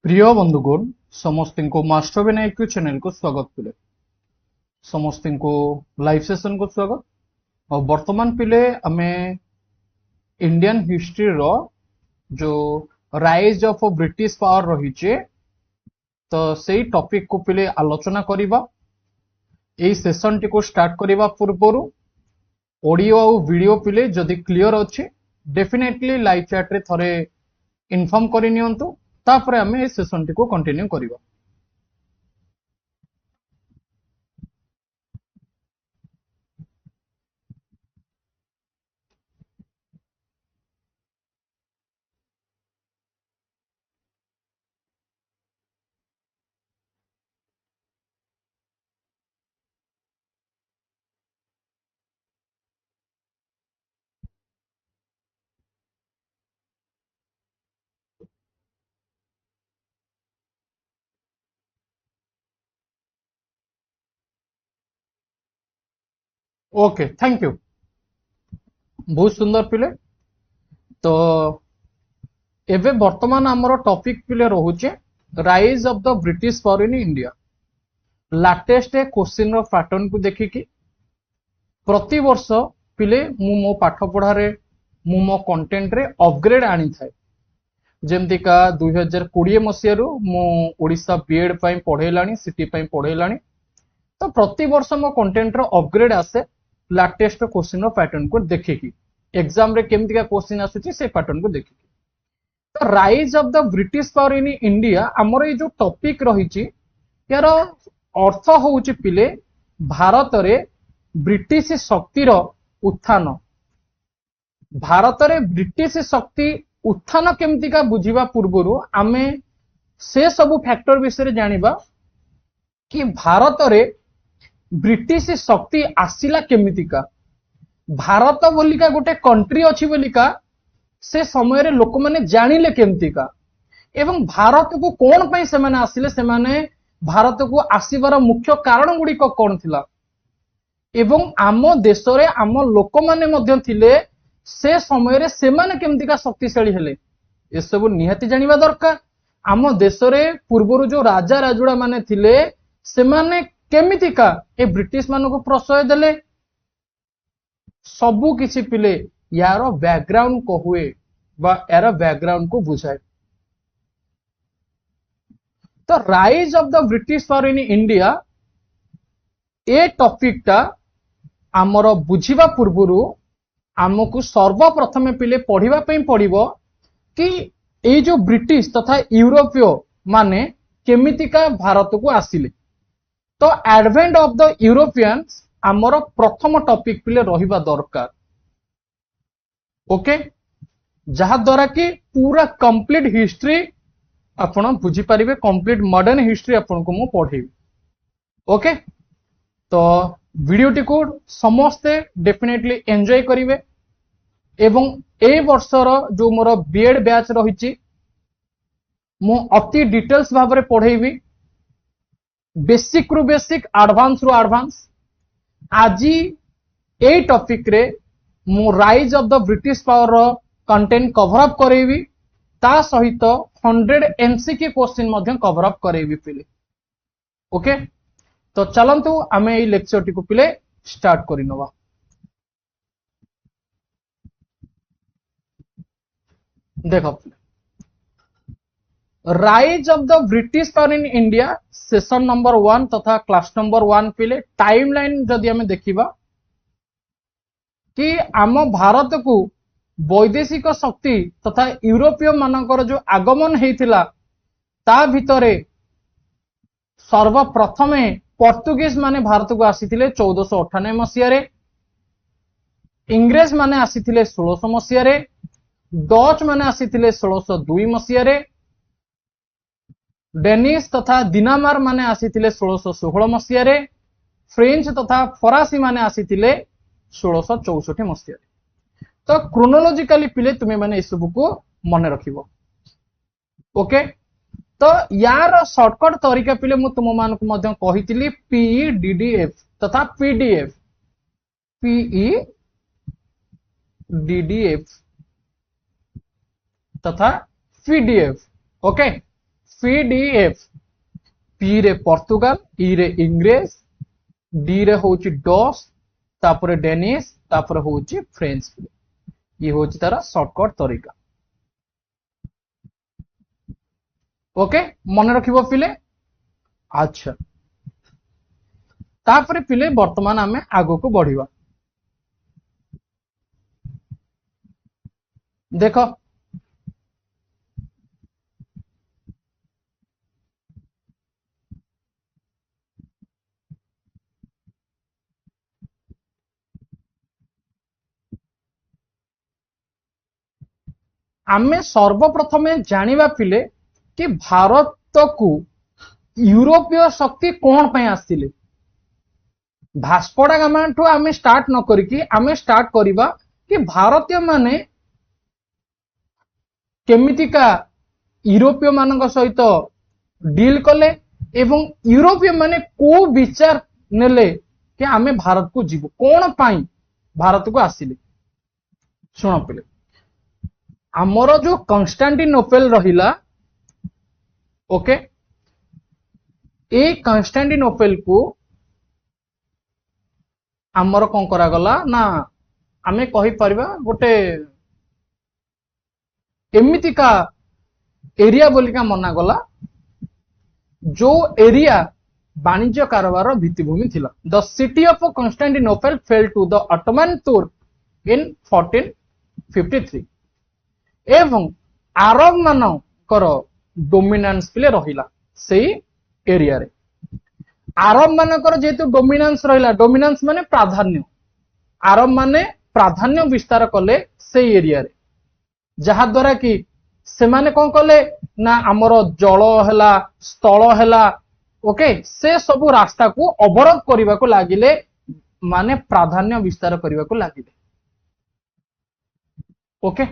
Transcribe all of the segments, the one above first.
प्रिय बंधुगण समस्त को मास्टर विनायक चैनल को स्वागत पिले समस्त को लाइव सेशन को स्वागत और वर्तमान पिले आमे इंडियन हिस्ट्री रो जो राइज ऑफ ब्रिटिश पावर रही तो सही टॉपिक को पिले आलोचना करिबा एई सेशन टी को स्टार्ट करिबा पूर्व ऑडियो और वीडियो पिले जदि क्लियर अच्छे डेफिनेटली लाइव चैट रे थरे इन्फॉर्म करि नियंतु तापरे आमे ए सेशन टी को कंटिन्यू करिबा। ओके थैंक यू बहुत सुंदर पिले तो एवं वर्तमान आमर टॉपिक पिले रोचे rise of the British power in India latest question रो पैटर्न को देखिकी प्रति वर्ष पिले मो पाठ पढ़ारे मो कंटेंट रे अपग्रेड आनी थाए जेमतिका 2020 मसीह रु मो ओडिशा बीएड पई पढ़ेलानी सिटी पई पढ़ेलानी तो प्रति वर्ष मो कंटेंट रो अपग्रेड आसे लाटेस्ट क्वेश्चन रो पैटर्न को देखिकी एग्जाम रे केमतिका क्वेश्चन आसुची से पैटर्न को देखिकी तो rise of the British power in India हमर ए जो टॉपिक रहिची यार अर्थ होउची पिले भारत रे ब्रिटिश शक्ति रो उत्थान भारत रे ब्रिटिश शक्ति उत्थान केमतिका बुझिबा पूर्वरु आमे से सब फैक्टर विषय जानिबा कि भारत रे ब्रिटिश शक्ति आसिला केमितिका भारत बोलिका गोटे कंट्री अछि बोलिका से समय रे लोक माने जानिले केमितिका एवं भारत को कोन पई से माने आसिले से माने भारत को आसीबार मुख्य कारण गुडी को कोन थिला एवं आम देश रे आम लोक माने मध्य थिले से समय रे से माने केमितिका शक्तिशाली हेले ए सब निहाती जानिबा दरकार आम देश रे पूर्वरु जो राजा राजुड़ा माने थिले से माने केमितिका ए ब्रिटिश मानको प्रश्रय देले सबु किछि पिले यार बैकग्राउंड को हुए बा यार बैकग्राउंड को बुझाए तो rise of the British power in India A topic टा आमर बुझिबा पूर्वरु आमको सर्वप्रथमे पिले पढ़िबा पई पड़िबो कि ए जो ब्रिटिश तथा यूरोपीय माने केमितिका भारत को आसिले तो एडवेंट ऑफ द यूरोपियंस आमर प्रथम टॉपिक पिले रहिबा दरकार ओके जहा द्वारा कि पूरा कंप्लीट हिस्ट्री आपण बुझी पारिबे कंप्लीट मॉडर्न हिस्ट्री आपण को मु पढेबी ओके तो वीडियोटी को समस्ते डेफिनेटली एंजॉय करिवे एवं ए वर्षर जो मोर बीएड बैच रहिछि मु अति डिटेल्स भाबरे पढेबी बेसिक रु बेसिक एडवांस रु एडवांस आज ए टॉपिक रे मु rise of the British power रो कंटेंट कवर अप करेबी ता सहित 100 एमसीक्यू क्वेश्चन मध्य कवर अप करेबी पिले ओके तो चलंतु आमे ए लेक्चर टी को पिले स्टार्ट करि नवा देखो rise of the British power in India session number 1 तथा क्लास नंबर 1 पिले टाइमलाइन जदि हमें देखिबा कि आम भारत को वैदेशिक शक्ति तथा यूरोपीय मानकर जो आगमन हेतिला ता भितरे सर्वप्रथमे पोर्तुगीज माने भारत को आसीथिले 1498 मसिया रे इंग्रेज माने आसीथिले 1600 मसिया रे डच माने आसीथिले 1602 मसिया रे डेनिश तथा दिनामार माने आसीथिले 1616 मसिया रे फ्रेंच तथा फरासी माने आसीथिले 1664 मसिया रे तो क्रोनोलॉजिकली पिले तुमे माने ए सब को मन रखिबो ओके तो यार शॉर्टकट तरीका पिले मु तुम मान को मध्य कहितली पीईडीडीएफ तथा पीडीएफ पीईडीडीएफ तथा पीडीएफ ओके CDF P रे पोर्तुगाल E रे इंग्रेज D रे होची डच तापर डेनिश तापर होची फ्रेंच ये होची तारा शॉर्टकट तरीका ओके मन रखिबो पिले अच्छा तापर पिले वर्तमान आमे आगो को बढ़िबा देखो आमे सर्वप्रथमे जानिबा पिले कि भारत को यूरोपीय शक्ति कौन पे आसिले भास्को डा गामा ठू आमे स्टार्ट न करिकी आमे स्टार्ट करिबा कि भारतीय माने केमितिका यूरोपीय मानक सहित डील कले एवं यूरोपीय माने को विचार नेले कि आमे भारत को जीवो कौन पाई भारत को आसिले सुन पिले आमर जो कन्स्टान्टिनोपल रहिला ओके ए कन्स्टान्टिनोपल को आमर कौन करा गला ना आमे कहि परिबा गोटे एमितिका एरिया बोलिका मना गला जो एरिया वाणिज्य कारोबार भित्तिभूमि थिला the city of Constantinople fell to the Ottoman Turk in 1453 एवं आरब मानकर डोमिनान्स पिले रहिला सेही एरिया रे आरब मानकर जेतु डोमिनान्स रहिला डोमिनान्स माने प्राधान्य आरब माने प्राधान्य विस्तार कले से एरिया रे जहा द्वारा कि से माने कोन कले ना हमर जल हैला स्थल हैला ओके से सब रास्ता को अवरोध करबा को लागिले माने प्राधान्य विस्तार करबा को लागिले ओके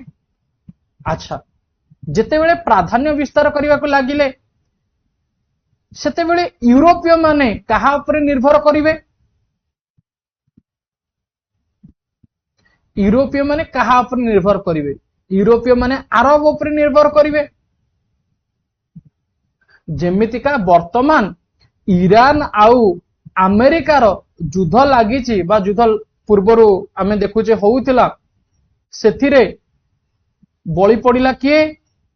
अच्छा जेते बेले प्राधान्य विस्तार करबा को लागिले सेते बेले यूरोपीय माने कहा ऊपर निर्भर करिवे यूरोपीय माने कहा ऊपर निर्भर करिवे यूरोपीय माने अरब ऊपर निर्भर करिवे जेमितिका वर्तमान ईरान आउ अमेरिकार युद्ध लागिची बा युद्ध पूर्वरु आमे देखुचे होउतिला सेथिरे बळी पड़िला किए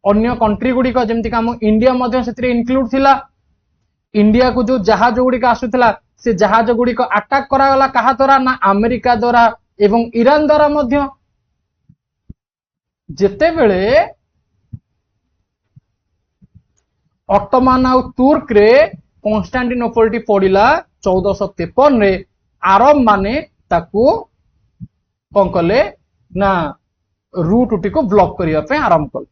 अन्य कंट्री गुड़िक जमती आम इंडिया मध्य सेथिरे इंक्लूड थिला इंडिया को जो जहाज गुड़िक आसुथिला से जहाज गुड़िक अटैक करागला कहा द्वारा ना अमेरिका द्वारा एवं ईरान द्वारा मध्य जेते बेले ऑटोमान आउ तुर्क रे कन्स्टान्टिनोपल टी पड़िला 1453 रे अरब माने ताकू कोन कले ना रूट टी को ब्लॉक करिया पे आरंभ कले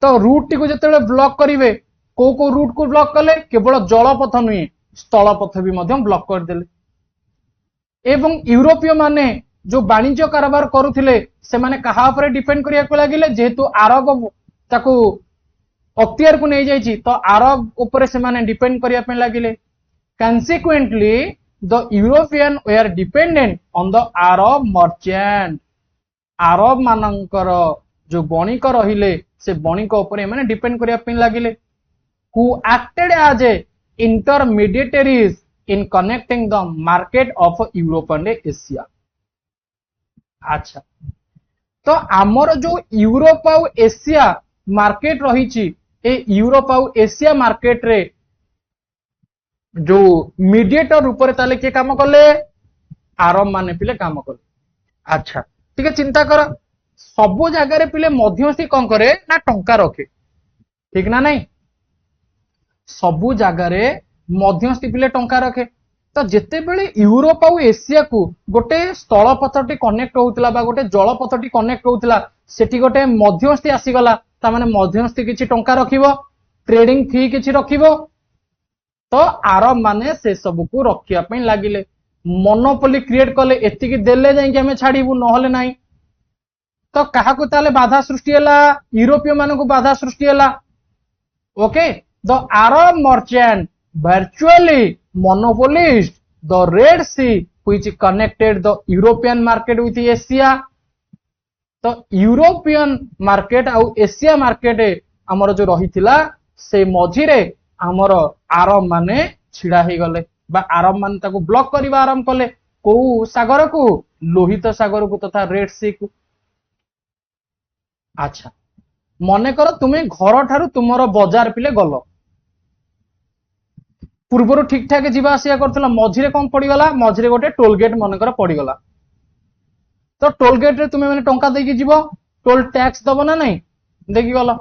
तो रूट टी को जेते ब्लॉक करिवे को रूट को ब्लॉक कले केवल जलपथ नुहे स्थलपथ भी मध्य ब्लॉक कर देले एवं यूरोपीय माने जो वाणिज्य कारोबार करुथिले से माने कहा ऊपर डिपेंड करिया को लागिले जेहेतु अरब ताकू अख्तियार को नहीं जाइछि तो अरब ऊपर से माने डिपेंड करिया पे लागिले consequently the European were dependent on the Arab merchant अरब मानकर जो बणिक रहिले से बणिक ऊपर माने डिपेंड करिया पे लागिले who acted as a intermediaries in connecting the market of Europe and Asia अच्छा तो आमर जो यूरोप आउ एशिया मार्केट रही ए यूरोप आउ एशिया मार्केट रे जो मीडिएटर ऊपर ताले के काम कले आरब माने पिले काम कले अच्छा ठीक है चिंता कर सब जगह पिले मध्यस्थी कौन करे ना टंका रखे ठीक ना नहीं सबु जगार मध्यस्थी पिले टंका रखे तो जिते बेले यूरोप आउ एशिया को गोटे स्थल पथटी कनेक्ट होउतला बा गोटे जल पथटी कनेक्ट होउतला सेठी गोटे मध्यस्थी आसीगला ता माने मध्यस्थी किछि टंका रखिबो ट्रेडिंग फी किछि रखिबो तो आरब माने से सब को रखिया पई लागिले मोनोपोली क्रिएट कले एतिकी देले जाई कि हमें छाड़ीबू नहले नाही तो काहा को ताले बाधा सृष्टि हला यूरोपीय माने को बाधा सृष्टि हला okay the Arab merchant virtually monopolized the Red Sea which connected the European market with Asia तो यूरोपियन मार्केट आउ एशिया मार्केट हमर जो रही थिला से मझिरे आमर आरब माने छिड़ा ही गले बा आरब माने ताको ब्लॉक करबा आरंभ कले को सागर को लोहित सागर को तथा रेड सी को। अच्छा मने कर तुमे घर ठारू तुमर बाजार पिले गल पूर्वर ठीक ठाक जीवा आसिया करथिला मझिरे कौन पड़ीगला मझिरे गोटे टोल गेट मनकर पड़ीगला तो टोल गेट रे तुमे माने टंका देकी जीवो टोल टैक्स दबो ना नहीं देखी गल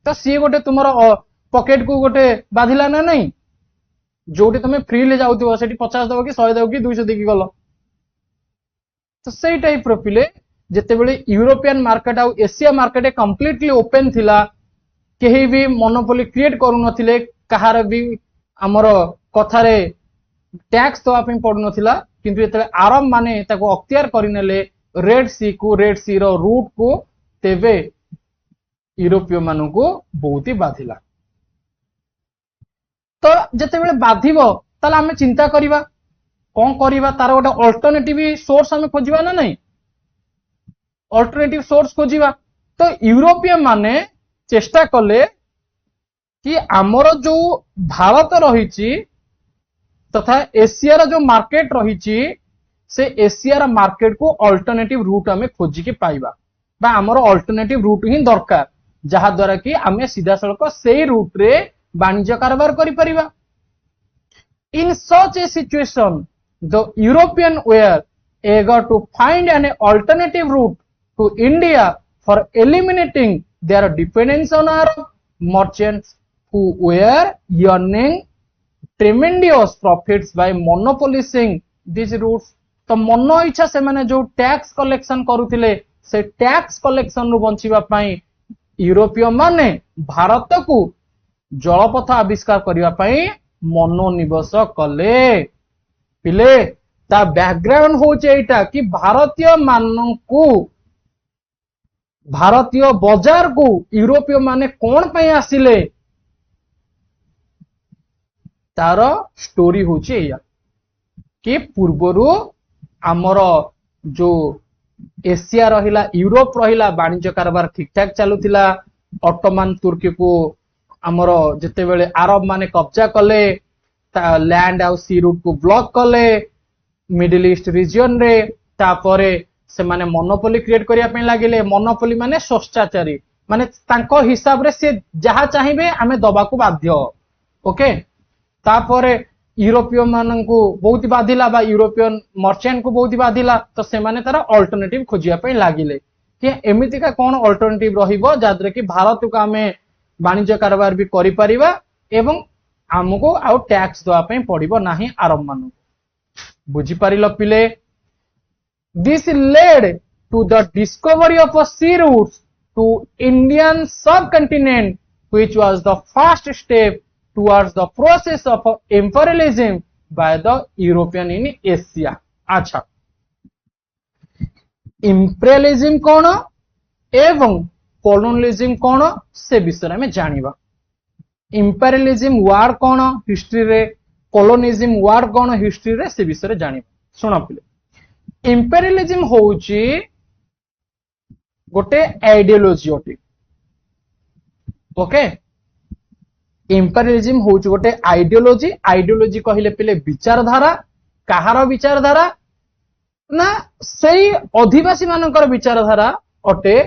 तो सी गोटे तुमर पॉकेट को गोटे बाधिला ना नहीं जोटी तुम फ्री ले जाउथिबो सेठी 50 दबो कि 100 दबो कि 200 देकी गल तो सही टाइप रो पिले जेते बेले यूरोपियन मार्केट आ एशिया मार्केट कंप्लीटली ओपन थिला केही भी मोनोपोली क्रिएट करू नथिले कहार भी हमर कथारे टैक्स दवा पे पड़ु नथिला किंतु जेते आरब माने ताको अख्तियार करिनेले रेड सी रो रूट को तेबे यूरोपीय मानू को बहुत ही बाधिला तो जेते बेले बाधिबो ताले हमें चिंता करिबा कौन करिबा तार गोटे अल्टरनेटिव सोर्स हमें खोजिबा ना नहीं अल्टरनेटिव सोर्स खोजिबा तो यूरोपीय माने चेष्टा कले कि आमर जो भारत रही तथा एशियार जो मार्केट रही से एशियार मार्केट को अल्टरनेटिव रूट हमें खोजिकी पाइबा बा आमर अल्टरनेटिव रूट ही दरकार जहा द्वारा कि आमे सीधा सड़क से रूट रे वाणिज्य कारोबार करि परिबा। In such a situation the European were eager to find an alternative route to India for eliminating their dependence on Arab merchants who were earning tremendous profits by monopolizing these routes। तो मन इच्छा से माने जो tax collection करुथिले से tax collection रु बंचिबा पई यूरोपीय माने भारत को जलपथ आविष्कार करिबा पई मनोनिवेश कले पिले ता बैकग्राउंड होचे एटा कि भारतीय मानकू भारतीय बाजार को यूरोपीय माने कौन पे आसिले तार स्टोरी होचे या कि पूर्वरु आमर जो एशिया रहिला यूरोप रहिला वाणिज्य कारोबार ठीक ठाक चलुथिला ऑटोमान तुर्की को आमर जेते बेले अरब माने कब्जा कले लैंड आउ सी रूट को ब्लॉक कले मिडिल ईस्ट रीजन रे तापरे से माने मोनोपोली क्रिएट करिया पे लागिले मोनोपोली माने सोस्चाचारी माने तांको हिसाब रे से जहा चाहिबे हमें दबा को बाध्य ओके तापरे यूरोपीय माननकु बहुत बाधिला बा यूरोपियन मर्चेंट को बहुत बाधिला तो से माने तारा अल्टरनेटिव खोजिया पे लागिले कि एमिति का कोन अल्टरनेटिव रहिबो जादरे कि भारत को हमें वाणिज्य कारोबार भी करि परिबा एवं हमको आउ टैक्स दवा पे पड़िबो नाही आरब मानु बुझी पारिल पिले। This led to the discovery of a sea routes to Indian subcontinent, which was the first step towards the process of imperialism by the European in Asia। अच्छा imperialism कौन एवं colonialism कौन से विषय में जानिबा। imperialism वार्ड कौन history रे colonialism ward कौन हिस्ट्री रे से विषय जानिबा। सुना पिले इंपेरियलिज्म होउची गोटे आइडियोलॉजी ओटे ओके इंपेरियलिज्म होउची गोटे आइडियोलॉजी आइडियोलॉजी कहिले पिले विचारधारा कहार विचारधारा ना सही अधिवासी मानकर विचारधारा ओटे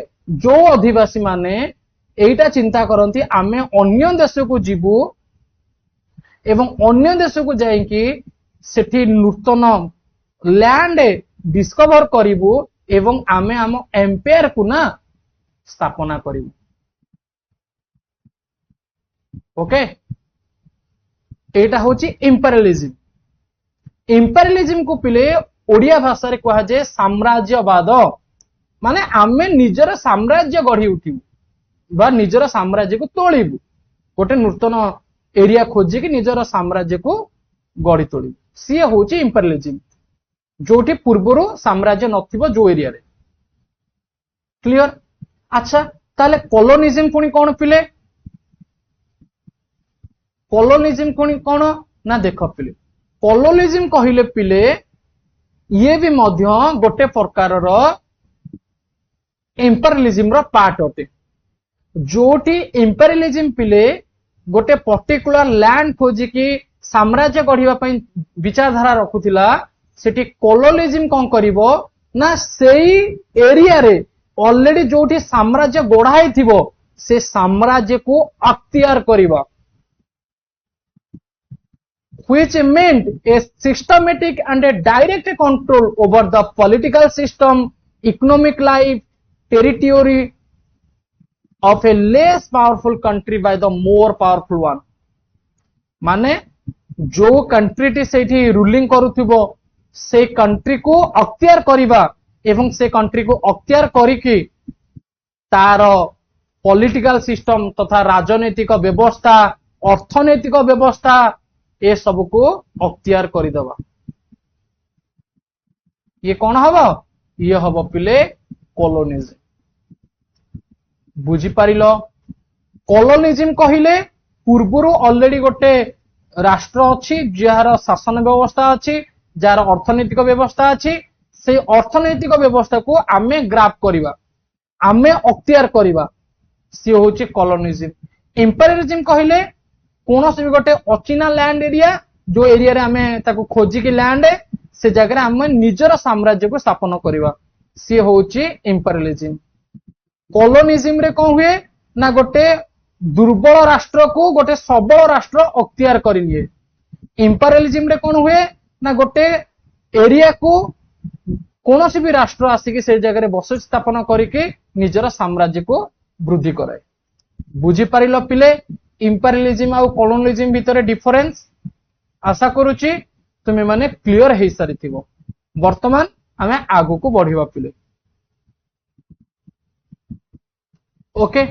जो अधिवासी माने एटा चिंता करंती आमे अन्य देश को जीवु एवं अन्य देश को जाइकी सेठी नूतन लैंड डिस्कवर करिवु एवं आमे आम एम्पायर को ना स्थापना करिवु ओके एटा होची इंपेरियलिज्म। इंपेरियलिज्म को पिले ओडिया भाषा रे कहा जाय साम्राज्यवाद माने आमे निजर साम्राज्य गढ़ी उठिबु बा निजर साम्राज्य को तोड़िबु गोटे नूतन एरिया खोजी कि निजर साम्राज्य को गढ़ी तोड़िबु सी होची इंपेरियलिज्म जोटी पूर्वर साम्राज्य नथिबो जो एरिया रे क्लियर। अच्छा ताले कॉलोनिज्म पुनी कौन पिले कॉलोनिज्म पुनी कौन ना देख पिले कॉलोनिज्म कहिले पिले ये भी मध्य गोटे प्रकार रो इंपेरियलिज्म रो पार्ट होते जोटी इंपेरियलिज्म पिले गोटे पर्टिकुलर लैंड खोजिकी साम्राज्य गढ़िबा पई विचारधारा रखुथिला सेठी कोलोनिज्म कोन करिवो ना सेई एरिया रे ऑलरेडी जोटी साम्राज्य गढ़ाई थिबो से साम्राज्य को अख्तियार करिवो which meant a systematic and a direct control over the political system, economic life, territory of a less powerful country by the more powerful one. माने जो कंट्री टी सेठी रूलिंग करुथिबो से कंट्री को अख्तियार करिबा एवं से कंट्री को अख्तियार करिकी तार पॉलिटिकल सिस्टम तथा राजनीतिक व्यवस्था अर्थनैतिक व्यवस्था ए सब को अख्तियार करिदबा ये कौन हबो ये हबो पिले कोलोनिज्म बुझी पारिलो कोलोनिज्म कहिले पूर्वरु ऑलरेडी गोटे राष्ट्र अछि जार शासन व्यवस्था अछि जार अर्थनैतिक व्यवस्था अछि से अर्थनैतिक व्यवस्था को आमे ग्राप करिबा आमे अख्तियार करिबा से होछि कोलोनिज्म इंपेरियलिज्म कहिले कोनोसी भी गोटे अचिना लैंड एरिया जो एरिया रे आमे ताको खोजी की लैंड है से जगह आमे निजर साम्राज्य को स्थापन करिबा से होछि इंपेरियलिज्म कोलोनिज्म रे कोन हुए ना गोटे दुर्बल राष्ट्र को गोटे सबल राष्ट्र अख्तियार करिनिए इंपेरियलिज्म रे कोन हुए ना गोटे एरिया को कोनोसी भी राष्ट्र आसिकी से जगह रे बसति स्थापन करिके निजर साम्राज्य को वृद्धि करे बुझी पारिलो पिले इंपेरियलिज्म और कोलोनिज्म भितर डिफरेंस आशा करूची तुमे माने क्लियर हे सारी थिबो वर्तमान आमे आगु को बढ़िबा पिले ओके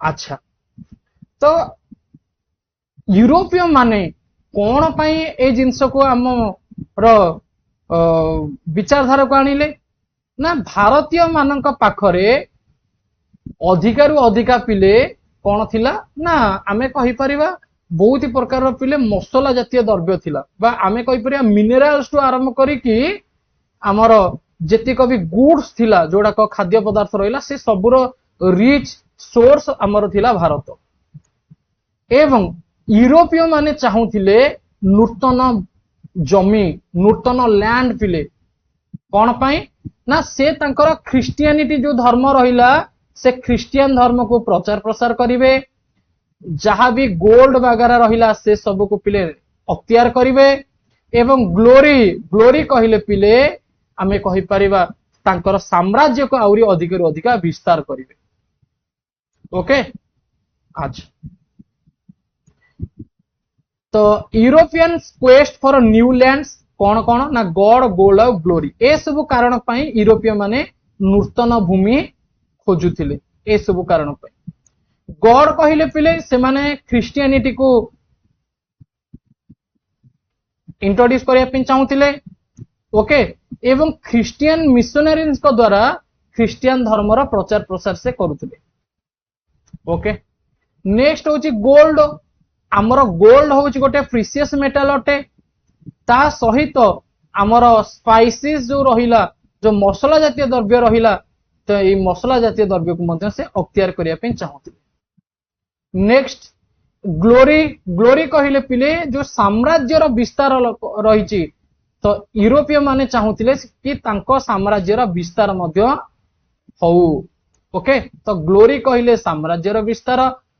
अच्छा तो यूरोपीय माने कोन पई ए जिंस को हम रो विचारधारा को आनिले ना भारतीय मानक पाखरे अधिकारु अधिका पिले कौन थिला ना आमे कहि परिबा बहुत ही प्रकार पिले मसला जातीय द्रव्य थिला बा आमे कहि परिबा मिनरल्स टू आरंभ करी कि हमर जेति कभी गुड्स थिला जोडा को खाद्य पदार्थ रहिला से सबुर रिच सोर्स हमर थिला भारत एवं यूरोपीय माने चाहुथिले नूतन जमी नूतन लैंड पिले कौन पाई ना से तांकर ख्रिस्टियानिटी जो धर्म रहिला से ख्रिस्टियन धर्म को प्रचार प्रसार करिवे जहां भी गोल्ड वगैरह रहिला से सब को पिले अख्तियार करिवे एवं ग्लोरी ग्लोरी कहिले पिले आमे कहि परिबा तांकर साम्राज्य को आउरी अधिक रु अधिक विस्तार करिवे ओके अच्छा तो European quest for new lands कौन कौन ना गॉड गोल्ड और ग्लोरी ए सब कारण पई यूरोपीय माने नूतन भूमि खोजुथिले ए सब कारण पई गॉड कहिले पिले से माने ख्रिस्टियानिटी को इंट्रोड्यूस करिया पे चाहुथिले ओके एवं ख्रिस्टियन मिशनरीज को द्वारा ख्रिस्टियन धर्म रो प्रचार प्रसार से करूथिले ओके नेक्स्ट होची गोल्ड आमर गोल्ड होची गोटे प्रीशियस मेटल अटे ता सहित आमर स्पाइसेस जो रहिला जो मसला जातीय द्रव्य रहिला तो ये मसला जातीय द्रव्य को मध्य से अख्तियार करिया पे चाहुथिले नेक्स्ट ग्लोरी ग्लोरी कहिले पिले जो साम्राज्य रो विस्तार रहिची तो यूरोपीय माने चाहुथिले कि तांको साम्राज्य रो विस्तार मध्य होउ ओके तो ग्लोरी कहिले साम्राज्य रो विस्तार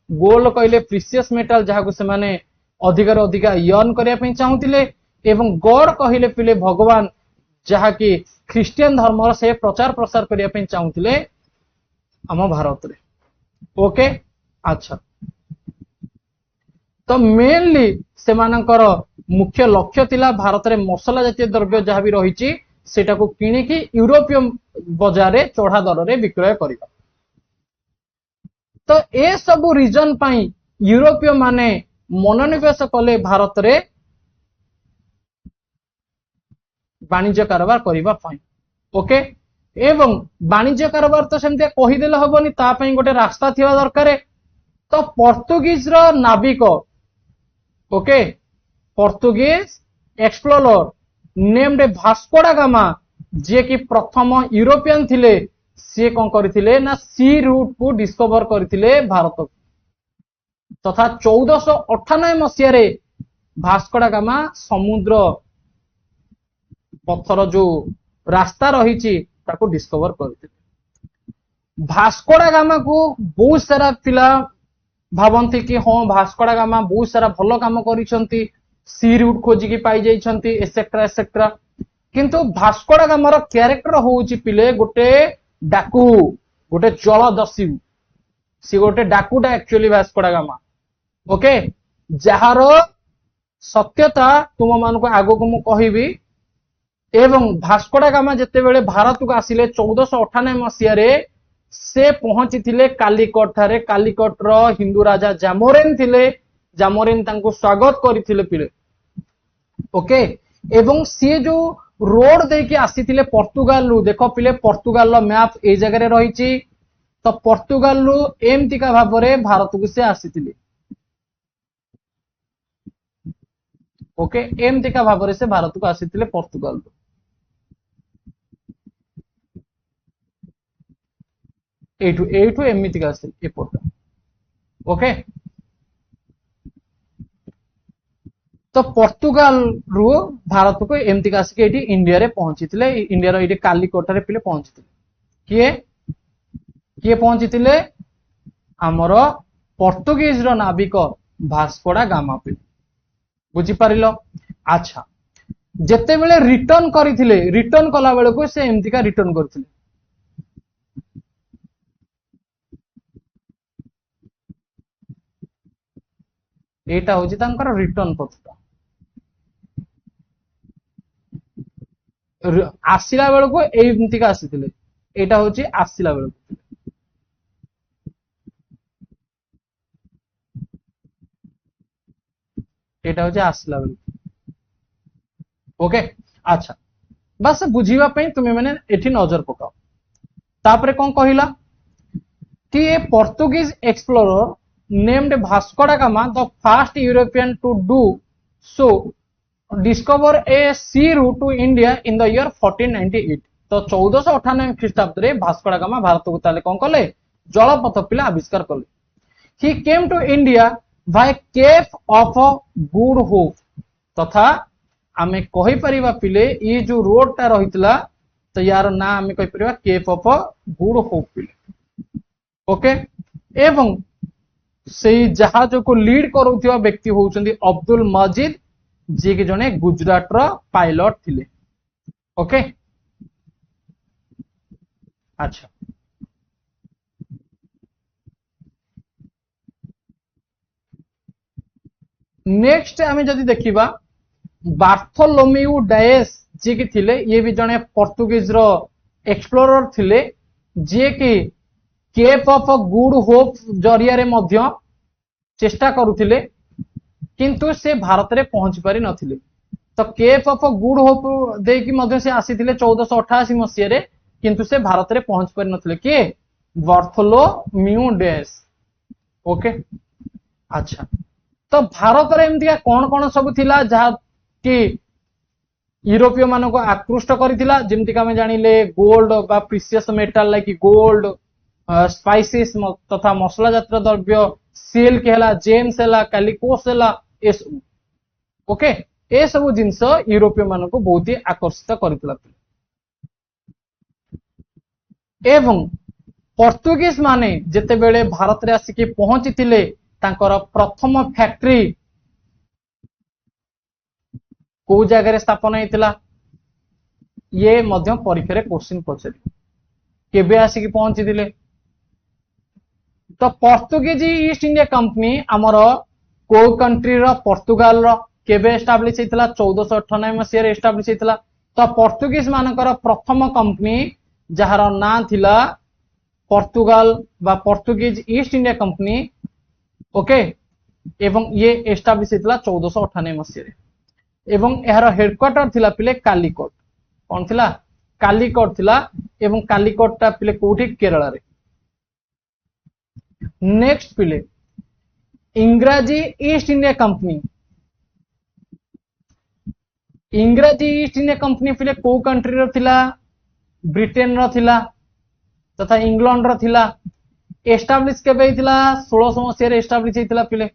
गोल्ड कहिले प्रीशियस मेटल जहां को से माने अधिकार अधिक यर्न करिया पे चाहुथिले एवं गॉड कहिले पिले भगवान जहा कि ख्रिस्टियन धर्म से प्रचार प्रसार करिया पे चाहुथिले हम भारत रे ओके अच्छा तो मेनली से मानकर मुख्य लक्ष्य थिला भारत रे मसला जातीय द्रव्य जहां भी रहिची सेटा को किणी की यूरोपीय बाजार रे चढ़ा दर रे विक्रय करिबा तो ए सब रीजन पाई यूरोपीय माने मनोनिवेश कले भारत रे वाणिज्य कारोबार करिबा पाई ओके एवं वाणिज्य कारोबार तो सेमते कहि देले हबनी ता पई गोटे रास्ता थिबा दरकार तो पोर्तुगीज रो नाविक okay Portuguese explorer named Vasco डा गामा जे कि प्रथम यूरोपियन थिले सी कौन करथिले ना सी रूट को डिस्कवर करथिले भारत तथा 1498 मसीह भास्को डा गामा समुद्र पथर जो रास्ता रही ताको डिस्कवर करथिले। भास्को डा गामा को बहुत सारा पिला भावंती कि हाँ भास्को डा गामा बहुत सारा भल काम करिसंती सी रूट खोजिकी पाई जाइछंती एसेट्रा एसेट्रा किंतु भास्को डा गामार क्यारेक्टर होउची पिले गोटे डाकू गोटे जलदस्यु सी गोटे डाकूटा एक्चुअली भास्को डा गामा ओके जार सत्यता तुम मान को आगो को मु कहिबी एवं भास्को डा गामा जेतेबेले भारत को आसिले 1498 मसीह रे से पहुंची थिले कालीकट ठारे कालीकट रो हिंदू राजा जामोरिन थिले जामोरिन तांको स्वागत करिथिले पिले ओके एवं सी जो रोड देकी आसीथिले पोर्तुगाल रु देखो पिले पोर्तुगाल रो मैप ए जगह रे रहिची तो पोर्तुगाल रु एमतिका भाबरे भारत को से आसीथिले ओके एमतिका भाबरे से भारत को आसीथिले पोर्तुगाल रु एठू एमतिका आसीथिले एपोर्ट ओके तो पोर्तुगाल रु भारत को एमतिका आसिक एठी इंडिया रे पहुंचीथिले इंडिया रो एठी कालीकोट रे पिले पहुंचीथिले किए किए पहुंचीथिले हमर पोर्तुगीज रो नाविक भास्को डा गामा पिले बुझी पारिलो। अच्छा जेते बेले रिटर्न करिथिले रिटर्न कला बेले को से एमतिका रिटर्न करथिले एटा होची तांकर रिटर्न पथटा आसिला बेले को एमतिका आसीथिले एटा होची आसिला बेले को एटा होची आसिला बेले ओके। अच्छा बस बुझीबा पई तुमे माने एठी नजर पकाओ तापरे कोन कहिला कि a Portuguese explorer named Vasco डा Gama the first European to do so discover a sea route to India in the year 1498 तो 1498 ख्रीष्टाब्द रे भास्को डा गामा भारत को ताले कोन कले जलपथ पिला आविष्कार कले he came to India by Cape of Good Hope तथा आमे कहि परिबा पिले ये जो रोड टा रहितला तो यार ना आमे कहि परिबा केप ऑफ गुड होप पिले ओके एवं से जहाज को लीड करुवा व्यक्ति होउचंदी अब्दुल मजीद जे कि जने गुजरात रो पायलट थिले ओके। अच्छा नेक्स्ट आमे जदि देखिबा बार्थोलोमेउ डायस जे कि थिले ये भी जने पोर्तुगीज रो एक्सप्लोरर थिले जे कि केप ऑफ गुड होप जरिया रे मध्य चेष्टा करुथिले किंतु से भारत रे पहुंच पारि नथिले तो केप ऑफ गुड होप दे कि मध्य से आसीथिले 1488 मसिया रे किंतु से भारत रे पहुंच पारि नथिले के बार्थोलोमेउ डायस ओके। अच्छा तो भारत रे एमतिया कोन कोन सब थिला जहा कि यूरोपीय मानको को आकृष्ट करिथिला जेमति का हम जानिले गोल्ड बा precious metal like gold spices तथा मसला जात द्रव्य सिल्क है जेम्स है कैलिकोस है ओके ए सब जिनस यूरोपीय मान को बहुत ही आकर्षित करथिला एवं पोर्तुगीज माने जेते बेले भारत रे आसिके पहुंची थिले तांकर प्रथम फैक्ट्री को जगह रे स्थापन हेतिला ये मध्य परीक्षा रे क्वेश्चन पछरी केबे आसिके पहुंची थिले तो पोर्तुगीज ईस्ट इंडिया कंपनी आमर को कंट्री रो पोर्तुगाल रो केबे एस्टाब्लिश हेतिला 1498 मसिया रे एस्टाब्लिश हेतिला तो पोर्तुगीज मानकर प्रथम कंपनी जहार ना थिला पोर्तुगाल बा Portuguese East India company okay एवं ये एस्टाब्लिश हेतिला 1498 मसिया रे एवं यार हेडक्वार्टर थिला पिले कालीकोट कोन थिला कालीकोट थिला एवं कालीकोट ता पिले कोठी केरला रे। नेक्स्ट पिले इंग्राजी ईस्ट इंडिया कंपनी इंग्राजी ईस्ट इंडिया कंपनी पिले को कंट्री रो थिला ब्रिटेन रो थिला तथा इंग्लैंड रो थिला एस्टाब्लिश केबे हितला 1600 मसिया रे एस्टाब्लिश हितला पिले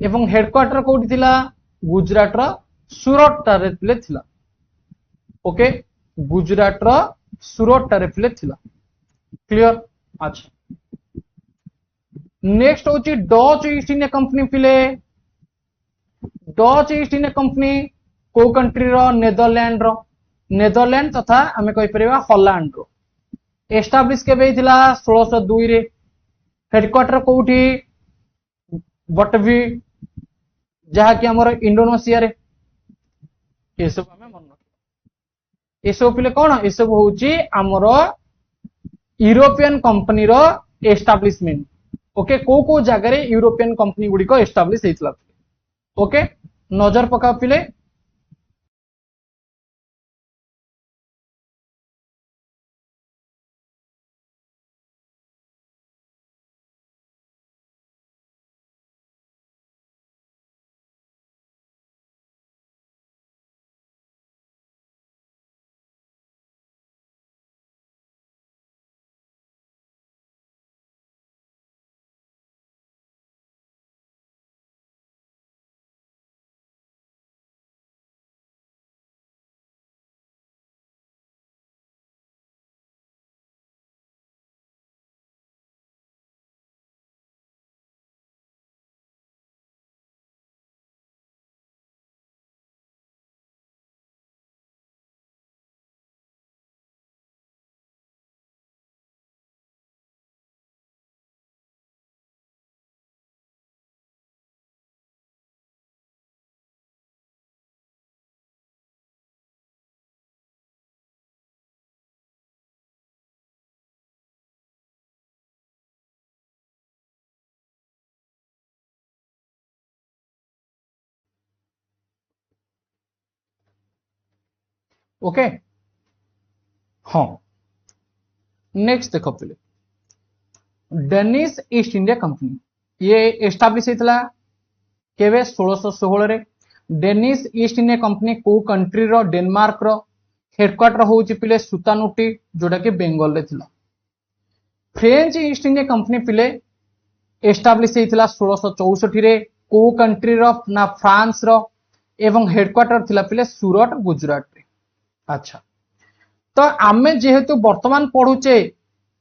एवं हेडक्वार्टर कोठी थिला गुजरात रो सूरत टारे पिले थिला ओके गुजरात रो सूरत टारे पिले थिला क्लियर अच्छा नेक्स्ट होची डच ईस्ट इंडिया कंपनी पिले डच ईस्ट इंडिया कंपनी को कंट्री रो नेदरलैंड तथा आमे कहि परिबा हॉलैंड रो एस्टाब्लिश केबे हितला 1602 रे हेडक्वार्टर कोठी बटवी जहा कि हमर इंडोनेशिया रे ये सब हमें मन रखिबा ये सब पिले कोन ये सब होची हमर यूरोपियन कंपनी रो एस्टाब्लिशमेंट ओके को जगह रे यूरोपियन कंपनी गुडी को एस्टाब्लिश हेतला ओके नजर पका पिले ओके हाँ नेक्स्ट देखो पिले डेनिश ईस्ट इंडिया कंपनी ये एस्टाब्लिश हेतला केवे 1616 रे डेनिश ईस्ट इंडिया कंपनी को कंट्री रो डेनमार्क रो हेडक्वार्टर होची पिले सुतानुटी जोटा कि बेंगल रे थिला फ्रेंच ईस्ट इंडिया कंपनी पिले एस्टाब्लिश हेतला 1664 रे को कंट्री रो ना फ्रांस रो एवं हेडक्वार्टर थिला पिले सूरत गुजरात रे अच्छा तो आमे जेहेतु वर्तमान पढ़ुचे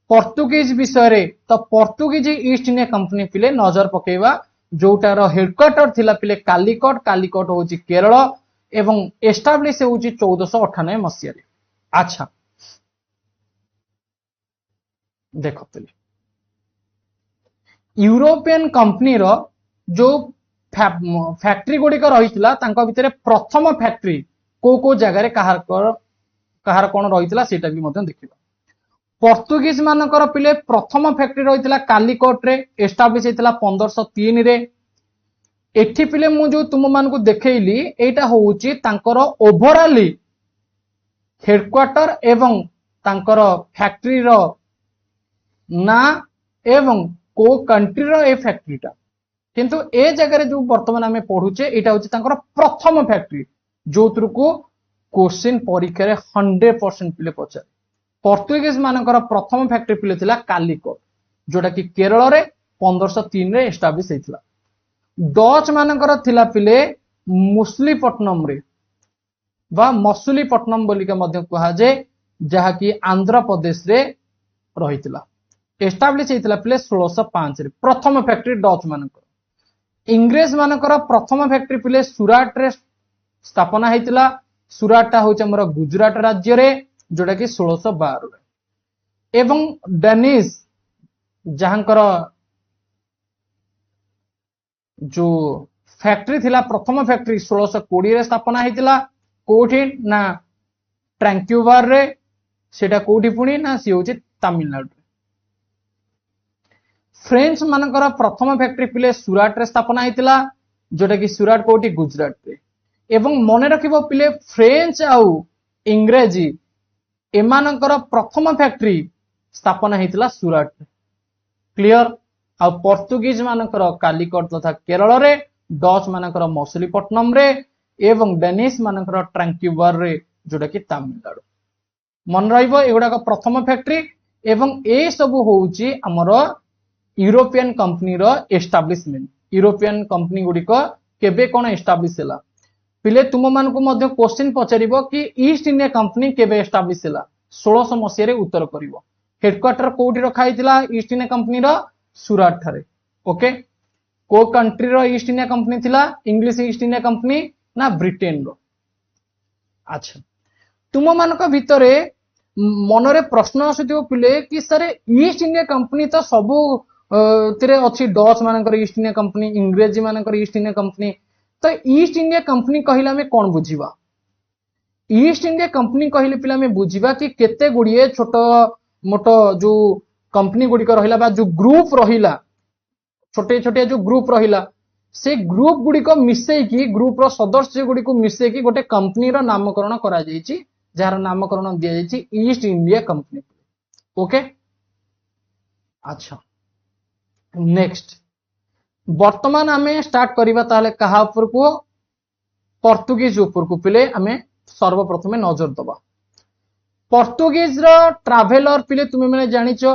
पोर्तुगीज विषय रे तो पोर्तुगीज ईस्ट इंडिया कंपनी पिले नजर पकेवा जोटार हेडक्वार्टर थिला पिले कालिकट होची केरल एवं एस्टाब्लिश होची 1498 मसिया रे अच्छा देखो पिले यूरोपियन कंपनी रो जो फैक्ट्री गुडी को रहितला तांको भितरे प्रथम फैक्ट्री को जगह रे कहार कोन रहितला सेटा भी मते देखिबा पोर्तुगीज मानकर पिले प्रथम फैक्ट्री रहितला कालिकट रे एस्टाब्लिश हेतला 1503 रे एठी पिले मु जो तुम मान को देखैली एटा होउची तांकर ओवरऑल हेडक्वार्टर एवं तांकर फैक्ट्री रो ना एवं को कंट्री रो ए फैक्ट्रीटा किंतु ए जगह रे जो वर्तमान हमें पढुचे एटा होची तांकर प्रथम फैक्ट्री जो को क्वेश्चन परीक्षा रे 100% पिले पचार पोर्तुगीज मानकर प्रथम फैक्ट्री पिले थिला कालिकट जोटा कि केरल रे 1503 रे एस्टाब्लिश हेतला डच मानकर थिला पिले मुसलीपट्टनम रे बा मसुलीपट्टनम बोली के मध्य कहा जे जहा कि आंध्र प्रदेश रे रहितला एस्टाब्लिश हेतला पिले 1605 रे प्रथम फैक्ट्री डच मानकर इंग्रेज मानकर प्रथम फैक्ट्री पिले सूरत रे स्थापना हेतला सूरतटा होचे हमर गुजरात राज्य रे जोटा कि 1612 रे एवं डेनिश जहांकर जो फैक्ट्री थिला प्रथम फैक्ट्री 1620 रे स्थापना हेतला कोठी ना ट्रैंक्यूबार रे सेटा कोठी पुणी ना सी होचे तमिलनाडु फ्रेंच मानकर प्रथम फैक्ट्री पिले सूरत रे स्थापना हेतला जोटा कि सूरत कोठी गुजरात रे एवं मन रखिबो पिले फ्रेंच आउ इंग्रेजी एमानकर प्रथम फैक्ट्री स्थापना हेतला सूरत क्लियर आ पोर्तुगीज मानकर कालिकट तथा केरल रे डच मानकर मसुलीपट्टनम रे एवं डेनिश मानकर ट्रैंक्यूबार रे जोटा कि तमिलनाडु मन रहिबो एगुडा प्रथम फैक्ट्री एवं ए सबु होउची हमर यूरोपियन कंपनी रो एस्टाब्लिशमेंट यूरोपियन कंपनी गुडिक केबे कोन एस्टाब्लिश हैला पिले तुम मान को मध्य क्वेश्चन पचारिबो कि ईस्ट इंडिया कंपनी केबे एस्टाब्लिश हैला 1600 मसिया रे उत्तर करिवो हेडक्वार्टर कोठी रखा हितला ईस्ट इंडिया कंपनी रो सूरत ठारे ओके को कंट्री रो ईस्ट इंडिया कंपनी थिला इंग्लिश ईस्ट इंडिया कंपनी ना ब्रिटेन रो अच्छा तुम मानक भितरे मनरे प्रश्न आसुथिबो पिले कि सर ईस्ट इंडिया कंपनी तो सबु तिरे अछि डच मानकर ईस्ट इंडिया कंपनी इंग्रेजी मानकर ईस्ट इंडिया कंपनी तो ईस्ट इंडिया कंपनी कहिला में कोन बुझिबा ईस्ट इंडिया कंपनी कहिले पिला में बुझिबा कि केते गुडिए छोट मोटो जो कंपनी गुडिक रहिला बा जो ग्रुप रहिला छोटे छोटे जो ग्रुप रहिला से ग्रुप गुडिक मिसै कि ग्रुप रो सदस्य गुडिक मिसै कि गोटे कंपनी रो नामकरण करा जायछि जार नामकरण दिया जायछि ईस्ट इंडिया कंपनी ओके अच्छा नेक्स्ट वर्तमान आमे स्टार्ट करिबा ताले कहा ऊपर को पोर्तुगीज ऊपर को पिले आमे सर्वप्रथम नजर दबा पोर्तुगीज रो ट्रैवलर पिले तुमे माने जानिचो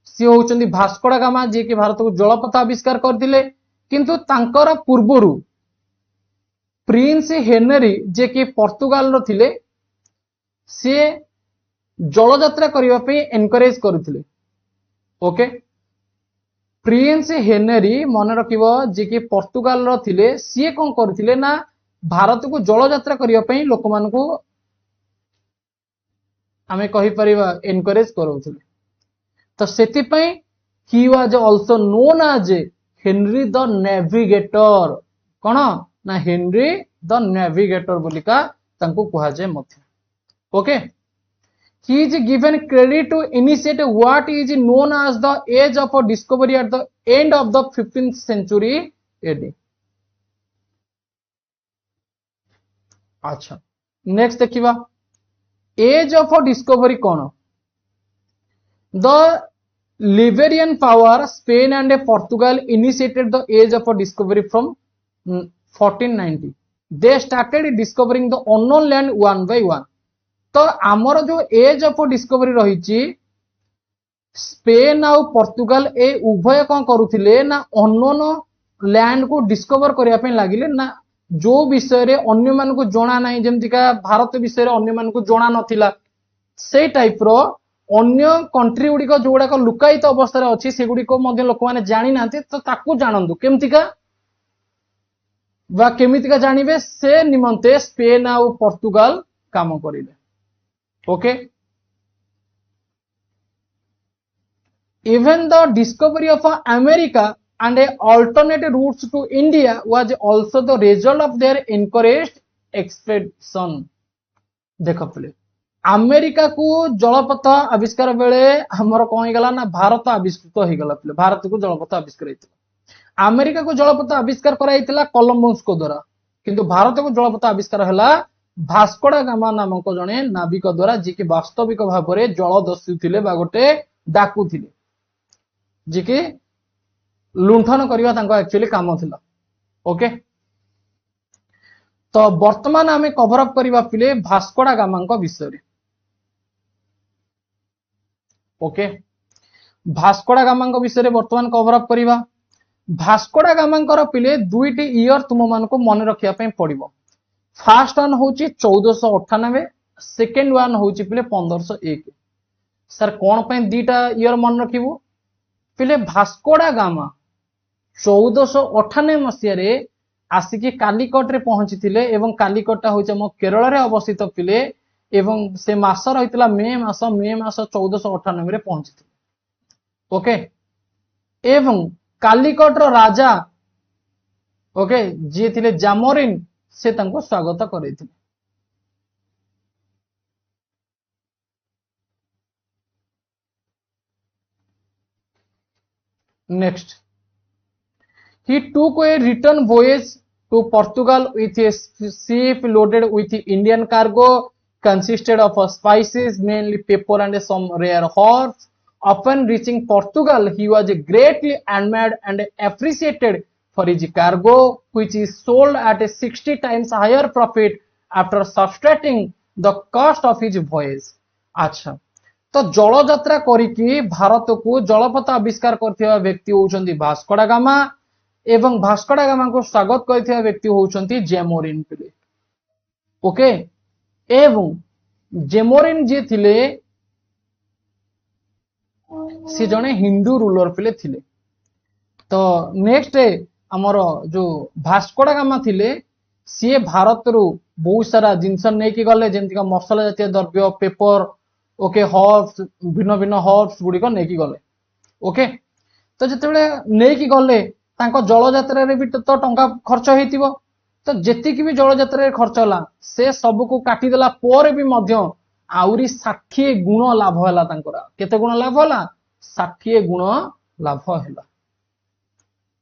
सी होचंदी भास्को डा गामा जे कि भारत को जलपथ आविष्कार करथिले किंतु तांकर पूर्वरु प्रिंस हेनरी जे कि पोर्तुगाल रो थिले से जल यात्रा करबा पे एनकरेज करथिले ओके प्रिंस हेनरी मन रखिबो जे कि पोर्तुगाल रो थिले सी कोन करथिले ना भारत को जल यात्रा करबा पे लोक मान को आमे कहि परिबा एनकरेज करउथिले तो सेति पई he was also known as Henry the Navigator कोन ना हेनरी द नेविगेटर बोलिका तांको कुहा जाय मथे okay he is given credit to initiate what is known as the age of discovery at the end of the 15th century AD अच्छा next देखिबा age of discovery कोन the Iberian power Spain and Portugal initiated the age of discovery from 1490 they started discovering the unknown land one by one तो आमर जो age of discovery रही Spain आउ Portugal ए उभय कौन करुथिले ना अननोन लैंड को डिस्कवर करया पे लागिले ना जो विषय रे अन्य मान को जणा नाही जेमति का भारत विषय रे अन्य मान को जणा नथिला से टाइप रो अन्य कंट्री गुडी को जोडा को लुकायित अवस्था रे अछि से गुडी को मध्ये लोक माने जानि नाथि तो ताकू जानंदु केमति का बा केमिति का जानिबे से निमंते स्पेन आउ पोर्तुगाल काम करिले okay even the discovery of America and alternate routes to India was also the result of their encouraged expedition देखो पले अमेरिका को जलपथ आविष्कार बेले हमर कोन हे गला ना भारत आविष्कृत हे गला पले भारत को जलपथ आविष्कार हेतिला अमेरिका को जलपथ आविष्कार कराइतिला कोलंबस को द्वारा किंतु भारत को जलपथ आविष्कार हला भास्को डा गामा नामक जने नाविक द्वारा जे कि वास्तविक भाव में जल दस्यु थिले बा गोटे डाकू थिले जे कि लुंठन करबा तांको एक्चुअली काम थिला ओके तो वर्तमान आमे कवर अप करबा पिले भास्को डा गामा विषय रे ओके भास्को डा गामा विषय रे वर्तमान कवर अप करबा भास्को डा गामा पिले दुईटी ईयर तुम मान को मन रखिया पे पड़िबो फास्ट वन हूँ 1498 सेकेंड वन हूँ पिले 1501 सर कौन पे दीटा ईयर मन रखिबो पिले भास्को डा गामा 1498 मसिया रे आसिकी कालीकट रे पहुंची थिले एवं कालीकट हूँ हम केरल रे अवस्थित पिले एवं से मास रहितला मे मास 1498 रे पहुंची थिले ओके एवं कालीकट रो राजा ओके जे थिले जामोरिन से तंको स्वागत करैथिले next he took a return voyage to Portugal with a ship loaded with Indian cargo consisted of spices mainly pepper and some rare herbs upon reaching Portugal he was greatly admired and appreciated for his cargo which is sold at a 60 times higher profit after subtracting the cost of his voyage अच्छा तो जल यात्रा करिकी भारत को जलपथ आविष्कार करथिबा व्यक्ति होउछंती भास्को डा gamma एवं भास्को डा गामा को स्वागत करथिबा व्यक्ति होउछंती जेमोरिन पिले। ओके एवं जेमोरिन जे थिले से जने हिंदू रूलर पिले थिले। तो नेक्स्ट हमर जो भास्को डा गामा थिले सी भारत रु बहुत सारा जिनस नहीं कि गले जेंति का मसला जातीय द्रव्य पेपर ओके हर्ब्स भिन्न भिन्न हर्ब्स गुड़िक नहीं गले। ओके तो जिते नहीं कि गले जल यात्रा भी तो टंका खर्च होइतिबो तो जेतिक भी जल यात्रा खर्च होला से सब को काटिदेला पर भी मध्य आउरी 60 गुण लाभ होला तांकर। केते गुण लाभ होला 60 गुण लाभ होला।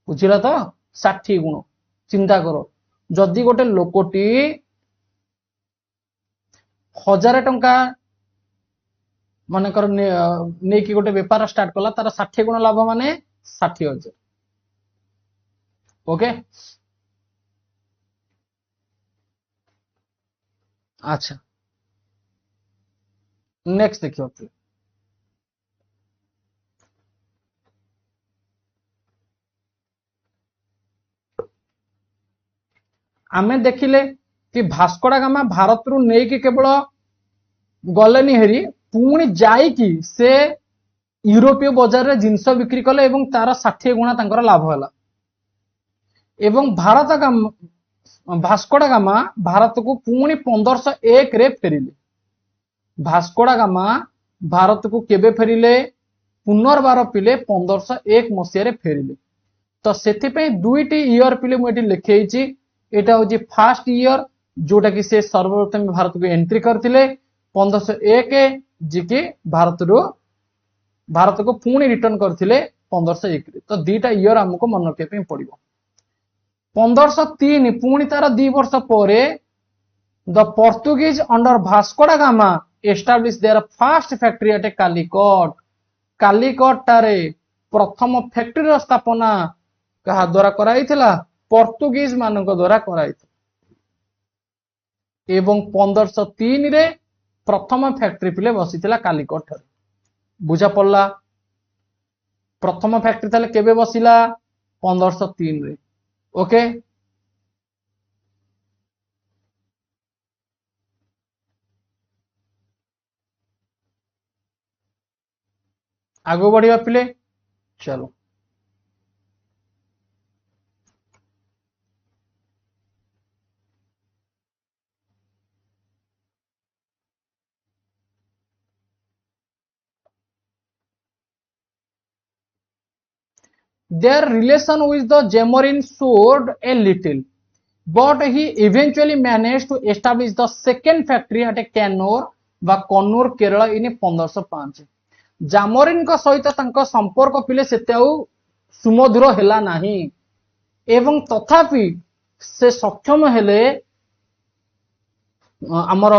बुझिला तो 60 गुण। चिंता करो जदि गोटे लोकटी 1000 टंका मानकर नहीं कि गोटे बेपार स्टार्ट कला तार 60 गुण लाभ माने 60,000। ओके अच्छा नेक्स्ट देखियो आमे देखिले कि भास्को डा गामा भारत रु नहीं कि केवल गलेनी हेरी पुणी जाइकी से यूरोपीय बाजार रे जिनस बिक्री कले एवं तार 60 गुणा तांकर लाभ होला। एवं भारत भास्को डा गामा भारत को पुणी 1501 रे फेरिले। भास्को डा गामा भारत को केबे फेरिले पुनर्बार पिले 1501 मसिया रे फेरिले। तो सेथि पे दुईटी ईयर पिले मुझे लिखे एटा होची फर्स्ट ईयर जोटा कि से सर्वप्रथम भारत को एंट्री करथिले 1501 जी कि भारत को पुणी रिटर्न करथिले 1501 रे। तो दीटा ईयर हमको मन रखे पे पड़िबो। 1503 पुणी तार 2 वर्ष परे द पोर्तुगीज अंडर भास्को डा Gama establish their first factory at Calicut. Calicut टारे प्रथम फैक्ट्री स्थापना कहा द्वारा कराइथिला पोर्तुगीज मानक द्वारा कराइथिला। एवं 1503 रे प्रथम फैक्ट्री पिले बसिथिला कालीकट। बुझा पड़ला प्रथम फैक्ट्री ताले केबे बसिला 1503 रे। ओके आगो बढ़िया पिले चलो their relation with the Jamorin soared a little, but he eventually managed to establish the second factory at Kannur वा कन्नूर केरला इन 1505। जामोरिन का सहित तांका संपर्क पिले सेते सुमधुर हेला नाही एवं तथापि से सक्षम हेले आमर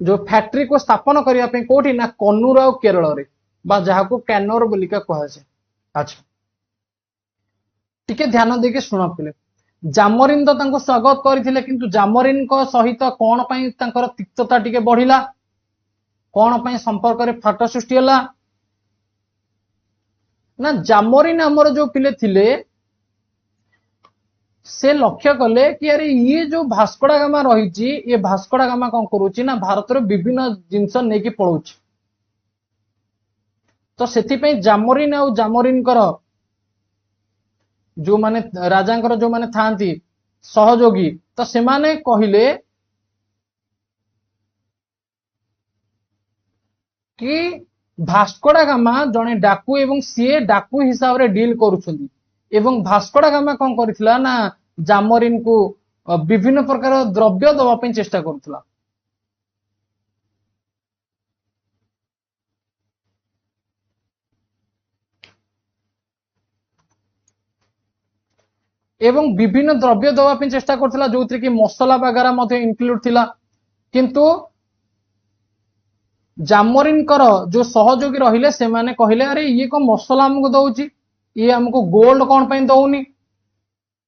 जो फैक्ट्री को स्थापन करने पे कोठी ना कन्नूर और केरल रे बा जहा को कैनोर बोलिका कहा जाए। अच्छा टिके ध्यान देके शुण पिले जामोरिन तो तांको स्वागत करथिले किंतु जामोरिन को सहित कोन पई तांकर तिक्तता टिके बढ़िला कोन पई संपर्क रे फाट सृष्टि होला ना जामोरिन हमर जो पिले थिले से लक्ष्य कले कि अरे ये जो भास्को डा गामा रही ये भास्को डा गामा कौन करुच्ची ना भारत विभिन्न जिनस नहीं पलाउची। तो से जामोरिन आ जामोरिन जो माने राजा जो माने थांती सहयोगी तो से माने कहिले कि भास्को डा गामा जने डाकू एवं सीए डाकू हिसाब रे डील करुछंती एवं भास्को डा गामा कौन करथिला ना जामोरिन को विभिन्न प्रकार द्रव्य दवा पे चेष्टा करथिला। एवं विभिन्न द्रव्य दवा पे चेष्टा करथिला जो कि मसला वगैरह मध्य इंक्लूड थिला किंतु जामोरिन कर जो सहयोगी रहिले से माने कहिले अरे ये को मसला हमको दउची ये हमको गोल्ड कौन पे दउनी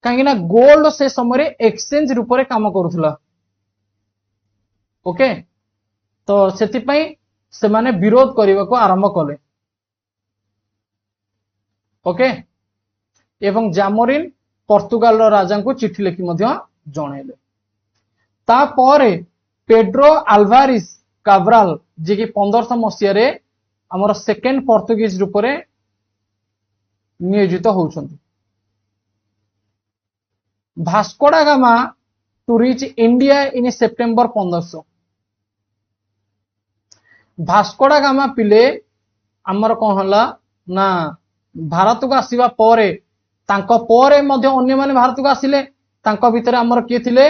कहीं गोल्ड से समय एक्सचेंज रूप से काम करुला। ओके तो से से माने विरोध करने को आरंभ कले। ओके, एवं जामोरिन पोर्तुगाल राजा को चिठी लिखि जनइले। तापर पेड्रो आल्वारिस काब्राल जी की 1500 मसीह आमर सेकेंड पोर्तुगीज रूप में नियोजित होउछंती। भास्को डा Gama to reach India in September 1500। Vasco डा गामा पिले आमर कौन हला ना भारत को आसीबा परे तांको परे मध्य अन्य माने भारत को आसिले। तांको भितर आमर किए थिले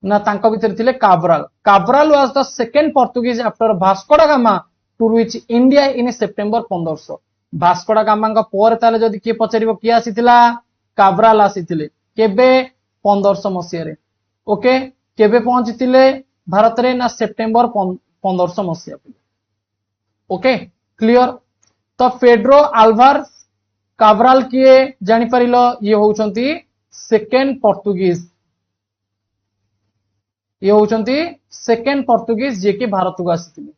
ना तांको भितर थिले Cabral. Cabral was the second Portuguese after Vasco डा Gama to reach India in September 1500। Vasco डा गामा का पर ताले जदी किए पचारिबो किए आसीथिला काब्राल आसीथिले केबे 1500 मसीह रे। ओके, केबे पहुंचीथिले भारत रे ना सेप्टेम्बर 1500 मसीह। Okay, clear. तो पेड्रो आल्वारिस काब्राल किए जानि परिलो ये होउचंती सेकेंड पोर्तुगीज। ये होउचंती सेकेंड पोर्तुगीज जे कि भारत को आसीथिले।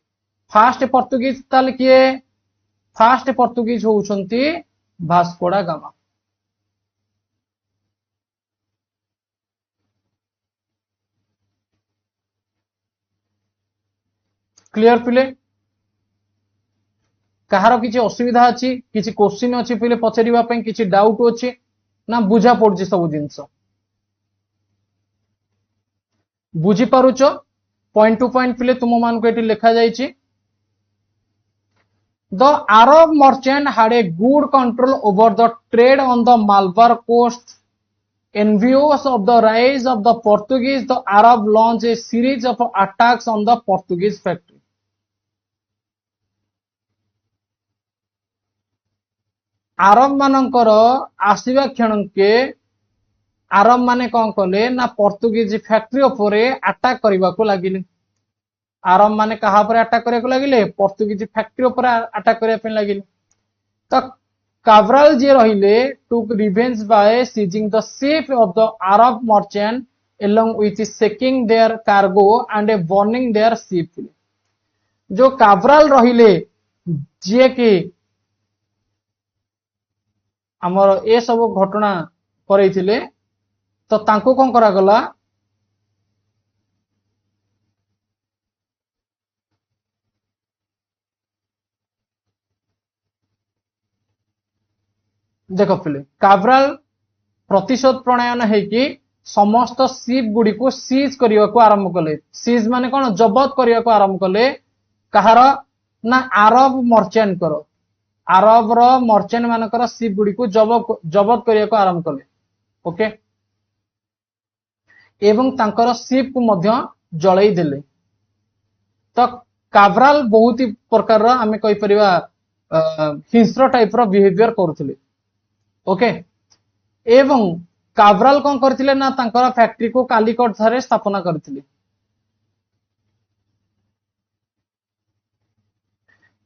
फास्ट पोर्तुगीज ताले किए फास्ट पोर्तुगीज होउचंती भास्को डा गामा। क्लियर पिले? कहार किसी असुविधा अच्छी किसी क्वेश्चन अच्छी पिले पचारिबा पई किसी डाउट अच्छी ना बुझा पड़छि सब जिंस बुझी पारुच? पॉइंट टू पॉइंट पिले तुम मान को एटी लिखा जाइछि। The Arab merchant had a good control over the trade on the Malabar coast. Envious of the rise of the Portuguese, the Arab launched a series of attacks on the Portuguese factory. आरब मानकर आसीबा क्षण के आरब माने कौन कले ना Portuguese factory उपरे attack करबा को लागिले। आरब माने कहा पर अटैक करे को लागिले पोर्तुगीज फैक्ट्री उपरे अटैक करे पे लागिले। तो काब्राल जे रहिले took revenge by seizing the ship of the Arab merchant along with saking their cargo and burning their ship। जो काब्राल रहिले जे कि हमर ए सब घटना करैथिले तो तांको कोन करा गला देख पिले काब्राल प्रतिशोध प्रणयन है कि समस्त शिप गुड़ी को सीज करने को आरंभ कले। सीज माने कौन जबत करने को आरंभ कले कहार ना अरब मर्चेंट करो अरब रो मर्चेंट मानकर शिप गुड़ी को जबत करने को आरंभ कले। ओके, एवं तांकर शिप को मध्य जळई देले। तो काब्राल बहुत ही प्रकार आमे कहि परिबा हिंस्र टाइप रो बिहेवियर करूथिले। ओके, एवं काब्राल कौन करथिले ना तांकर फैक्ट्री को कालीकट थारे स्थापना करथिले।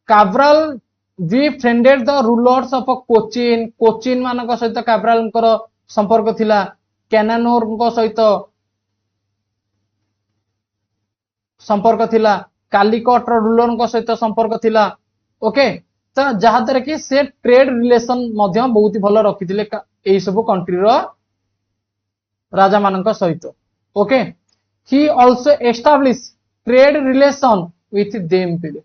Cabral befriended the rulers of Cochin. Cochin मानक सहित काब्राल संपर्क थिला। कैनानोर सहित संपर्क थिला। कालीकट रूलर सहित संपर्क थिला। ओके, तो जहाँ द्वारा कि से ट्रेड रिलेशन मध्य बहुत ही भल रखिथिले एई सब कंट्री रो राजा मानक सहित। Okay, he also establish trade relation with them पिले।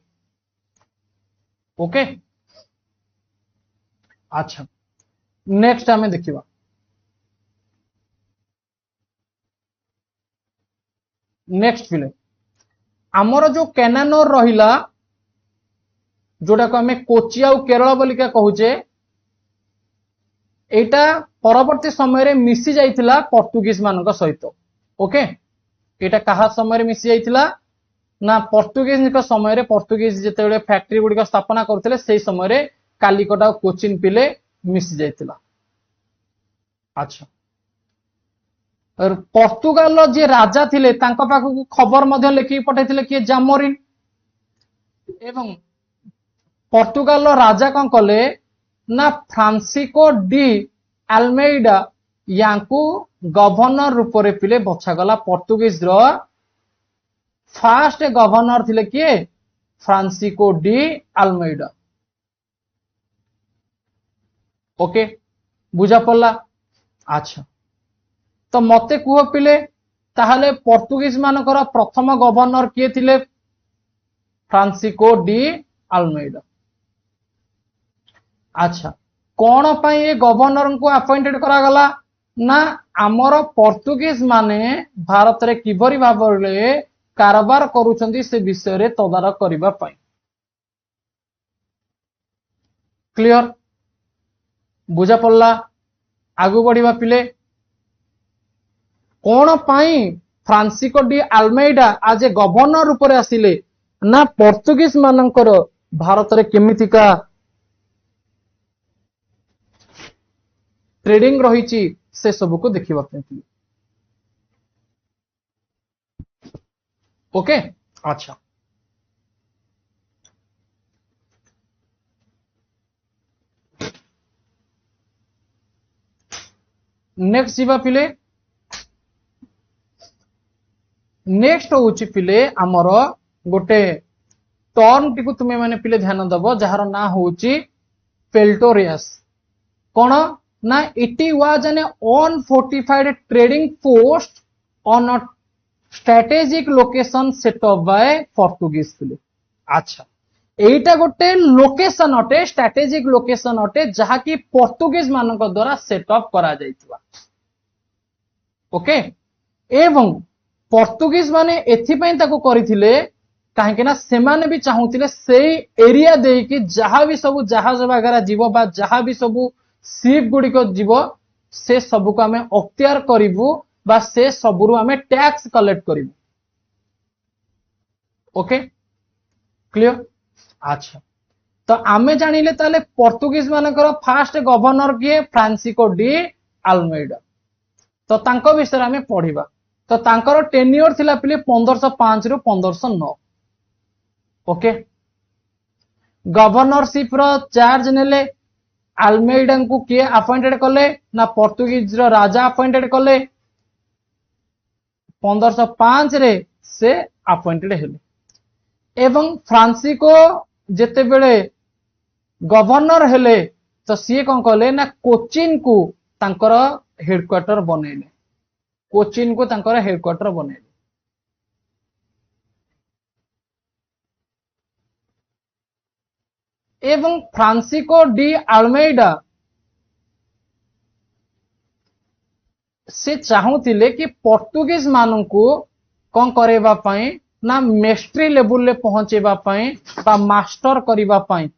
ओके, अच्छा नेक्स्ट हमें देखिबा नेक्स्ट पिले आमर जो कैनानोर रहिला जोटा को हमें कोची आउ केरल बोलिका कहूचे एटा परवर्ती समय रे मिसी जाइथिला पोर्तुगीज मानक सहित। ओके, एटा कहा समय रे मिसी जाइथिला ना पोर्तुगीज का समय रे पोर्तुगीज जेतेबेले फैक्ट्री गुडी का स्थापना करथिले सेही समय रे कालीकट आ कोचिन पिले मिसी जाइथिला। अच्छा, और पोर्तुगाल जे राजा थिले तांका पाखु खबर मध्य लेखि पठाइथिले कि जामोरिन। एवं पोर्तुगाल राजा कौन कले ना फ्रांसिको डी आल्मेइडा यांकू गवर्नर रूप में पिले बछागला पोर्तुगीज रो फास्ट गवर्नर थिले किए फ्रांसिस्को डी आल्मेडा। ओके बुझा पड़ला। अच्छा तो मते कुह पिले ताहले पोर्तुगीज मानकर प्रथम गवर्नर किए थिले फ्रांसिस्को डी आल्मेडा। अच्छा कौन पाई ये गवर्नर को अपॉइंटेड करा गला ना आमर पोर्तुगीज माने भारत रे किबरी भाबरे कारबार करूछंती से विषय रे तदारक करिबा पाई। क्लियर बुझा पड़ला। आगु बढ़िबा पिले कौन पाई फ्रांसिस्को डी आल्मेडा आज ए गवर्नर रूप रे आसिले ना पोर्तुगीज मानकर भारत रे केमितिका ट्रेडिंग रही से सब को देखा। ओके अच्छा नेक्स्ट जीवा पिले नेक्स्ट होउची पिले आमर गोटे टर्म टी को तुम्हें माने पिले ध्यान दबो जार ना होउची पेल्टोरियस। कौन ना it was an unfortified trading post on a strategic location set up by Portuguese पिले। अच्छा एटा गोटे लोकेशन अटे स्ट्रेटेजिक लोकेशन अटे जहा कि पोर्तुगीज मानक द्वारा सेट अप करा जायतिबा। ओके एवं पोर्तुगीज माने एथिपई ताको करिथिले काहेकि ना सेमाने भी चाहूतिले सेई एरिया देकी जहा भी सब जहाज वगैरह जीव बा जहा भी सब शिप गुडी को जीव से सब को हमें अख्तियार करिवु बा से सबरु हमें टैक्स कलेक्ट करिवु। Okay clear. अच्छा तो आमे जानिले ताले पोर्तुगीज मानकर फास्ट गवर्नर किए फ्रांसिस्को डी आल्मेडा। तो तांको विषय हमें पढ़िबा। तो तांकर टेन्योर थिला पिले 1505 रु 1509। ओके गवर्नरशिप रो चार्ज नेले आल्मेडा को किए अपॉइंटेड कले ना पोर्तुगीज रो राजा अपॉइंटेड कले 1505 रे से अपॉइंटेड हेले। एवं फ्रांसिस्को जेते बेले गवर्नर हेले तो सी कौन कले ना कोचिन को तांकर हेडक्वार्टर बनेले। कोचिन को तांकर हेडक्वार्टर बनेले। एवं फ्रांसिस्को डी आल्मेडा से चाहूतिले कि पोर्तुगीज मानन को कौन करेबा पाई ना मेस्ट्री लेवल ले पहुंचेबा पाई बा मास्टर करिबा पाई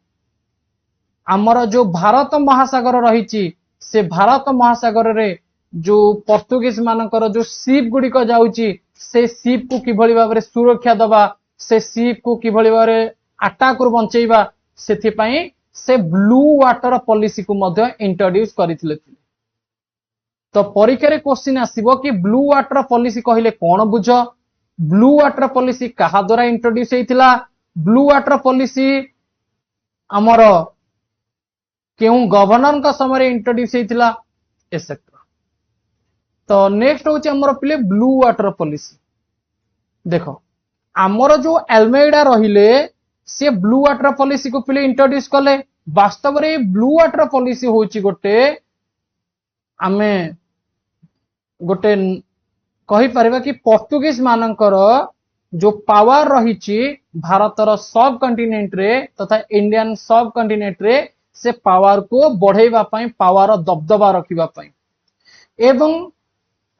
आमर जो भारत महासागर रही से भारत महासागर रे जो पोर्तुगीज मानकर जो शिप गुडी को जाउची से शिप को किभली भाव रे सुरक्षा दबा से शिप को किभली भाव रे अटैक रु बंचेबा सेथि पई से ब्लू वाटर पॉलिसी को मध्य इंट्रोड्यूस करिथिले। तो परीक्षा रे क्वेश्चन आसीबो कि ब्लू वाटर पॉलिसी कहिले कोन बुझ ब्लू वाटर पॉलिसी कहा द्वारा इंट्रोड्यूस हेतिला ब्लू वाटर पॉलिसी हमर केउ गवर्नर का समय इंट्रोड्यूस हेतिला एसेट्रा। तो नेक्स्ट होची हमर पिले ब्लू वाटर पॉलिसी। देखो हमर जो आल्मेडा रहिले से ब्लू वाटर पॉलिसी को पिले इंट्रोड्यूस कले। वास्तव रे ब्लू वाटर पॉलिसी होची गोटे आमे गोटे कही परिबा कि पोर्तुगीज मानकर जो पावर रही भारतर सब कंटिनेंट रे तथा इंडियन सब कंटिनेंट रे से पावर को बढ़ेबा पई पावर दबदबा रखिबा पई एवं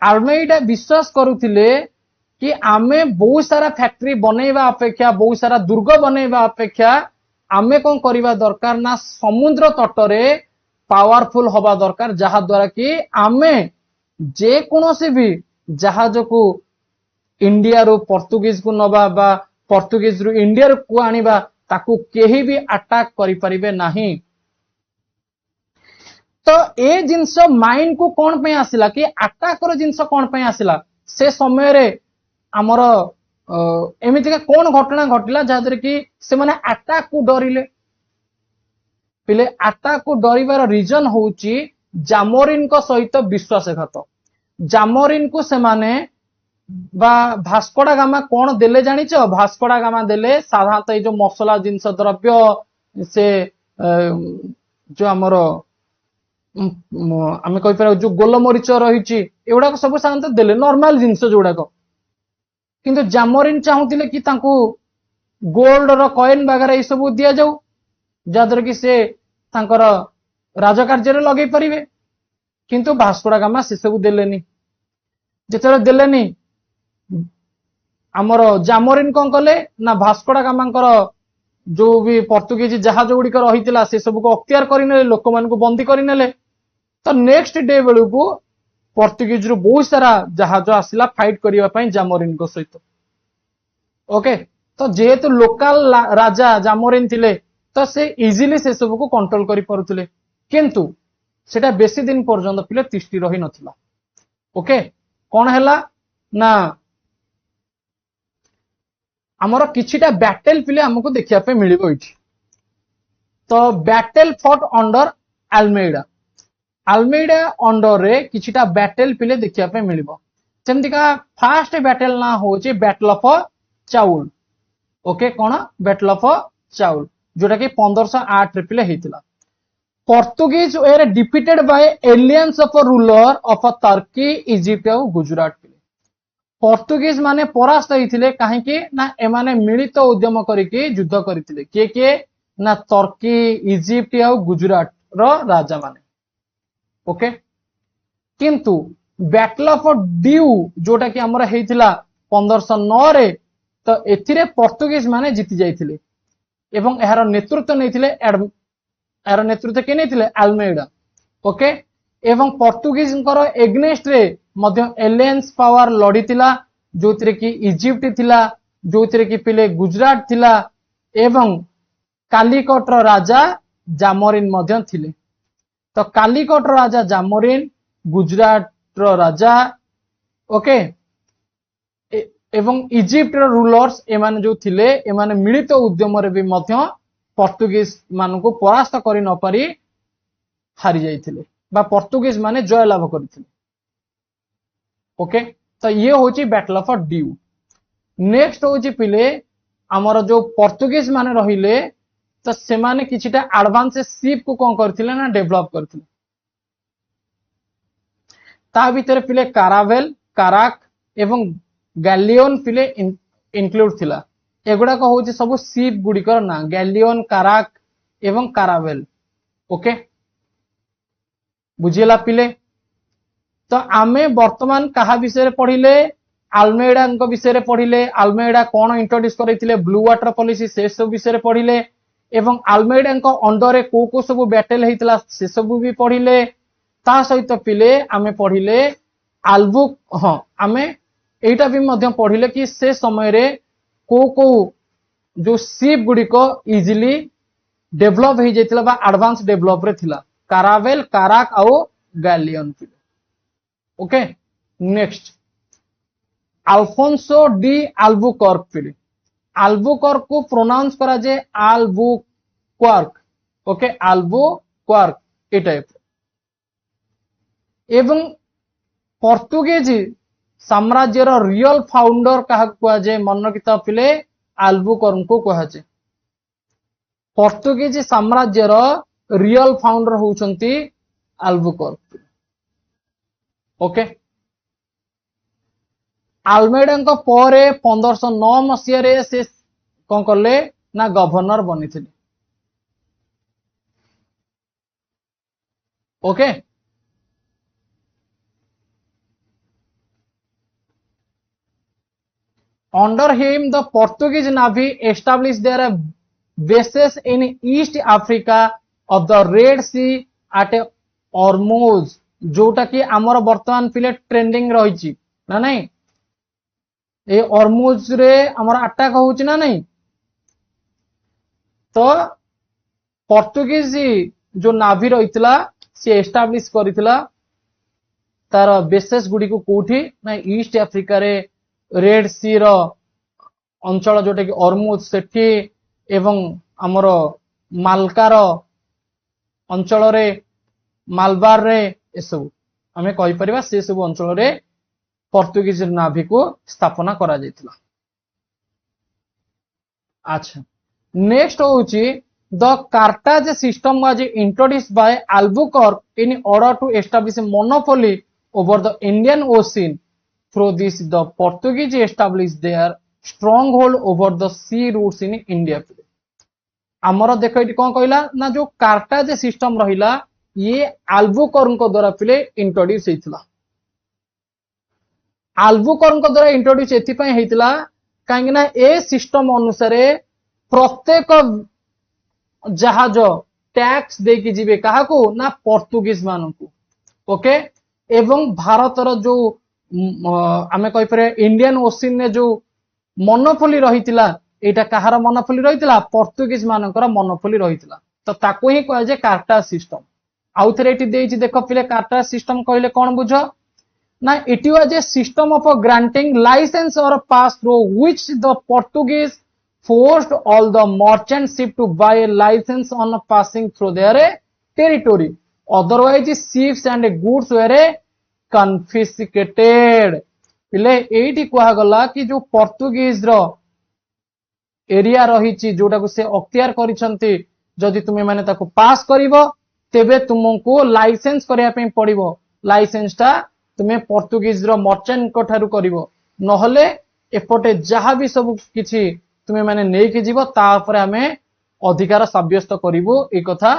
आल्मेडा विश्वास करुथिले कि आमे बहुत सारा फैक्ट्री बनेबा अपेक्षा बहुत सारा दुर्ग बनेबा अपेक्षा आमे कौन करिबा दरकार ना समुद्र तटरे पावरफुल हवा दरकार जहा द्वारा कि आमे जे कोनोसी भी जहाज को इंडिया रो पोर्तुगीज को नबा बा पोर्तुगीज रो इंडिया को आनिबा ताकू केही भी अटैक करि परिबे नाही। तो ए जिंस माइंड को कौन पे आसिला कि अटैक रो जिंस कौन पे आसिला से समय रे हमर एमितिका कौन घटना घटिला जहादरे कि से माने अटैक को डरिले पिले अटैक को डरिबार रीजन होउची जामोरिन को सहित विश्वासघात। जामोरिन को से माने बा भास्कोडा गामा कौन देले जानिच भास्कोडा गामा देले साधारणतः ये जो मसला जिनस द्रव्य से जो आमर आम कहीपर जो गोलमरीच रही एगुड़ा सब साधारणतः देले नॉर्मल जिनस जोड़ाक किंतु जामोरिन चाहूले कि गोल्ड रो कॉइन वगैरह ये सब दि जाऊ जहाद्वारा कि से तांकर राजकार्य लगे पारे किंतु भास्कोडा गामा से सब देलेनी जिते देलेनी आमर जामोरिन कौन कले ना भास्कोडा गामांकर जो भी पर्तुगीज जहाज गुड़िक रही से सब को अख्तियार करने लोक मान बंदी करने तो नेक्स्ट डे बेलू पर्तुगीज रु बहुत सारा जहाज आसला फाइट करने जामोरिन सहित ओके तो जेहेतु लोकल राजा जामोरिन थिले तो से इजिली से सब को कंट्रोल करि परुथिले किंतु सेटा बेसी दिन पर्यंत पिले तिष्टि रही नथिला ओके कौन हैला ना आमर किछिटा बैटल पिले हमको देखिया पे मिलिबो इठी तो battle fought under Almeida Almeida under रे किछिटा बैटल पिले देखिया पे मिलिबो जेमति का फर्स्ट बैटल ना होचे बैटल ऑफ चाउल ओके कौन बैटल ऑफ चाउल जोटा कि 1508 रे पिले हेतिला Portuguese were defeated by aliens of a ruler of a Turkey, Egypt और गुजरात पिले पर्तुगीज माने परास्त होइथिले काहेकि ना एमाने मिलित उद्यम करिके युद्ध करथिले के ना तुर्की इजिप्ट और गुजरात रो राजा माने ओके किंतु बैटल ऑफ ड्यू जोटा कि हमर हेइथिला 1509 रे तो एथिरे पर्तुगीज माने जीति जाइथिले एवं एहार नेतृत्व नैथिले यार नेतृत्व के नहीं अल्मेडा ओके एवं पर्तुगीज एग्नेस्ट रे मध्य एलियंस पावर लड़ी जो कि इजिप्ट थिला जो कि पिले गुजरात थिला एवं कालिकट रो राजा जामोरिन मध्य थिले तो कालिकट रो राजा जामोरिन गुजरात रो राजा ओके एवं इजिप्ट रो रूलर्स एमाने जो थिले एमाने मिलित उद्यम रे भी मध्य पर्तुगीज मान को परास्त करि न पारी हारी जाइथिले बा पर्तुगीज माने जय लाभ करथिले ओके तो ये होची बैटल ऑफ ड्यू नेक्स्ट होची पिले हमर जो पर्तुगीज माने रहिले तो से माने किछिटा एडवांस शिप को कोन करथिले ना डेवलप करथिले ता भीतर पिले कारावेल काराक एवं गैलियन पिले इंक्लूड थिला एगुड़ा हूँ सब शिप गुड़िकर ना गैलियन काराक एवं कारावेल ओके बुझेला पिले तो आमे वर्तमान कहा विषय पढ़िले आल्मेडा विषय पढ़िले आल्मेडा कौन इंट्रोड्यूस करथिले ब्लू वाटर पॉलिसी से सब विषय पढ़िले एवं आल्मेडा अंडर रे को सब बैटल हेतिला से सब भी पढ़िले ता सहित पिले आमे पढ़िले आल्बुक हाँ आमे एटा भी मध्य पढ़िले कि से समय रे को जो शिप गुड़िक इजिली डेभलप हो जाइतिला बा एडवांस डेभलप रे थिला कारावेल काराक आउ गैलियन पिले okay next Alfonso de Albuquerque पिले अल्बुकर्क को प्रोनाउंस करा जाए अल्बुक्वार्क ओके अल्बुक्वार्क ए टाइप एवं पर्तुगीज साम्राज्यर रियल फाउंडर क्या कहुए मन रखिता पिले अल्बुकर्क को कहुए पर्तुगीज साम्राज्यर रियल फाउंडर होउछंती अल्बुकर्क ओके आल्मेडा परे 1509 मसीह रे से कौन कले ना गवर्नर बनी थे okay Under him, the Portuguese navy established their bases in East Africa of the Red Sea at Ormuz, जोटा कि आमर वर्तमान पिले ट्रेंडिंग रही ना नहीं ये ऑर्मुज रे आमर अटैक होची ना नहीं तो पर्तुगीज जो नाभी रही सी एस्टाब्लिश करितला तार बेसेस गुडी को कोठी ना ईस्ट अफ्रिका रे रेड सी रो अंचल जोटा कि ऑर्मुज सेठी एवं आमर मालकार अंचल रे मालबार रे सब आमे कहि परिबा से सब अंचल रे पर्तुगीज नाभी को स्थापना करा जायतिला। अच्छा नेक्स्ट होची the cartaz system was introduced by Albuquerque in order to establish monopoly over the Indian Ocean through this the Portuguese establish their strong hold over the sea routes in India. आमर देख ये कौन कहला ना जो कार्टाज system रहिला ये Albuquerque द्वारा पिले इंट्रोड्यूस होइतिला। अल्बुकर्क द्वारा इंट्रोड्यूस एथिपई हेतिला कहीं ना ए सिस्टम अनुसार प्रत्येक जहाज टैक्स देकी जीवे काहाकू ना पर्तुगीज मानकू ओके एवं भारतर जो आमे कहि परे इंडियन ओशियन ने जो मोनोपोली रहितिला एटा कहार मोनोपोली रहितिला पर्तुगीज मानकर मोनोपोली रहितिला तो ताको ही कह जे कार्टा सिस्टम। आउ थरे एटी देइछि देखो पिले कार्टा सिस्टम कहले कोन बुझो ना it was a system of granting license or pass through which the Portuguese forced all the merchant ship to buy a license on passing through their territory. Otherwise ships and goods were confiscated. पिले एठी कहा गला कि जो पर्तुगीज रो area रही जोटा को से अख्तियार करिसंती जदि तुमे माने ताको पास करिवो तेबे तुमको लाइसेंस करिया पे पड़िवो। लाइसेंस ता तुम्हें पर्तुगीज रो मर्चेंट को ठारू करिवो नहले एपटे जहां भी सब किछि तुम्हें माने नै के जीवो तापरे हमें अधिकार साब्यस्त करिवो ए कथा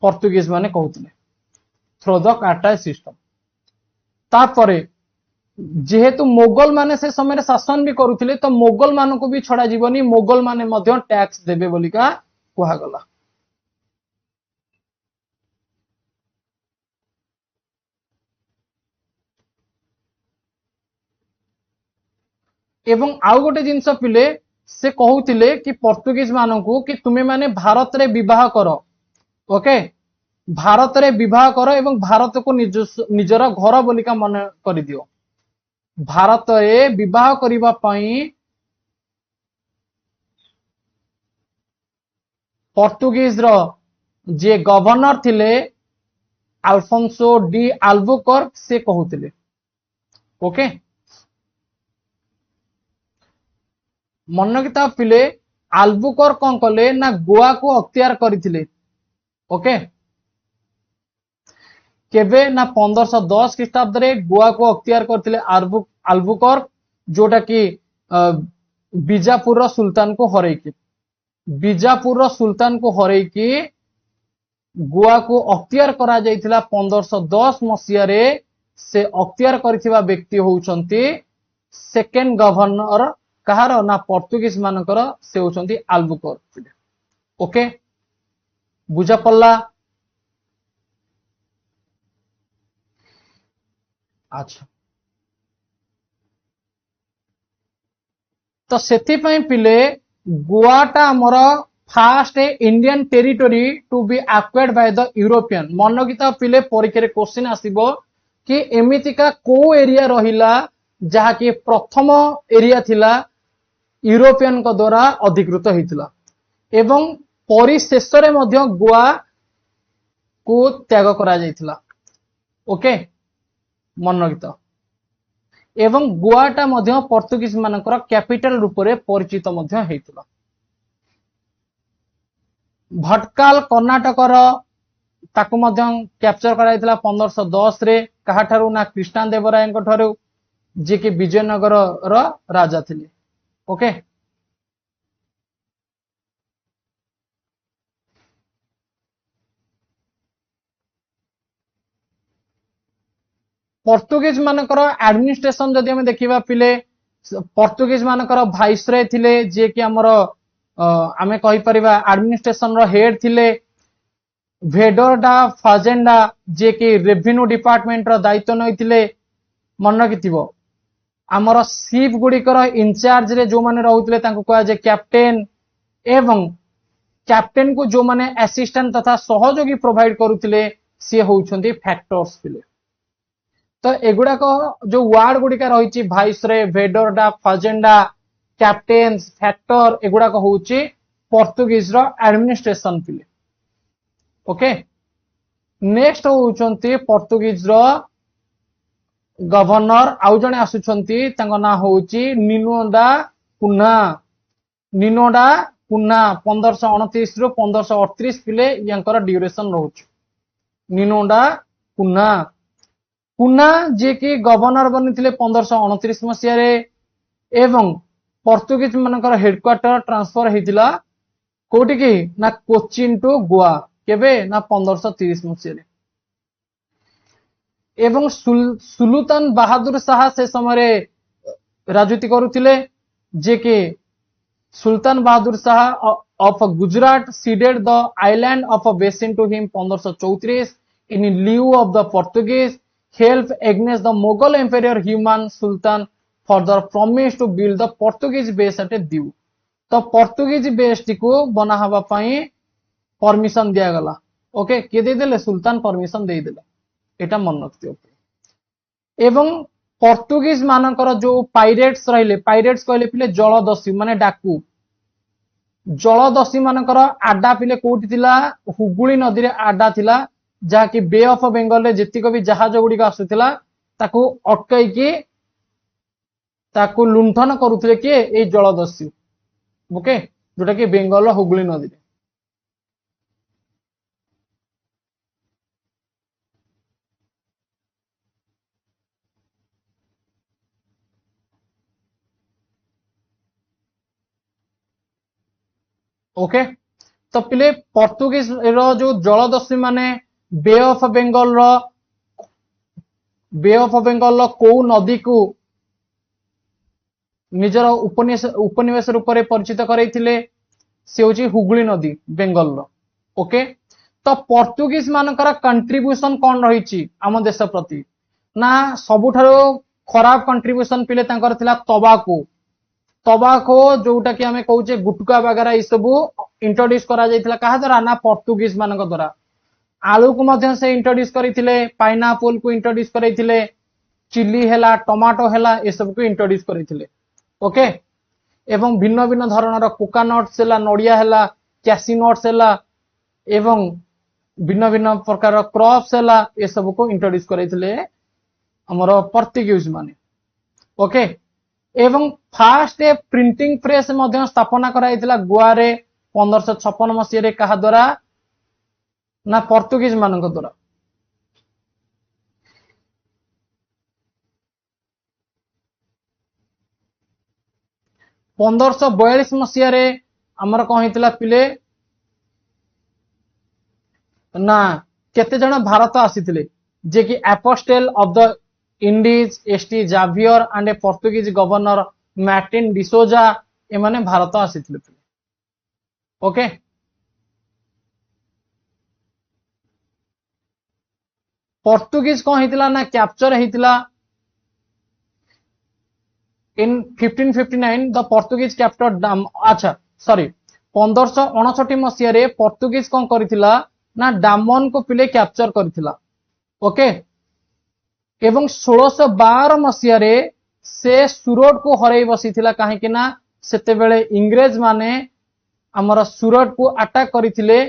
पर्तुगीज माने कहउतले थ्रू द कार्टा सिस्टम। तापरे जेहेतु मोगल माने से समय शासन भी करुथिले तो मोगल मानको को भी छड़ा जीवनी मोगल माने मध्य टैक्स देबे बोलिका कुहा गला। एवं आउ गोटे जिनस पिले से कहूतिले कि पर्तुगीज मानकू कि तुम्हें माने भारत रे विवाह करो ओके भारत रे विवाह करो एवं भारत को निजर घर बोलिका मन कर दियो। भारत रे विवाह करिबा पई पर्तुगीज रो जे गवर्नर थिले अल्फोंसो डी अल्बुकर्क से कहूतिले ओके मन किता पिले अल्बुकर्क कौन कले ना गोवा को अख्तियार करथिले ओके केबे ना 1510 ख्रीष्टाब्द रे गोवा को अख्तियार करथिले अल्बुकर्क जोटा कि बीजापुर सुल्तान को हरैकी बीजापुर सुल्तान को हरैकी गोवा को अख्तियार करा जायतिला 1510 मसिया रे से अख्तियार करथिबा व्यक्ति होउचंती सेकेंड गवर्नर कहार ना पर्तुगीज मानकर से होचंती अल्बुकर्क ओके बुझा पल्ला। अच्छा तो सेथि पई पिले गोवाटा हमर first Indian territory to be acquired by the European मन किता पिले परीक्षा रे क्वेश्चन आसीबो कि एमितिका को एरिया रहिला जहा कि प्रथम एरिया थिला यूरोपियन को द्वारा अधिकृत होइतिला एवं परिशेष रे मध्य गोवा को त्याग करा जायतिला ओके मनोगित एवं गोवाटा मध्य पर्तुगीज मानकर कैपिटल रूप में परिचित मध्य हेतिला। भटकाल कर्णाटक ताकू मध्य कैप्चर कराइतिला 1510 रे काहाठारू ना कृष्णदेवराय ठारू जे कि विजयनगर राजा थिले ओके पर्तुगीज मानकर एडमिनिस्ट्रेशन जदि हमें देखिबा पिले पर्तुगीज मानकर भाइसरय थिले जे कि हमर आमे कहि परिबा एडमिनिस्ट्रेशन रो हेड थिले भेडोरडा फाजेंडा जे कि रेवेन्यू डिपार्टमेंट रो दायित्व नैथिले मन रखिथिबो हमर शिप गुडिकर इंचार्ज रे जो माने रहउतले तांको कहा जे कैप्टेन एवं कैप्टेन को जो माने असिस्टेंट तथा सहयोगी प्रोवाइड करुथिले से होउछंती फैक्टर्स थिले। तो एगुड़ा को जो वार्ड गुड़िका रही भाइसरे भेडोरडा फाजेंडा कैप्टेन फैक्टर एगुड़ा को होची पर्तुगीज रो एडमिनिस्ट्रेशन पिले ओके नेक्स्ट होउचंती पर्तुगीज रो गवर्नर आउ जने आसुछंती तांको ना होउची निनोडा कुन्हा। निनोडा कुन्हा 1529 रु 1538 पिले यांकर ड्यूरेशन रहउची। निनोडा कुन्हा कुन्हा जे कि गवर्नर बनिथिले 1529 मसिया रे एवं पोर्तुगीज मानकर हेडक्वार्टर ट्रांसफर हेतिला कोठी की ना कोचिन टू गोवा केबे ना 1530 मसिया रे। एवं सुल्तान बहादुर शाह से समय राजनीति करुथिले जे कि Sultan Bahadur Shah of Gujarat ceded the island of a Bassein to him 1534 in lieu of the Portuguese help against the Mughal empire Humayun sultan for the promise to build the Portuguese base at Diu. तो पोर्तुगीज बेस टी को बना हवा पई परमिशन दिया गला। Okay के दे देले सुल्तान permission दे देले एटा मन रखियो। एवं पोर्तुगीज मानकर जो पाइरेट्स रहिले पाइरेट्स कहले पिले जलदस्यु माने डाकू। जलदस्यु मानकर आडा पिले कोठी थिला हुगुली नदी रे आडा थिला जहा कि बे ऑफ बेंगल रे जेतिक भी जहाज गुडी का आसुथिला ताकू अटकाई की ताकू लुंठन करुथिले के ए जलदस्यु। ओके जोटा कि बेंगल रो हुगुली नदी रे। ओके तो पिले पोर्तुगीज रो जो जलदस्यु माने बे ऑफ बेंगल रो को नदी को निजर उपनिवेश रूप में परिचित करैथिले से होची हुगली नदी बेंगल रो। ओके तो पोर्तुगीज मानकर कंट्रीब्यूशन कौन रही आम देश प्रति ना सबुठारो खराब कंट्रीब्यूशन पिले तांकर थिला तबाकू। तबाको जोटा कि आमे कहूचे गुटका वगैरह ये सब इंट्रोड्यूस करा जाइथिला कहा द्वारा ना पोर्तुगीज मानक द्वारा। आलू को मध्य से इंट्रोड्यूस करिथिले पाइनापल को इंट्रोड्यूस करिथिले चिली हेला टमाटो हेला ये सब को इंट्रोड्यूस करिथिले। ओके एवं भिन्न भिन्न धरणर कोकोनट्स हेला नडिया हेला कैसीनट्स हेला एवं भिन्न भिन्न प्रकार क्रॉप्स हेला ये सब को इंट्रोड्यूस करिथिले हमर पोर्तुगीज माने। ओके एवं फास्ट प्रिंटिंग प्रेस मध्य स्थापना कराइथिला गोवा रे 1556 मसीह रे कहा द्वारा ना पोर्तुगीज मानक द्वारा। पंदरश 42 मसीह रे हमर कौन हेतिला पिले ना केते जण भारत आसीथिले जे कि Apostle of the Indies St Xavier and a Portuguese governor Martin de Sousa ए माने भारत आसीथिले। ओके पोर्तुगीज कौन हेतिला ना कैप्चर हेतिला इन 1559 द पोर्तुगीज कैप्चर अच्छा सॉरी 1559 मसीह रे पोर्तुगीज कौन करिथिला ना डामन को पिले कैप्चर करिथिला। ओके एवं 1612 मसीह रे से सुरत को हरई बसीथिला काहे कि ना सेते बेले इंग्रेज माने हमर सुरत को अटैक करिथिले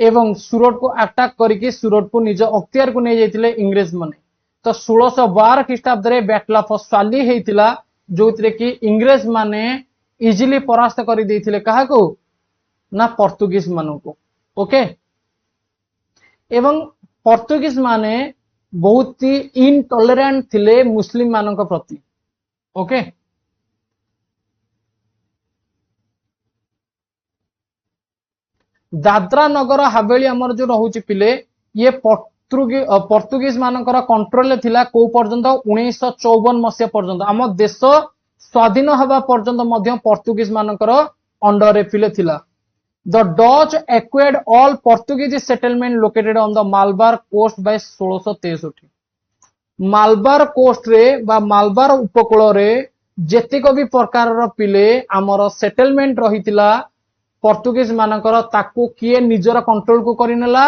एवं सुरत को अटैक करके सुरत को निज अख्तियार को नहीं जाइथिले इंग्रेज माने। तो 1612 ख्रीष्टाब्द रे बैटल ऑफ स्वाली हेतिला जोथिरे कि इंग्रेज माने इजिली परास्त करि देथिले काहा को ना पोर्तुगीज मानो को। ओके एवं पोर्तुगीज माने बहुत ही इनटॉलरेंट थिले मुस्लिम मानक प्रति। ओके दादरा नगर हवेली हमर जो रहउची पिले ये पोर्तुगीज मानकर कंट्रोल थिला को पर्यंत 1954 मसिया पर्यंत आम देश स्वाधीन हवा पर्यंत मध्य पोर्तुगीज मानकर अंडर रे पिले थिला। The Dutch acquired all Portuguese settlement located on the Malabar coast by 1663। Malabar coast रे बा मालबार उपकूल रे जेतिक भी प्रकार पिले आमर सेटलमेंट रहितिला पोर्तुगीज मानकर ताकू किए निजर कंट्रोल को करिनेला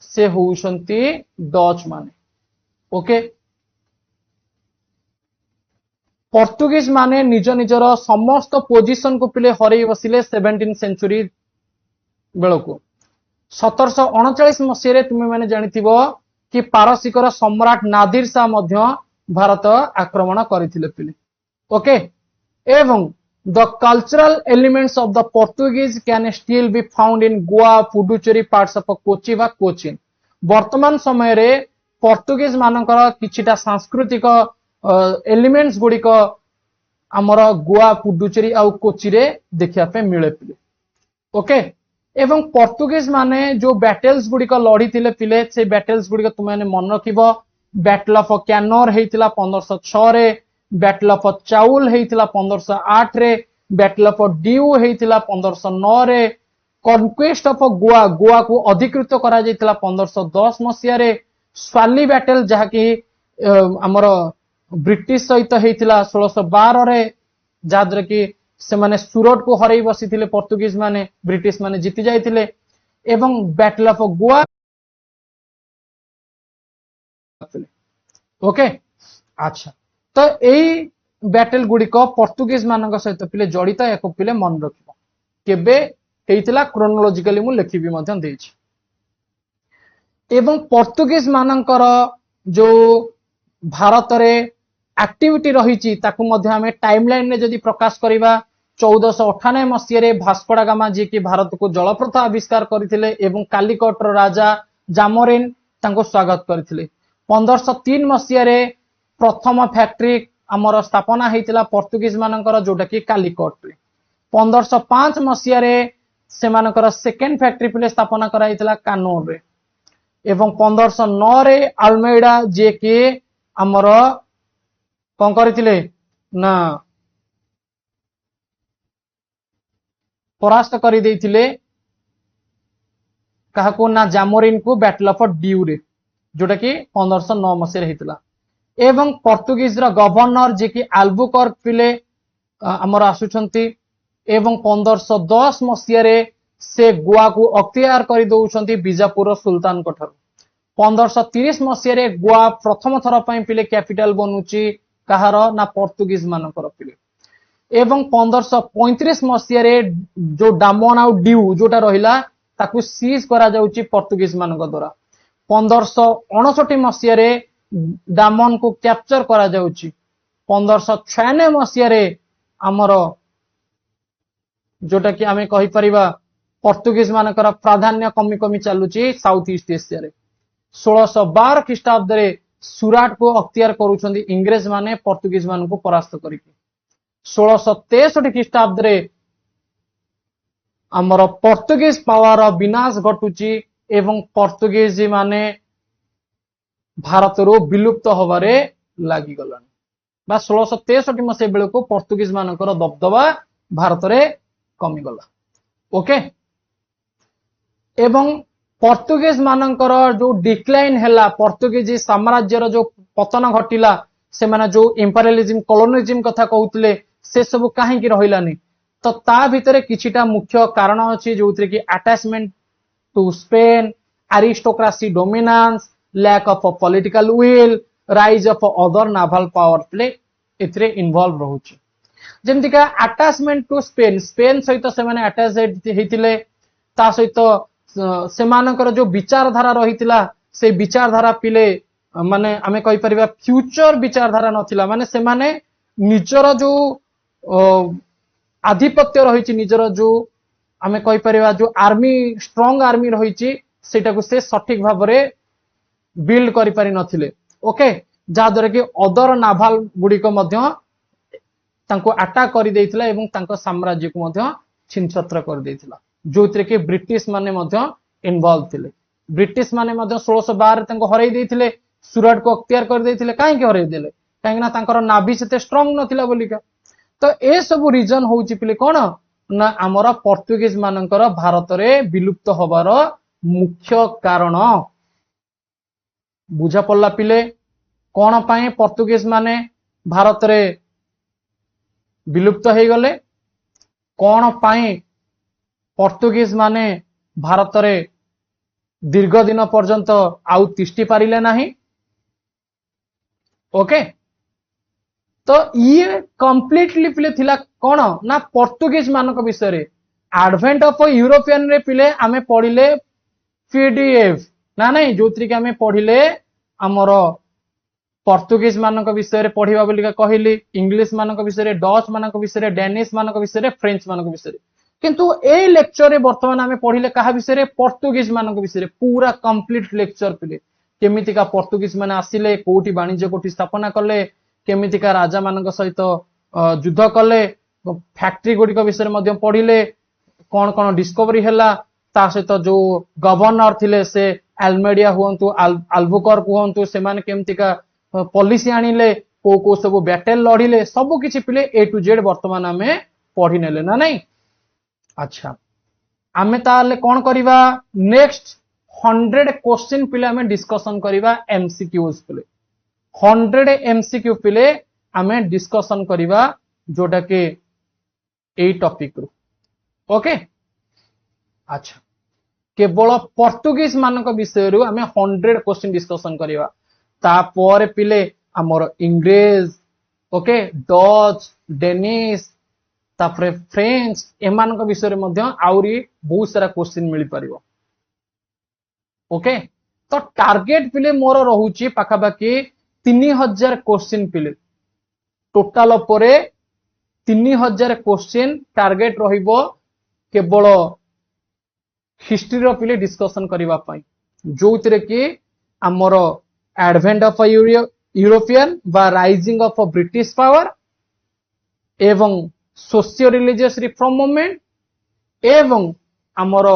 से होउछंती डच माने। ओके पोर्तुगीज माने निज निजर समस्त पोजिशन को पिले हरई बसिले 17 सेंचुरी बेलको। 1739 मसीह रे तुमे माने जानिथिबो कि पारसिकर सम्राट नादिर शाह मध्य भारत आक्रमण करथिले पिले ओके एवं the cultural elements of the Portuguese can still be found in Goa Puducherry parts of Kochi बा कोचिन वर्तमान समय रे पोर्तुगीज मानकर किछिटा सांस्कृतिक एलिमेंट्स गुडी को आमर गोवा पुडुचेरी आउ कोची रे देखिया पे मिले पिले ओके एवं पोर्तुगीज माने जो बैटल्स गुडी को लड़ी थिले पिले से बैटल्स गुडी को तुम माने मन रखिबो बैटल ऑफ कैनोर हेतिला 1506 रे बैटल ऑफ चाउल हेतिला 1508 रे बैटल ऑफ ड्यू हेतिला 1509 रे कॉन्क्वेस्ट ऑफ गोवा गोवा को अधिकृत करा जायतिला 1510 मसिया रे स्वाली बैटल जहा कि हमर ब्रिटिश सहित हेतिला 1612 रे जाद्र कि से माने सूरत को हरई बसिथिले पोर्तुगीज माने ब्रिटिश माने जीति जायतिले एवं बैटल ऑफ गोवा ओके अच्छा तो एई बैटल गुडी को पोर्तुगीज मानक सहित पिले जड़ित एक पिले मन रखिबो केबे हेतिला क्रोनोलॉजिकली मु लिखिबी मध्यम देछि एवं पोर्तुगीज मानकर जो भारत रे एक्टिविटी रही ताकू मध्य हमें टाइमलाइन रे जदि प्रकाश करिबा 1498 मसीह रे भास्को डा गामा जी की भारत को जलप्रथ आविष्कार करथिले एवं कालिकट रो राजा जामोरिन तांको स्वागत करथिले 1503 मसीह रे प्रथम फैक्ट्री आमर स्थापना हेतिला पोर्तुगीज मानकर जोटा कि कालिकट रे 1505 मसीह रे से मानकर सेकेंड फैक्ट्री पिले स्थापना करा हेतिला कानोर रे एवं 1509 रे अल्मेडा जे के आमर कौन करथिले ना परास्त करि देथिले काहाको ना जामोरिन को बैटल ऑफ ड्यू रे जोटा कि 1509 मसीह हेतिला एवं पोर्तुगीज रा गवर्नर जे कि अल्बुकर्क पिले हमर आसुछंती एवं 1510 मसीह रे से गोवा को अख्तियार करि दउछंती बीजापुर सुल्तान कोठर 1530 मसीह रे गोवा प्रथम थर पई पिले कैपिटल बनुची कहार ना पोर्तुगीज मानकर पिले एवं 1535 मसीह रे जो डामन आउ ड्यू जोटा रहिला ताकू सीज करा जाउची पोर्तुगीज मानक द्वारा 1559 मसीह रे डामन को कैप्चर करा जाउची 1596 मसीह रे हमर जोटा कि आमे कहि परिबा पोर्तुगीज मानकर प्राधान्य कमी कमी चालुची साउथ ईस्ट एशिया रे 1612 ख्रीष्टाब्द रे सुराट को अख्तियार करूछंदी इंग्रेज माने पोर्तुगीज मान को परास्त करिके 1663 ख्रीष्टाब्द रे हमर पोर्तुगीज पावर विनाश घटुची एवं पोर्तुगीज माने भारत रो विलुप्त होबारे लागि गलान बा 1663 मसे बेले को पोर्तुगीज मानकर दबदबा भारत रे कमी गला ओके एवं पोर्तुगीज मानकर जो डिक्लाइन हैला पोर्तुगीज साम्राज्य रो जो पतन घटिला से माने जो इंपेरियलिज्म कॉलोनिज्म कथा कहउतले से सब काहे की रहिलानी तो ता भितरे किछिटा मुख्य कारण अछि जोथरे कि attachment to Spain aristocracy dominance lack of political will rise of other naval power play इतरे इन्वॉल्व रहउछि जेमति का अटैचमेंट टू स्पेन स्पेन सहित से माने अटैच हेतिले ता सहित से मानकर जो विचारधारा रहितिला से विचारधारा पिले माने आमे कहि परिबा फ्यूचर विचारधारा नथिला माने से माने निजर जो आधिपत्य रहिछि निजर जो आमे कहि परिबा जो आर्मी स्ट्रांग आर्मी रहिछि सेटा को से सठिक भाव रे बिल्ड करि पारि नथिले ओके जा द्वारा कि अदर नाभाल गुडी को मध्य तांको अटैक करि देइथिला एवं तांको साम्राज्य को मध्य छिनछत्र कर देइथिला जोथरे कि ब्रिटिश माने मध्य इन्वॉल्व थिले ब्रिटिश माने मध्य 1612 तांको हरई देइथिले सुरत को अख्तियार कर देइथिले काहे के हरई देले काहे ना तांकर नाभी सेते स्ट्रांग नथिला बोलिका तो ए सब रीजन होउची पिले कोन ना हमर पोर्तुगीज मानकर भारत रे विलुप्त होबार मुख्य कारण बुझा पड़ला पिले कोन पाए पोर्तुगीज माने भारत रे विलुप्त हो गले कोन पाए पोर्तुगीज माने भारत रे दीर्घ दिन पर्यंत आउ तिष्टि पारिले नाही ओके तो ये कंप्लीटली पिले थिला कोन ना पोर्तुगीज मानक विषय रे एडवेंट ऑफ यूरोपियन रे पिले आमे पढिले पीडीएफ ना नहीं जोत्री के आमे पढिले हमर पर्तुगीज मानक विषय पढ़िबा बोलिका कहली, इंग्लिश मानक विषय, डच मानक विषय, डेनिश मानक विषय, फ्रेंच मानक विषय। किंतु ए लेक्चर रे वर्तमान आमे पढ़िले कहा विषय, पर्तुगीज मानक विषय पूरा कंप्लीट लेक्चर पिले केमितिका पर्तुगीज माने आसिले, कोठी वाणिज्य कोठी स्थापना कले, केमितिका राजा मानक सहित युद्ध कले, फैक्ट्री गुड़िक विषय मध्य पढ़िले, कौन कौन डिस्कवरी हैला, ता सहित जो गवर्नर थिले से एल्मेडिया हुंतु अल्बुकर्क हुंतु से माने केमितिका पॉलिसी आनिले, को को सब बैटल लड़िले, सब किछि पिले ए टू जेड वर्तमान आमे पढ़ी नेले ना नहीं। अच्छा आमे ताले कोन करिवा, नेक्स्ट 100 क्वेश्चन पिले आमे डिस्कशन करिवा एमसीक्यूज पिले, 100 एमसीक्यू पिले आमे डिस्कशन करिवा जोटा के ए टॉपिक रु। ओके अच्छा केवल पर्तुगीज मानक विषय रु आमे 100 क्वेश्चन डिस्कशन करिवा, तापर पिले हमर इंग्रेज, ओके डच, डेनिश, तापर फ्रेंच एमानक विषय मध्य आउरी बहुत सारा क्वेश्चन मिल परिबो। ओके तो टार्गेट पिले मोर रहुची पाखापाखी 3000 क्वेश्चन पिले, टोटाल परे 3000 क्वेश्चन टार्गेट रहिबो केवल हिस्ट्री रो पिले डिस्कशन करिवा पई, जोतिरे कि हमर एडवेंट ऑफ यूरोपियन बा राइजिंग ऑफ ब्रिटिश पावर एवं सोशियो रिलीजियस रिफॉर्म मूवमेंट एवं हमर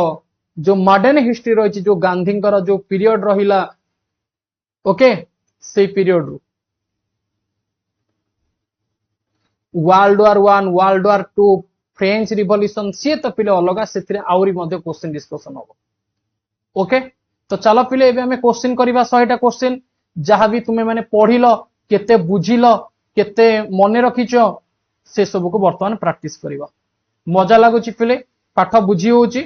जो मॉडर्न हिस्ट्री रही जो गांधी जो पीरियड रहिला, ओके से पीरियड रु World War 1, World War 2, French Revolution सी तो पिले अलग से आउरी मध्य क्वेश्चन डिस्कशन हो। ओके तो चलो पिले एबे हमें क्वेश्चन करिबा 100टा क्वेश्चन, जहां भी तुमे माने पढ़िलो, केते बुझिलो, केते मने रखिचो, से सब को वर्तमान प्रैक्टिस करिवा। मजा लागुची पिले, पाठ बुझी होची,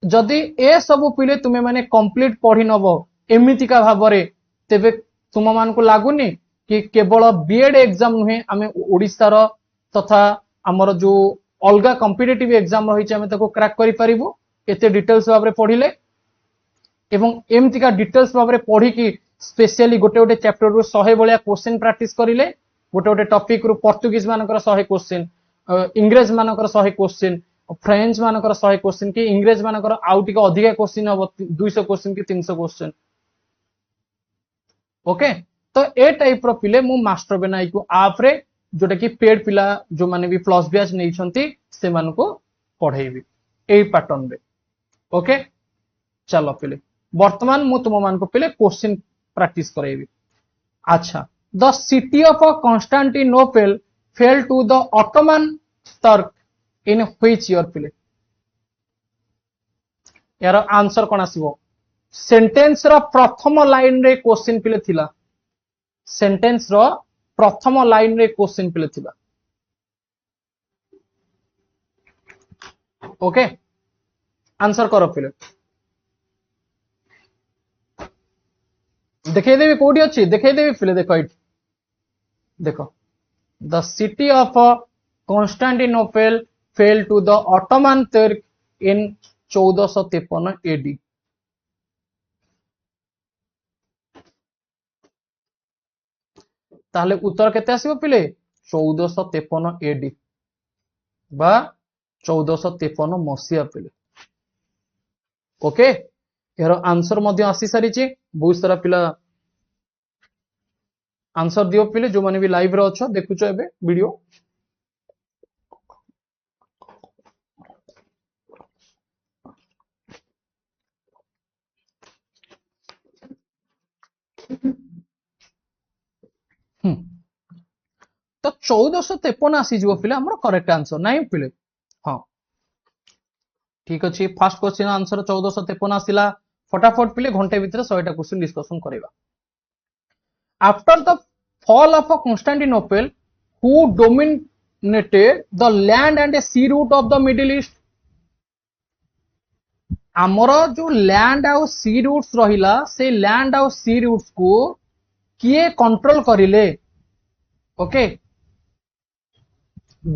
जदि ए सब पिले तुमे माने कंप्लीट पढ़ी नबो एमितिका भाबरे, तेबे तुम मान को लागुनी कि केवल बीएड एग्जाम नुहे आमे ओडिसा रो तथा हमर जो अलगा कॉम्पिटिटिव एग्जाम रही आमे ताको क्रैक करि परिबो एते डिटेल्स भाबरे पढ़िले, एवं एमितिका डिटेल्स भाबरे पढ़ी कि स्पेशली गोटे गोटे चैप्टर रु 100 भलिया क्वेश्चन प्रैक्टिस करिले, गोटे गोटे टॉपिक रु पर्तुगीज मानकर 100 क्वेश्चन, इंग्रेज मानकर 100 क्वेश्चन, फ्रेंच मानकर 100 क्वेश्चन कि इंग्रेज मानकर आउ टिके अधिक क्वेश्चन हो 200 क्वेश्चन कि 300 क्वेश्चन। ओके तो ए टाइप रो पिले मु मास्टर बनाई को आप रे जोटा कि पेड पिला जो माने भी प्लस बैच नै छंती से मान को पढाईबी ए पैटर्न रे। ओके चलो पिले वर्तमान मु तुम मान को पिले क्वेश्चन प्रैक्टिस कराइबी। अच्छा the city of Constantinople fell to the Ottoman Turk in which year पिले, यार आंसर कोन आसीबो, सेंटेंस रो प्रथम लाइन रे क्वेश्चन पिले थिला, सेंटेंस रो प्रथम लाइन रे क्वेश्चन पिले थिला। ओके आंसर करो पिले, देखे देबी कोडी अछि, देखे देबी पिले, देखो इट देखो, the city of Constantinople fell to the Ottoman Turk in 1453 AD. ताहले उत्तर केते आसीबो पिले, 1453 एडी बा 1453 मसिया पिले। ओके यार आंसर मध्य आसी सारी ची, बहुत सारा पिला आंसर दियो पिले, जो माने भी लाइव रे अछो देखुचो एबे वीडियो। तो 1453 आसी जीवो पिले हमर करेक्ट आंसर नहीं पिले। हाँ ठीक अछि, फर्स्ट क्वेश्चन आंसर 1453 आसिला। फटाफट पिले घंटे भीतर 100टा क्वेश्चन डिस्कशन करिवा। After the fall of Constantinople who dominated the land and sea route of the Middle East. आमर जो लैंड आउ सी रूट्स रहिला से लैंड आउ सी रूट्स को किए कंट्रोल करिले। ओके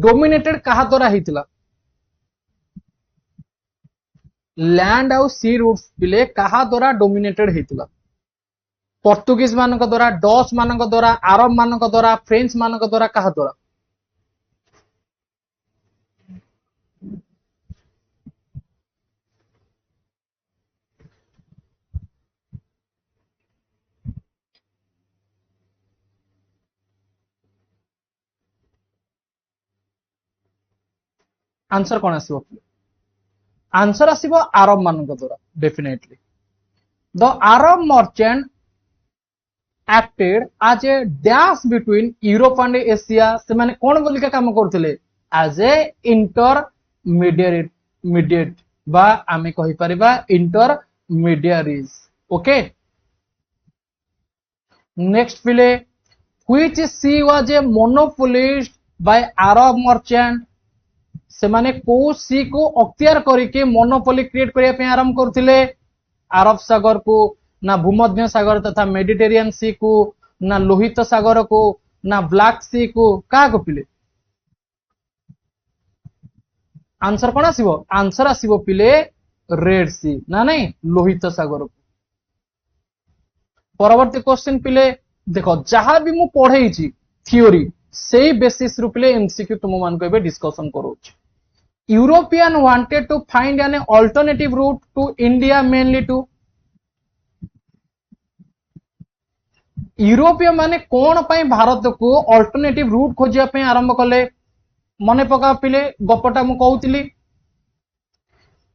डोमिनेटेड कहा द्वारा हितला, लैंड आउ सी रूट्स पिले कहा द्वारा डोमिनेटेड हितला। पोर्तुगीज मान द्वारा, डच मान द्वारा, अरब मान द्वारा, फ्रेंच मान द्वारा, क्या द्वारा? आंसर कौन आसो? आंसर आसो अरब मान द्वारा definitely. The Arab merchant acted as a dash between Europe and Asia. से माने कौन बोलिका काम करथिले? एज ए इंटरमीडिएट बा आमे कहि परिबा इंटरमीडियरीज। ओके, नेक्स्ट पिले, which sea was a monopolist by Arab merchant. से माने को सी को अख्तियार करके मोनोपोली क्रिएट करिया पे आरंभ करथिले? अरब सागर को, ना भूमध्य सागर तथा मेडिटेरियन सी को, ना लोहित सागर को, ना ब्लैक सी को, क्या को पिले? आंसर कौन आसीबो? आंसर आसीबो पिले रेड सी, ना नहीं लोहित सागर को। परवर्ती क्वेश्चन पिले देखो, जहां भी मु पढ़े थियोरी से बेसिस रु पिले एमसीक्यू तुम मान को डिस्कशन करो। European wanted to find an alternative route to India, mainly to. यूरोपीय माने कौन पाई भारत को अल्टरनेटिव रूट खोजिया पे आरंभ कले? मने पका पिले गपटा मु कहूतिली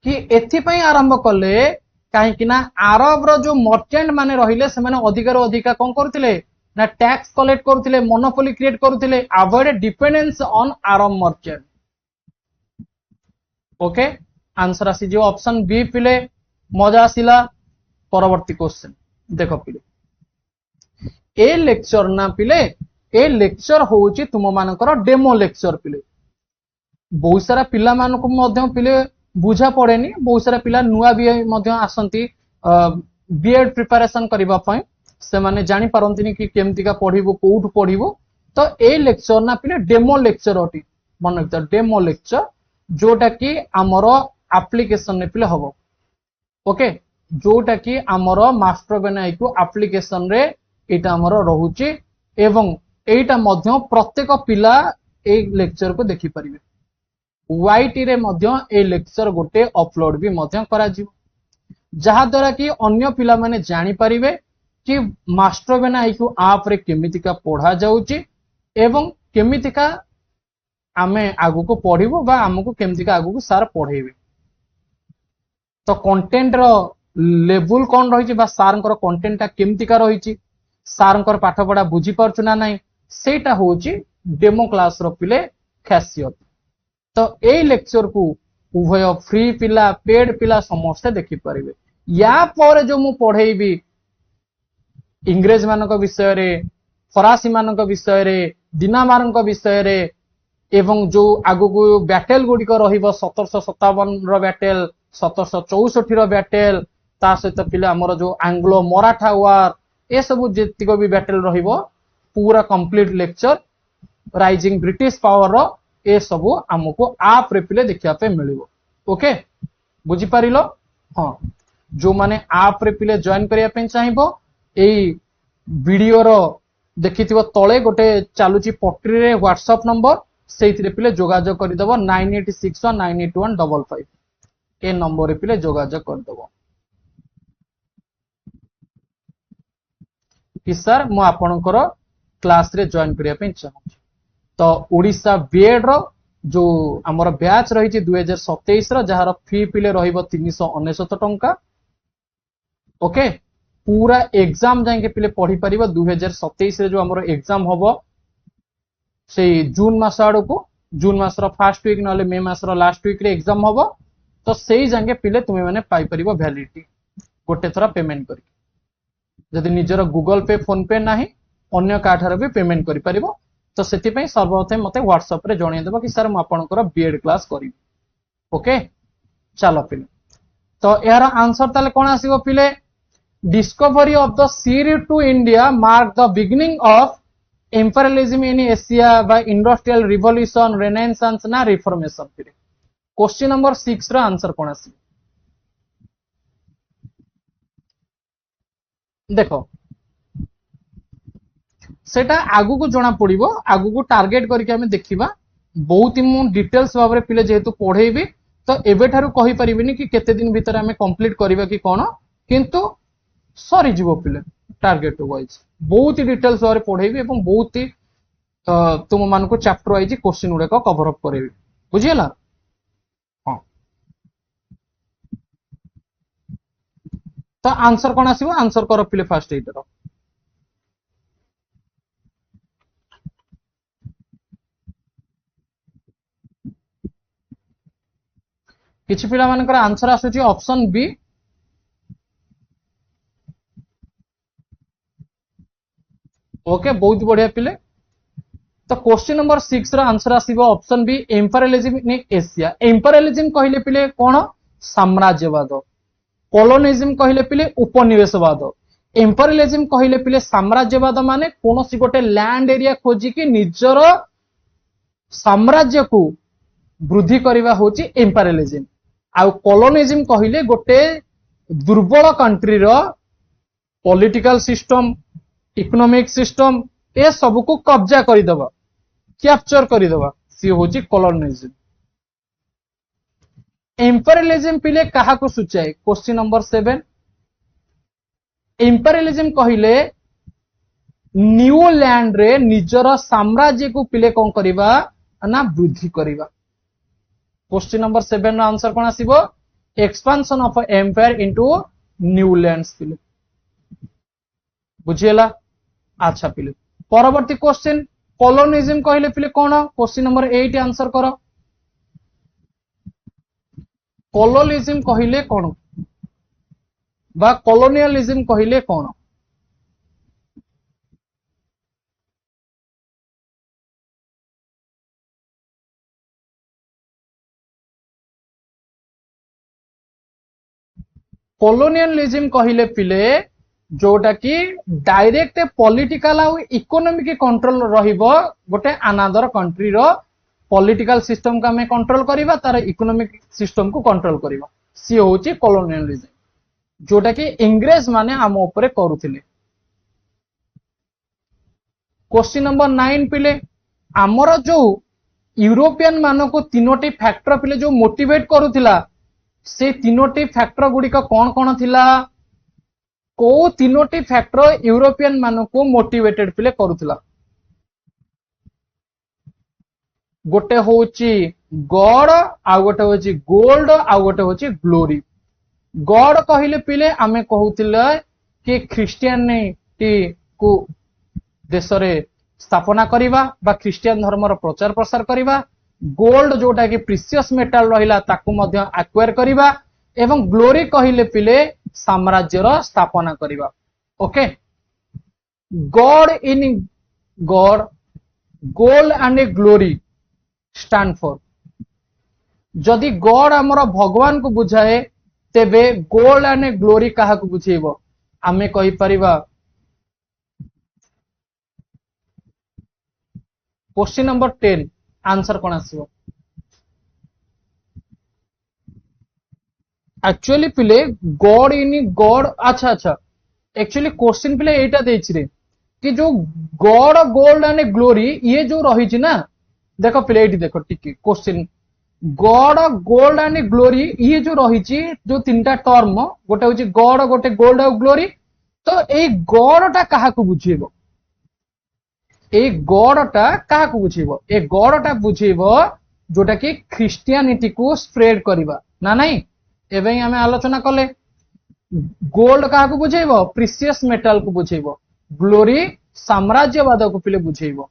कि एथि पई आरंभ कले कहीं ना अरब रो जो मर्चेंट माने रहिले से माने अधिकार अधिका कोन करथिले ना टैक्स कलेक्ट करथिले, मोनोपोली क्रिएट करथिले, avoid dependence on Arab merchant. Okay, answer आसी जो ऑप्शन बी पिले। मजा आसिला। परवर्ती क्वेश्चन देखो पिले, ए लेक्चर ना पिले, ए लेक्चर होउची तुम मानकर डेमो लेक्चर पिले। बहुत सारा पिला मानको मध्य पिले बुझा पड़ेनी, बहुत सारा पिला नुआ भी मध्य आसंती बीएड प्रिपरेशन करबा पई, से माने जानि पारंतिनी कि केमतिका पढिबो, कोउठ पढिबो। तो ए लेक्चर ना पिले डेमो लेक्चर होटी, मन रखता डेमो लेक्चर, जोटा कि हमरो एप्लीकेशन ने पिले हबो। ओके, जोटा कि हमरो मास्टर बनाई को एप्लीकेशन रे एटा हमरो रहुची, एवं एटा मध्य प्रत्येक पिला ए लेक्चर को देखि परिबे। वाईटी रे मध्य ए लेक्चर गोटे अपलोड भी मध्य करा जिवो, जहा द्वारा कि अन्य पिला माने जानि परिबे कि मास्टर बनाई को आप रे केमितिका पढ़ा जाउची, एवं केमितिका आमे आगु को पढ़िबो बा हमको केमितिका आगु को सार पढ़ेबे। तो कंटेंट रो लेवल कौन रही बा सारंकर कंटेंट टा केमतिका रही, सारंकर पाठ पढ़ा बुझी पारछु ना नहीं, सेटा होची डेमो क्लास रो पिले खासियत। तो ए लेक्चर को उभय फ्री पिला पेड पिला समस्त देखि परिबे। या पर जो मु पढ़ेबी इंग्रेज मानक विषय रे, फरासी मानक विषय रे, दिना मानक विषय रे, एवं जो आगु को बैटल गुडिक रहिबो 1757 रो बैटल, 1764 रो बैटल, ता सहित पिले हमर जो आंग्लो मराठा वार, ए सब जेतिको भी बैटल रहिबो पूरा complete lecture rising British power रो ए सब हमको आप रे पिले देखिया पे मिलिबो। ओके, बुझी पारिलो? हां, जो माने आप रे पिले जॉइन करिया पे चाहिबो, एई वीडियो रो देखिथिबो तळे गोटे चालुची पट्री रे व्हाट्सएप नंबर, सेइथिरे पिले जोगाजोग करि दबो 9861981555 ए नंबर रे पिले जोगाजोग कर दबो कि सर मु आपनकर क्लास रे जॉइन करिया पे चाहूची। तो ओडिसा बीएड रो जो हमर बैच रही 2027 रो, जहार फी पिले रहिबो 399 टंका। ओके, पूरा एग्जाम जाके पिले पढ़ी परिबो। 2027 रे जो हमर एग्जाम होबो से जून मास आड़ को, जून मास रो फर्स्ट वीक नले मे मास रो लास्ट वीक रे एग्जाम होबो। तो सेही जाके पिले तुमे माने पाई परिबो वैलिडिटी गोटे थरा पेमेंट करी। जदि निजर गूगल पे फोन पे नाही, अन्य काठार भी पेमेंट करि परिबो। तो सेति पई सर्वप्रथम मते व्हाट्सएप रे जणै देबो कि सर म आपनकर बीएड क्लास करी। ओके, चलो पिले। तो यार आंसर ताले कोन आसीबो पिले? Discovery of the sea route to India mark the beginning of imperialism in Asia by industrial revolution, renaissance ना रिफॉर्मेशन पिले। क्वेश्चन नंबर 6 रो आंसर कोन आसी? देखो सेटा आगु को जना पड़िबो आगु को टार्गेट करके हमें देखिबा बहुत ही मु डिटेल्स भाबरे पिले जेहेतु पढेइबी तो एबे ठारू कहि परिबिनी कि केते दिन भीतर हमें कंप्लीट करबा कि कोन किंतु सरी जीवो पिले टार्गेट वाइज बहुत ही डिटेल्स भाबरे पढेइबी एवं बहुत ही तुम मान को चैप्टर वाइज क्वेश्चन गुडा को कवर अप करेबी बुझियला हां तो आंसर कोन आसीबो आंसर कर पिले फास्ट एटर किछि पिला मानकर आंसर आसुची ऑप्शन बी ओके बहुत बढ़िया पिले तो क्वेश्चन नंबर 6 रो आंसर आसीबो option B imperialism in Asia imperialism कहिले पिले कोन साम्राज्यवाद कॉलोनिज्म कहिले पिले उपनिवेशवाद इंपेरियलिज्म कहिले पिले साम्राज्यवाद माने कोनोसी गोटे लैंड एरिया खोजी कि निजर साम्राज्य को वृद्धि करबा होची इंपेरियलिज्म आ कॉलोनिज्म कहिले गोटे दुर्बल कंट्री रो पॉलिटिकल सिस्टम इकोनॉमिक सिस्टम ए सब को कब्जा करदबा कैप्चर करदबा सी होची कॉलोनिज्म इंपेरियलिज्म पिले कहा को सूचाए क्वेश्चन नंबर 7 इंपेरियलिज्म कहिले न्यू लैंड रे निजर साम्राज्य को पिले कोन करबा ना वृद्धि करबा क्वेश्चन नंबर 7 नो आंसर कोन आसीबो expansion of empire into new lands पिले बुझियला अच्छा पिले परवर्ती क्वेश्चन कॉलोनिज्म कहिले पिले कोन क्वेश्चन नंबर 8 आंसर करो कॉलोनिज्म कहिले कोन बा कॉलोनियलिज्म कहिले कोन कॉलोनियलिज्म कहिले पिले जोटा कि डायरेक्ट पॉलिटिकल आउ इकोनॉमिक कंट्रोल रहिबो गोटे अनादर कंट्री रो पॉलिटिकल सिस्टम का हमें कंट्रोल करिबा तार इकोनॉमिक सिस्टम को कंट्रोल करिबा सी होची कॉलोनियलिज्म जोटा कि इंग्रेज माने आम ऊपर करूथिले क्वेश्चन नंबर 9 पिले आमर जो यूरोपियन मानो को तीनोटी फैक्टर पिले जो मोटिवेट करूथिला से तीनोटी फैक्टर गुडी का कौन थिला को तीनोटी फैक्टर यूरोपियन मानो को मोटिवेटेड पिले करूथिला गोटे होची गॉड आ गोटे होची गोल्ड आ गोटे होची ग्लोरी गॉड कहिले पिले आमे कहूतिले कि ख्रिस्टियानिटी को देश रे स्थापना करिबा बा ख्रिस्टियन धर्म रो प्रचार प्रसार करिबा गोल्ड जोटा कि प्रीशियस मेटल रहिला ताकू मध्य एक्वायर करिबा एवं ग्लोरी कहिले पिले साम्राज्य रो स्थापना करिबा okay God in God gold and glory stand for जदि गॉड हमर भगवान को बुझाए तेबे गोल्ड एंड ग्लोरी काहा को बुझेबो आमे कहि परिबा क्वेश्चन नंबर 10 आंसर कोन आसीबो एक्चुअली पिले गॉड इन गॉड अच्छा अच्छा एक्चुअली क्वेश्चन पिले एटा देछि रे कि जो गॉड गोल्ड एंड ग्लोरी ये जो रही छि ना देखो पिले एटी देखो टिके question God gold and glory ये जो रही छि जो तीनटा टर्म गोटे होछि गॉड गोटे गोल्ड और ग्लोरी तो ए गॉड टा काहा को बुझेबो ए गॉड टा काहा को बुझेबो ए गॉड टा बुझेबो जोटा कि ख्रिस्टियानिटी को स्प्रेड करबा ना नहीं एवं हमें आलोचना कले गोल्ड क्या बुझेब प्रीशियस मेटल को बुझेब ग्लोरी साम्राज्यवाद को पिले बुझेब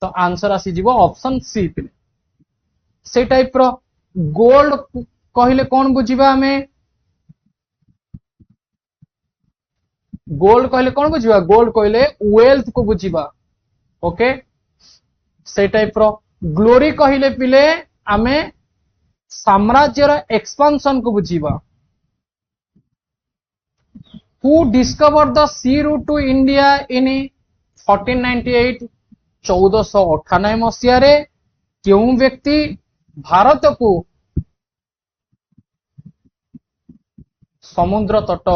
तो आंसर आसीज ऑप्शन सी पिले से टाइप रो गोल्ड कहले कौन बुझा आम गोल्ड कहले कौन बुझा गोल्ड कहले वेल्थ को बुझा ओके से टाइप रो ग्लोरी कहले पिले आमे साम्राज्यर एक्सपांशन को बुझा who discover the sea route to India in 1498 1498 मसीह क्यों व्यक्ति भारत को समुद्र तट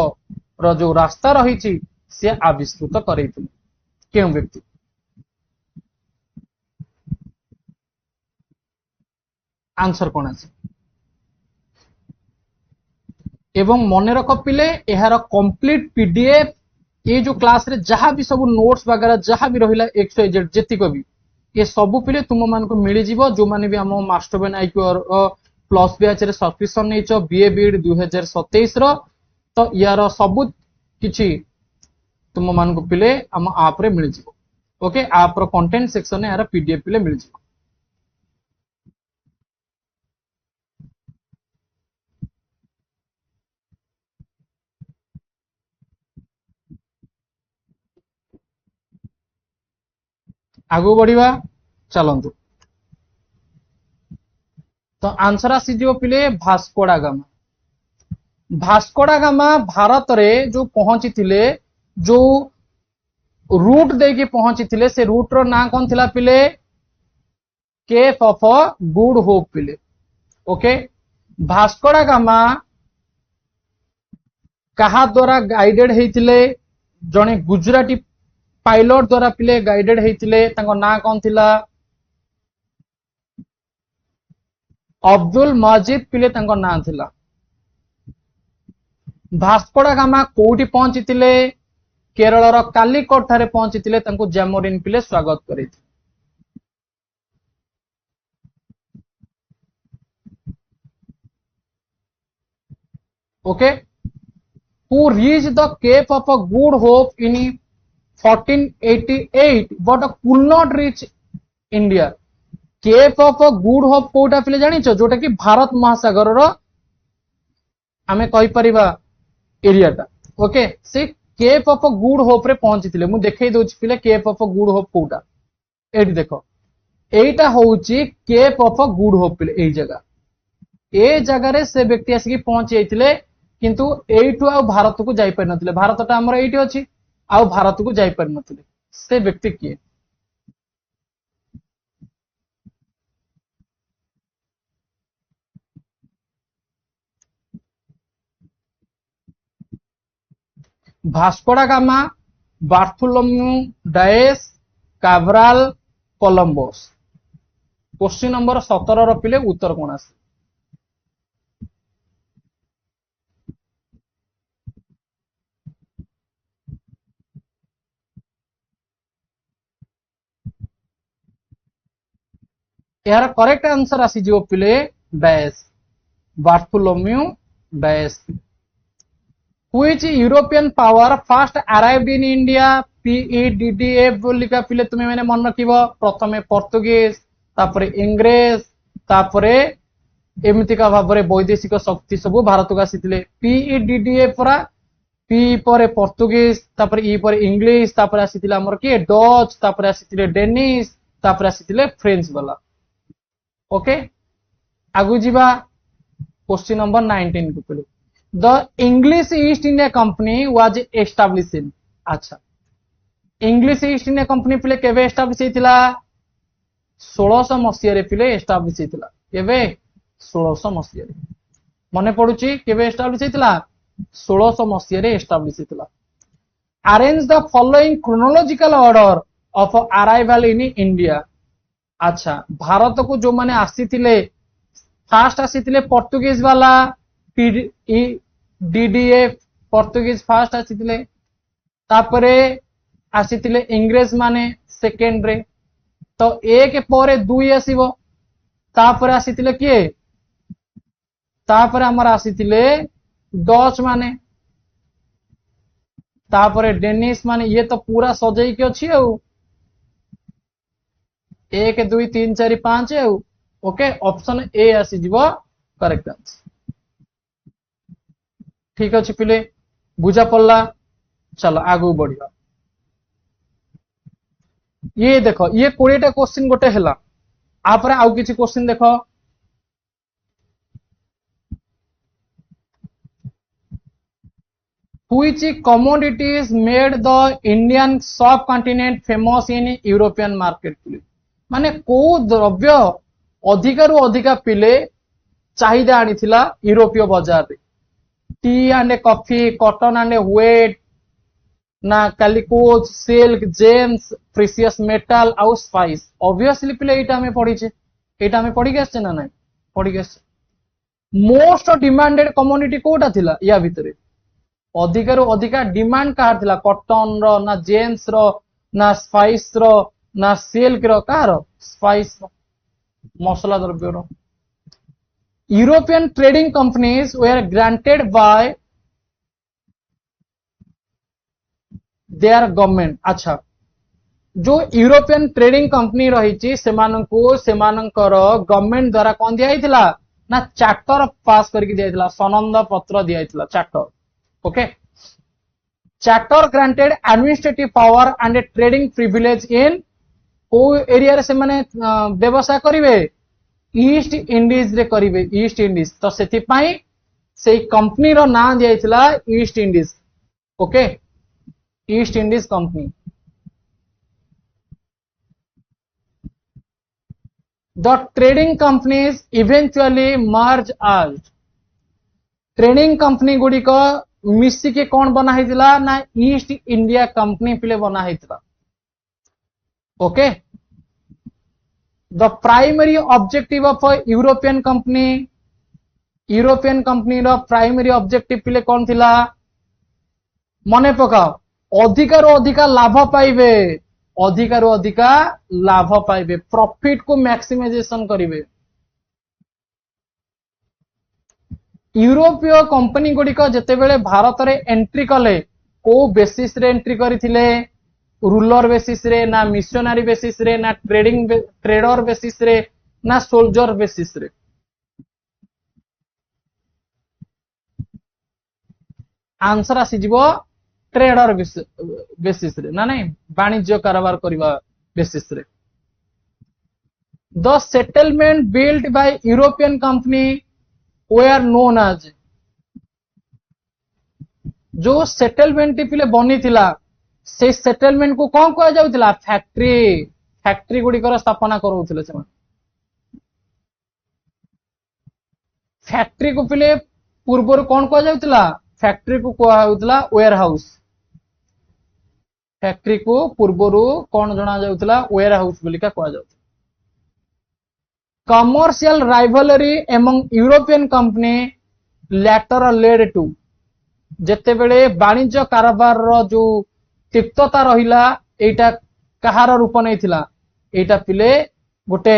रो जो रास्ता रही से आविष्कृत करैथिले क्यों व्यक्ति आंसर कौन आसी एवं मन रख पिले यार कंप्लीट पीडीएफ ये जो क्लास रे जहां भी सब नोट्स वगैरह जहां भी रहिला एक्स वाई जेड जेतिक भी ये सब पिले तुम मान को मिली जीवो जो माने भी हम मास्टरबेन आईक्यू और प्लस बैच रे सब्सक्रिप्शन नेचो बीए बीड 2027 रो तो यार सब किछि तुम मान को पिले हम आप रे मिल जीवो ओके आप रो कंटेंट सेक्शन ने यार पीडीएफ पिले मिल जीवो आगु बढ़िया चलंतु तो आंसर आसीजिव पिले भास्कोडा गामा भास्कोडा गामा भारत रे जो पहुंची थिले जो रूट देकी पहुंची थिले से रूट रो ना कौन थिला पिले केप ऑफ गुड होप पिले ओके भास्कोडा गामा कहा द्वारा गाइडेड हेतिले जने गुजराती पायलट द्वारा पिले गाइडेड हेतिले तांको ना कौन थिला अब्दुल मजिद पिले तांको ना थिला भास्कोडा गामा कोठी पहुंचीतिले केरल रो कालीकोट थारे पहुंचीतिले तांको जैमोरिन पिले स्वागत करिथि okay who reached the Cape of a Good Hope in 1488 but could not reach India Cape of Good Hope कोटा पिले जानिछ जोटा कि भारत महासागर रो आमे कहि परिबा एरियाटा ओके से केप ऑफ गुड होप रे पहुंचीतिले मु देखै दोछि पिले केप ऑफ गुड होप कोटा एठी देखो एटा होउची केप ऑफ गुड होप पिले एई जगह रे से व्यक्ति आसी पहुंची जाइतिले किंतु एइटु आ भारत को जाई पर नथिले भारतटा हमर एइटी अछि आ भारत को जाई पर नथिले से व्यक्ति किए Vasco da Gama Bartholomew Dias Cabral Columbus question number 17 रो पिले उत्तर कोन आसे यार करेक्ट आंसर आसी जो पिले Dias Bartholomew Dias Which European power first arrived in India? PEDDF बोलिका पिले तुम्हें मैंने मन रखिबो प्रथमे पोर्तुगीज तापरे इंग्रेज तापरे एमितिका भाबरे वैदेशिक शक्ति सब भारत को आसीतिले PEDDF परा P परे पोर्तुगीज तापरे E परे इंग्लिश तापरे आसीतिले हमर के डच तापरे आसीतिले डेनिश तापरे आसीतिले फ्रेंच वाला ओके आगु जीवा क्वेश्चन नंबर 19 को पिले The English East India Company was established in अच्छा English East India Company पिले केवे एस्टाब्लिश हेतिला 1600 मसिया रे पिले एस्टाब्लिश हेतिला केवे 1600 मसिया रे मने पडुची केवे एस्टाब्लिश हेतिला 1600 मसिया रे एस्टाब्लिश हेतिला arrange the following chronological order of arrival in India अच्छा भारत को जो माने आसीतिले फास्ट आसीतिले पोर्तुगीज वाला DDF पोर्तुगीज फास्ट आसीतिले तापरे आसीतिले इंग्रेज माने सेकेंड रे तो एक परे दुई आसीबो तापरे आसीतिले किए तापरे हमर आसीतिले डच माने तापरे डेनिश माने ये तो पूरा सजई के अछि औ 1 2 3 4 5 औ ओके ऑप्शन ए आसी जीवो करेक्ट आंसर ठीक अच्छे पिले बुझा पड़ला चलो आगु बढ़िया ये देखो ये 20टा क्वेश्चन गोटे हैला आपरे आउ किछि क्वेश्चन देखो which commodities made the Indian subcontinent famous in European market माने को द्रव्य अधिकारु अधिका पिले चाहिदा आनी थिला यूरोपीय बाजार रे tea and coffee cotton and wheat ना calicoes silk gems precious metal आउ स्पाइस ऑब्वियसली पिले एटा हमें पढ़ी छे एटा हमें पढ़ी के आछे ना नहीं पढ़ी मोस्ट डिमांडेड कमोडिटी कोटा थिला या भितरे अधिकार अधिका डिमांड कहार थिला कॉटन रो ना जेन्स रो ना स्पाइस रो ना सिल्क रो कहार स्पाइस मसला द्रव्य रो European trading companies were granted by their government अच्छा जो यूरोपियन ट्रेडिंग कंपनी रही गवर्नमेंट द्वारा कौन दिया ना चार्टर पास करके दिया सनंद पत्र दिया charter okay charter granted administrative power and trading privilege in को एरिया से माने व्यवसाय करिवे ईस्ट इंडीज रे करिवे ईस्ट इंडीज तो सेति पई से कंपनी रो नाम दिया East Indies okay East Indies Company The trading companies eventually merge as trading company गुडी को मिसी के कौन बना हितला ना ईस्ट इंडिया कंपनी पिले बना हितला okay the primary objective of European company रो प्राइमरी ऑब्जेक्टिव पिले कौन थिला मने पकाओ अधिकार अधिका लाभ पाइबे अधिकार अधिका लाभ पाइबे प्रॉफिट को मैक्सिमाइजेशन करिवे यूरोपीय कंपनी गुडी को जते बेले भारत रे एंट्री कले को बेसिस रे एंट्री करिथिले रूलर बेसिस रे ना मिशनरी बेसिस रे ना ट्रेडर बेसिस रे ना सोल्जर बेसिस रे आंसर आसी जीवो ट्रेडर बेसिस रे ना नहीं वाणिज्य कारोबार करबा बेसिस रे the settlement built by European company were known as जो सेटलमेंट पिले बनी थिला से सेटलमेंट को कौन कहा जाउतिला फैक्ट्री गुडी कर स्थापना करूथिले से फैक्ट्री को पिले पूर्व कौन कहा जाउतिला फैक्ट्री को कहा जाउतिला वेयर हाउस फैक्ट्री को पूर्वर कौन जना जाउतिला वेयर हाउस बोलिका कहा जाउतिला commercial rivalry among European company later led to जेते बेले वाणिज्य कारोबार रो जो तिक्तता रहिला एटा कहार रूप नैथिला एटा पिले गोटे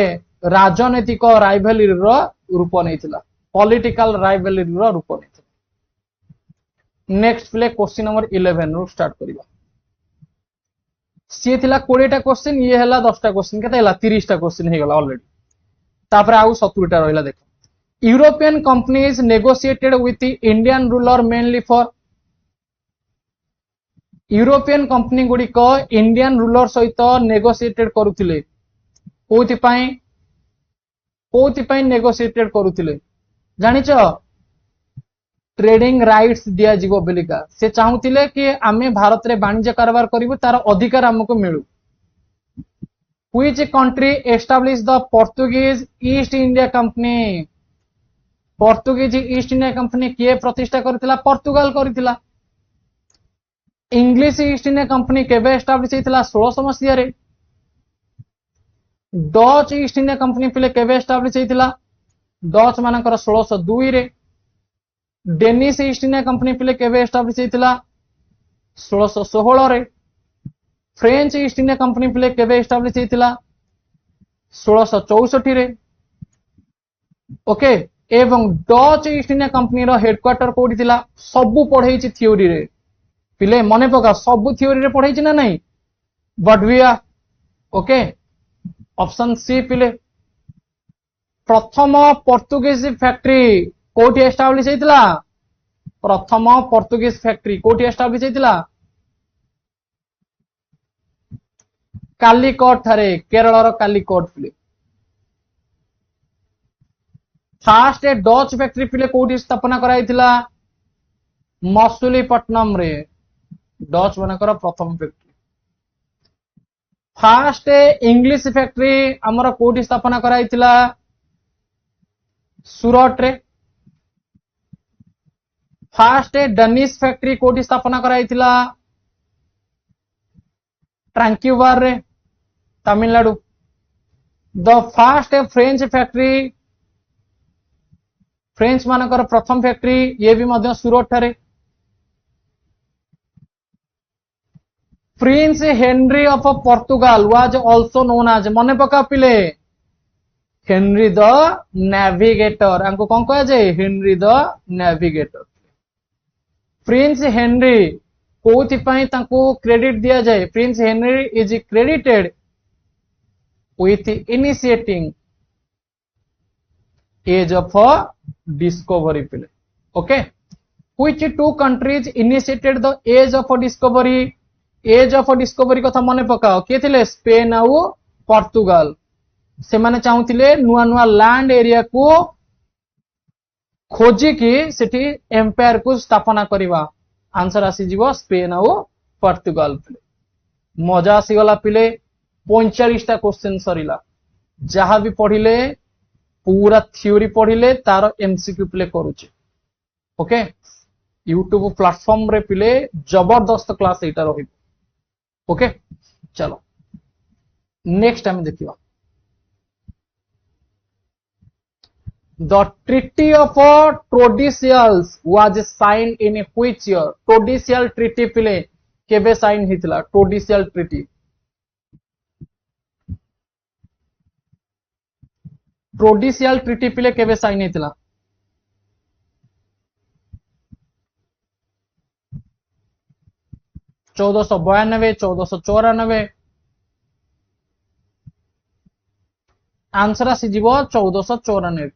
राजनैतिक राइवलरी रो रूप नैथिला पॉलिटिकल राइवलरी रो रूप नैथिला नेक्स्ट पिले क्वेश्चन नंबर 11 रो स्टार्ट करिबा सी थिला 20 टा क्वेश्चन ये हला 10 टा क्वेश्चन केते हला 30 टा क्वेश्चन हे गला ऑलरेडी तापर आउ 70 टा रहिला देखो European companies negotiated with the Indian ruler mainly for European company गुडी को इंडियन रूलर सहित नेगोशिएटेड करूथिले कोथि पई नेगोशिएटेड करूथिले जानिचो ट्रेडिंग राइट्स दिया जीवो बेलिका से चाहूतिले कि आमे भारत रे वाणिज्य कारोबार करिवु तार अधिकार हमको मिलु which country establish the Portuguese East India Company Portuguese East India Company किए प्रतिष्ठा करथिला पोर्तुगाल करथिला इंग्लिश ईस्ट इंडिया कंपनी केबे एस्टैब्लिश हेतिला 1600 मसिया रे डच ईस्ट इंडिया कंपनी पिले केबे एस्टैब्लिश हेतिला डच मानकर 1602 रे डेनिश ईस्ट इंडिया कंपनी पिले केबे एस्टैब्लिश हेतिला 1616 रे फ्रेंच ईस्ट इंडिया कंपनी पिले केबे एस्टैब्लिश हेतिला 1664 रे ओके एवं डच ईस्ट इंडिया कंपनी रो हेडक्वार्टर कोठी थिला सबु पढैछि थ्योरी रे पिले मने पका सबु थ्योरी रे पढैछि ना नहीं बडविया ओके ऑप्शन सी पिले प्रथम पोर्तुगीज फैक्ट्री कोठी एस्टैब्लिश हेतिला प्रथम पोर्तुगीज फैक्ट्री कोठी एस्टैब्लिश हेतिला कालीकोट थारे केरल रो कालीकोट पिले फास्ट डच फैक्ट्री पिले कोठी स्थापना कराइथिला मसुलीपट्टनम रे डच मानकर प्रथम फैक्ट्री फास्ट इंग्लिश फैक्ट्री हमर कोठी स्थापना कराइथिला सूरत रे फास्ट डनिश फैक्ट्री कोठी स्थापना कराइथिला ट्रांक्यूबार रे Tamil Nadu the first French factory French मानकर प्रथम फैक्ट्री ये भी मध्य सूरत ठारे Prince Henry of Portugal was also known as मने पका पिले हेनरी द नेविगेटर आंको कौन कहा जाए Henry the Navigator Prince Henry कोथिपाई तांको क्रेडिट दिया जाए Prince Henry is credited with initiating age of discovery पिले okay which two countries initiated the age of discovery कथा मने पकाओ किए थिले स्पेन आउ पोर्तुगाल से माने चाहूतिले नुआ नुआ लैंड एरिया को खोजी की सेठी एम्पायर को स्थापना करिवा आंसर आसी जीवो स्पेन आउ पोर्तुगाल पिले मजा आसी गला पिले 45 टा क्वेश्चन सरीला जहां भी पढ़िले पूरा थ्योरी पढ़िले तार एमसीक्यू प्ले करूचे ओके यूट्यूब प्लेटफॉर्म रे पिले जबरदस्त क्लास एटा रहिबो ओके चलो नेक्स्ट टाइम देखिबा the treaty of Tordesillas was sign in which year Tordesillas treaty पिले केबे साइन हितला टोडिसियल ट्रिटी टोडिसियल ट्रिटी पिले केबे साइन हितला चौदह सौ 1494 आंसर आसीज 1494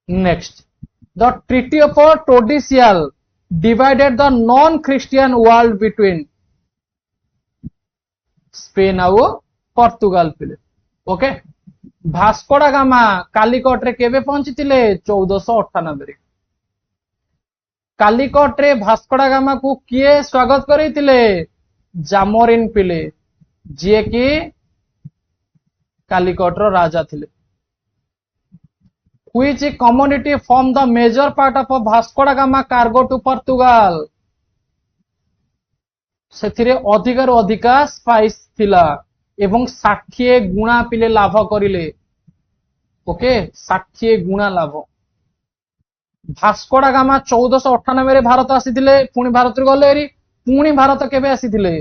next the treaty of Tordesillas divided the non Christian world between Spain आउ पोर्तुगाल पिले ओके भास्को डा गामा कालीकट रे केबे पहुंची 1498 कालीकट रे भास्को डा गामा को किए स्वागत करितिले जामोरिन पिले जे कि कालीकट रो राजा थिले which commodity form the major part of Vasco डा गामा कार्गो टू पोर्तुगाल सेथिरे अधिकार अधिका स्पाइस थिला एवं 60 गुणा पिले लाभ करिले ओके 60 गुणा लाभ भास्को डा गामा 1498 रे भारत आसीथिले पुणी भारत गले पुणी भारत केबे आसीथिले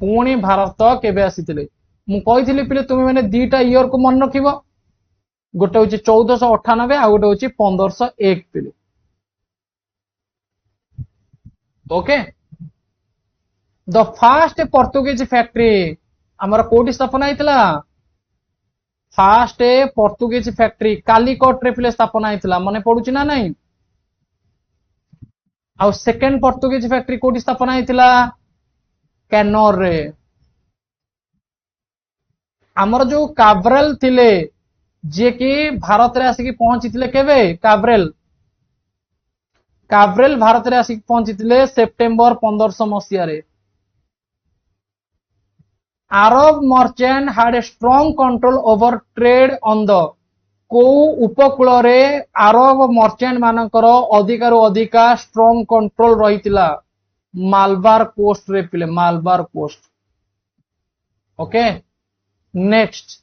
पुणी भारत केबे आसीथिले मु कहिथिले पिले तुमे माने दीटा ईयर को मन रखिबो गोटे होची 1498 आ गोटे होची 1501 पिले okay the fast Portuguese factory आमर कोठी स्थापना हेतला फास्ट पोर्तुगीज फैक्ट्री कालीकट रे पिले स्थापना हेतला मने पडुची ना नहीं आ सेकंड पोर्तुगीज फैक्ट्री कोठी स्थापना हेतला कैनोर रे आमर जो काब्रेल थिले जे कि भारत रे आसी पहुंची थिले केबे काब्रेल भारत रे आसी पहुंची थिले सेप्टेम्बर 1500 मसिया रे Arab merchant had a strong control over trade on the को उपकूल रे अरब मर्चेंट मानकर अधिकार अधिका स्ट्रॉन्ग कंट्रोल रही मालबार कोस्ट रे पिले Malabar coast okay next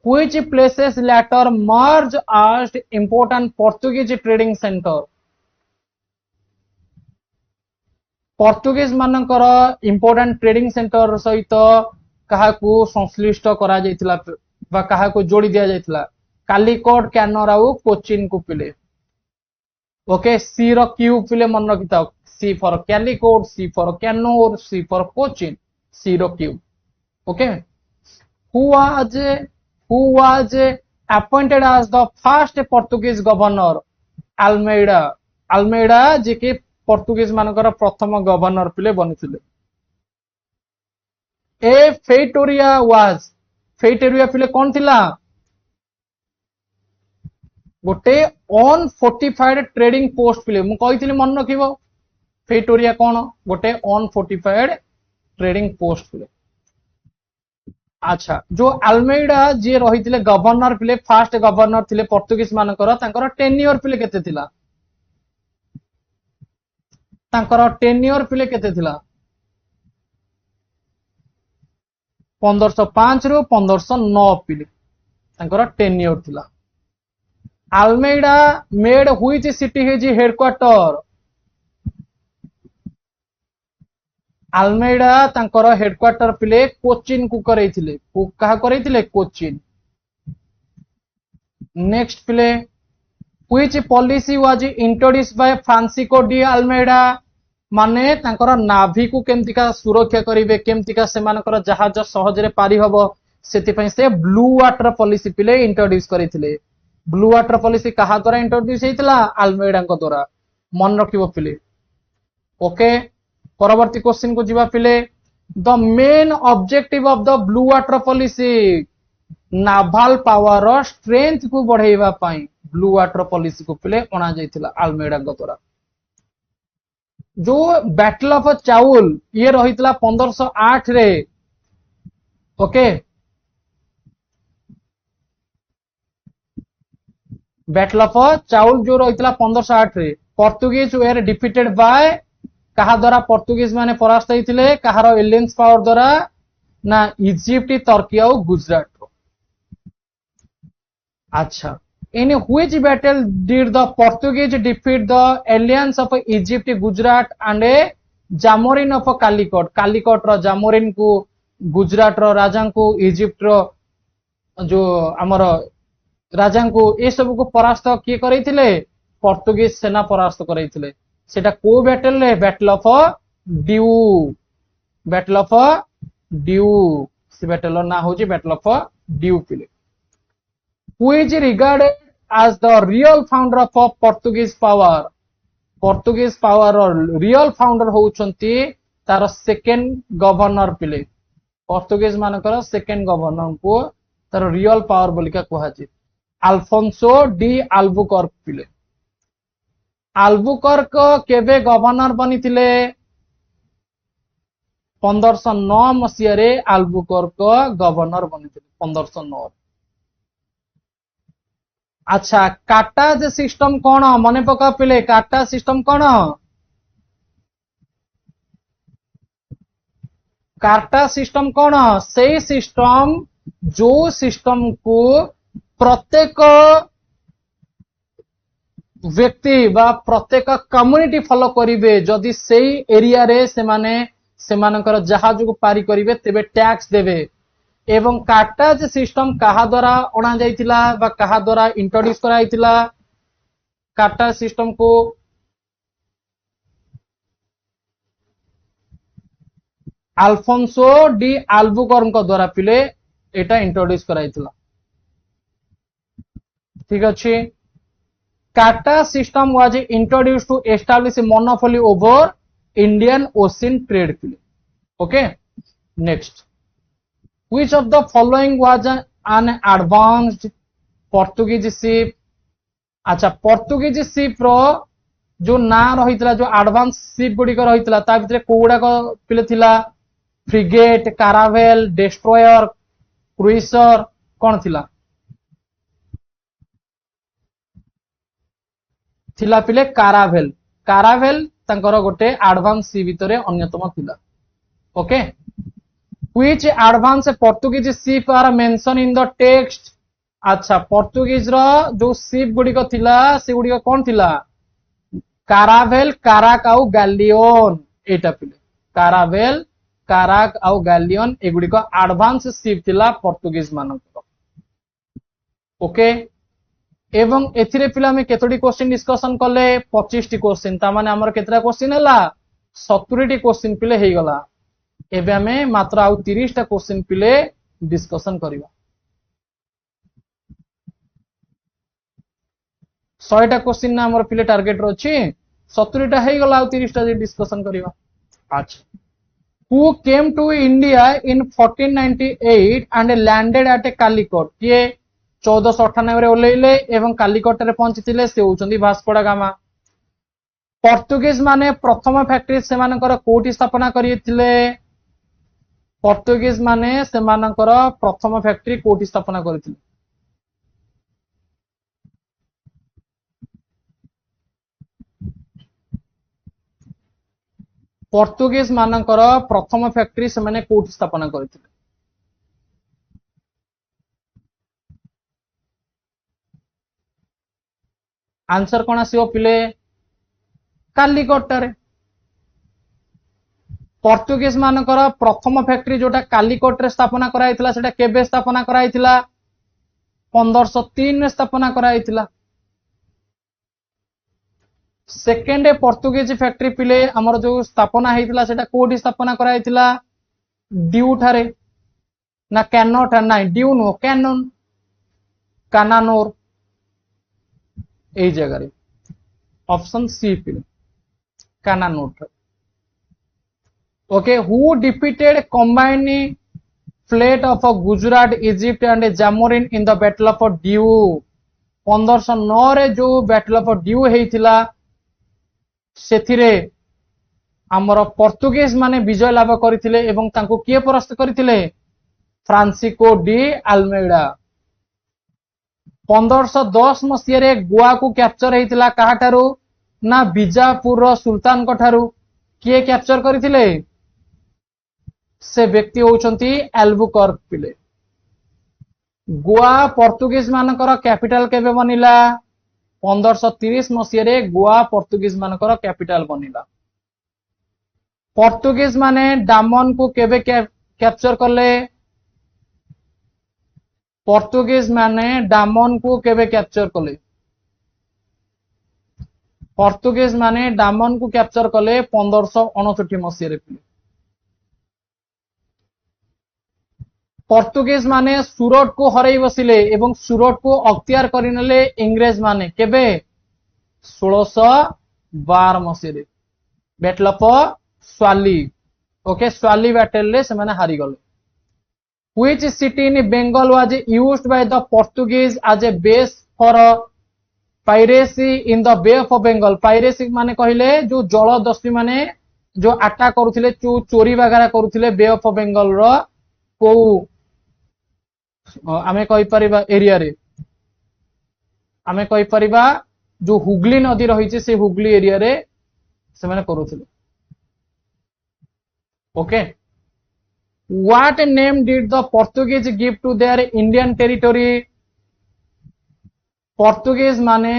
which places later merge as important Portuguese trading center Portuguese मानकर इंपोर्टेंट ट्रेडिंग सेंटर सहित काहाकू संश्लिष्ट करा जायतिला बा काहाकू जोड़ी दिया जायतिला कालीकोट कैनोर आउ कोचिन को पिले ओके सी रो क्यू पिले मन रखिता C for Calicut C for Cannanore C for Cochin C रो Q okay who was appointed as the first Portuguese governor Almeida जे कि पोर्तुगीज मानकर प्रथम गवर्नर पिले बनिथिले ए फेटोरिया पिले कौन थिला गोटे ऑन फोर्टिफाइड ट्रेडिंग पोस्ट पिले मु कहिथिली मन रखिबो फेटोरिया कौन गोटे ऑन फोर्टिफाइड ट्रेडिंग पोस्ट पिले अच्छा जो अल्मेडा जे रहिथिले गवर्नर पिले फर्स्ट गवर्नर थिले पोर्तुगीज मानकर तांकर टेन्योर पिले केते थिला तांकर टेन्योर पिले केते थिला 1505 रु 1509 पिले ତାଙ୍କର ଟେନ୍ୟୁର ଥିଲା। Almeida made which city his headquarter? Almeida ତାଙ୍କର ହେଡକ୍ୱାର୍ଟର ପିଲେ କୋଚିନ୍ କୁ କରେଇଥିଲେ। କାହା କରେଇଥିଲେ? କୋଚିନ୍। नेक्स्ट पिले which policy was introduced by Francisco de Almeida? माने तांकर नाभी को केमतिका सुरक्षा करिवे, केमतिका सेमानकर जहाज सहजरे पारी हबो, सेति पई से ब्लू वाटर पॉलिसी पिले इंट्रोड्यूस करिथिले। ब्लू वाटर पॉलिसी कहा द्वारा इंट्रोड्यूस हेतिला? आल्मेडा को द्वारा। मन रखिबो पिले। ओके, परवर्ती क्वेश्चन को जिबा पिले। The main objective of the blue water policy? Naval power strength को बढ़ाइबा पाई ब्लू वाटर पॉलिसी को पिले अणा जाइथिला आल्मेडा द्वारा। जो बैटल ऑफ चाउल ये रहितला 1508 रे। ओके, बैटल ऑफ चाउल जो रहितला 1508 रे। पोर्तुगीज वेर डिफीटेड बाय कहा द्वारा? पोर्तुगीज माने परास्त होइथिले कहारो एलियंस पावर द्वारा ना? इजिप्ट, तुर्की और गुजरात। अच्छा, in which battle did the Portuguese defeat the alliance of Egypt, Gujarat and Jamorin of Calicut? Calicut रो जामोरिन को, गुजरात रो राजा को, इजिप्ट रो जो आमर राजा को, ए सब को परास्त किए करैथिले? पोर्तुगीज सेना परास्त करैथिले। सेटा को बैटल रे? Battle of due. Battle of due, से बैटल ना होची बैटल ऑफ ड्यू पिले। Who is regarded as the real founder of Portuguese power? Portuguese power or real founder होउछंती तार सेकेंड गवर्नर पिले। पोर्तुगीज मानकर सेकेंड गवर्नर को तार रियल पावर बोलिका कुहाजी। अल्फोंसो डी अल्बुकर्क पिले। अल्बुकर्क केबे गवर्नर बनिथिले? 1509 मसिया रे अल्बुकर्क गवर्नर बनिथिले। 1509। अच्छा, काटाज सिस्टम कौन? मने पका पिले, काटा सिस्टम कौन? काटा सिस्टम कौन? से सिस्टम जो सिस्टम को प्रत्येक व्यक्ति बा प्रत्येक कम्युनिटी फॉलो करिवे, जदि सेई एरिया रे सेमाने सेमानकर जहाज को पारी करिवे तेबे टैक्स देवे। एवं काटाज सिस्टम कहा द्वारा अणा जाइथिला बा कहा द्वारा इंट्रोड्यूस कराइथिला? काटाज सिस्टम को अल्फोंसो डी अल्बुकर्क द्वारा पिले एटा इंट्रोड्यूस कराइथिला। ठीक अछि। Cartaz system was introduce to establish monopoly over Indian Ocean trade पिले। Okay, next Which of the following was an advanced Portuguese ship? अच्छा, पोर्तुगीज शिप रो जो ना रहितला, जो एडवांस शिप गुडी को रहितला, ता भितरे कोउडा को पिले थिला? फ्रिगेट, कारावेल, डिस्ट्रॉयर, क्रूइजर कोन थिला? थिला पिले कारावेल। कारावेल तांकर गोटे एडवांस शिप भितरे अन्यतम थिला। Okay, Which advanced Portuguese ship are mentioned in the text? अच्छा, पोर्तुगीज रो जो शिप गुडी को थिला से गुडी को कोन थिला? कारावेल, काराक आउ गैलियन। एटा पिले कारावेल, काराक आउ गैलियन ए गुडी को एडवांस शिप थिला पोर्तुगीज मानकर। ओके, एवं एथिरे पिला में केतोडी क्वेश्चन डिस्कशन कले? 25 टी क्वेश्चन। ता माने हमर केतरा क्वेश्चन हला? 70 टी क्वेश्चन पिले हेई गला। एबे हमें मात्र आउ 30 टा क्वेश्चन पिले डिस्कशन करिवा। 100 टा क्वेश्चन ना हमर पिले टारगेट रछि, 70 टा हेई गला, आउ 30 टा डिस्कशन करिवा। अच्छा, who came to India in 1498 and landed at Calicut? ये 1498 रे ओलेइले एवं कालीकट रे पहुंचीथिले, से होउचंदी भास्को डा गामा। पोर्तुगीज माने प्रथम फैक्ट्री सेमानकर कोठी स्थापना करिथिले? पोर्तुगीज माने सेमानकर प्रथम फैक्ट्री कोठी स्थापना करिथिले? पोर्तुगीज मानकर प्रथम फैक्ट्री से माने कोठी स्थापना करिथिले? आंसर कौन आसीबो पिले कालीकोट रे पोर्तुगीज मानकर प्रथम फैक्ट्री जोटा कालीकोट रे स्थापना कराइथिला सेटा केबे स्थापना कराइथिला 1503 रे स्थापना कराइथिला सेकेंड पोर्तुगीज फैक्ट्री पिले हमर जो स्थापना हेतिला सेटा कोठी स्थापना कराइथिला ड्यू ठारे ना कैनो ठा ना ड्यू नो कैनन कानानोर ए जगह रे ऑप्शन सी पिले Cannanore okay who defeated combining fleet of Gujarat Egypt and Zamorin in the battle of Diu 1509 रे जो बैटल ऑफ ड्यू हेतिला सेथिरे आमर पोर्तुगीज माने विजय लाभ करथिले एवं तांको किए परास्त करथिले फ्रांसिको डी आल्मेडा 1510 मसिया रे गोवा को कैप्चर हेतिला काहाठारू ना बीजापुर सुल्तान को ठारू किए कैप्चर करथिले से व्यक्ति होचंती एल्बुकर्क पिले गोवा पोर्तुगीज मानकर कैपिटल केबे बनिला 1530 मसिया रे गोवा पोर्तुगीज मानकर कैपिटल बनिला पोर्तुगीज माने डामन को केबे कैप्चर करले पोर्तुगीज माने डामन को केबे कैप्चर करले पोर्तुगीज माने डामन को कैप्चर कले 1559 मसिया रे पोर्तुगीज माने सूरत को हरई बसिले एवं सूरत को अख्तियार करिनेले इंग्रेज माने केबे 1612 मसिया रे battle of Swally okay Swally battle रे से माने हारि गले which city in Bengal was used by the Portuguese as a base for piracy in the Bay of Bengal piracy माने कहले जो जलदस्यु माने जो अटैक करूथिले जो चोरी वगैरह करूथिले बे ऑफ बेंगल रो को आमे कहि परिबा एरिया रे आमे कहि परिबा जो हुगली नदी रही से हुगली एरिया रे से माने करूथिले okay what name did the Portuguese give to their Indian territory Portuguese माने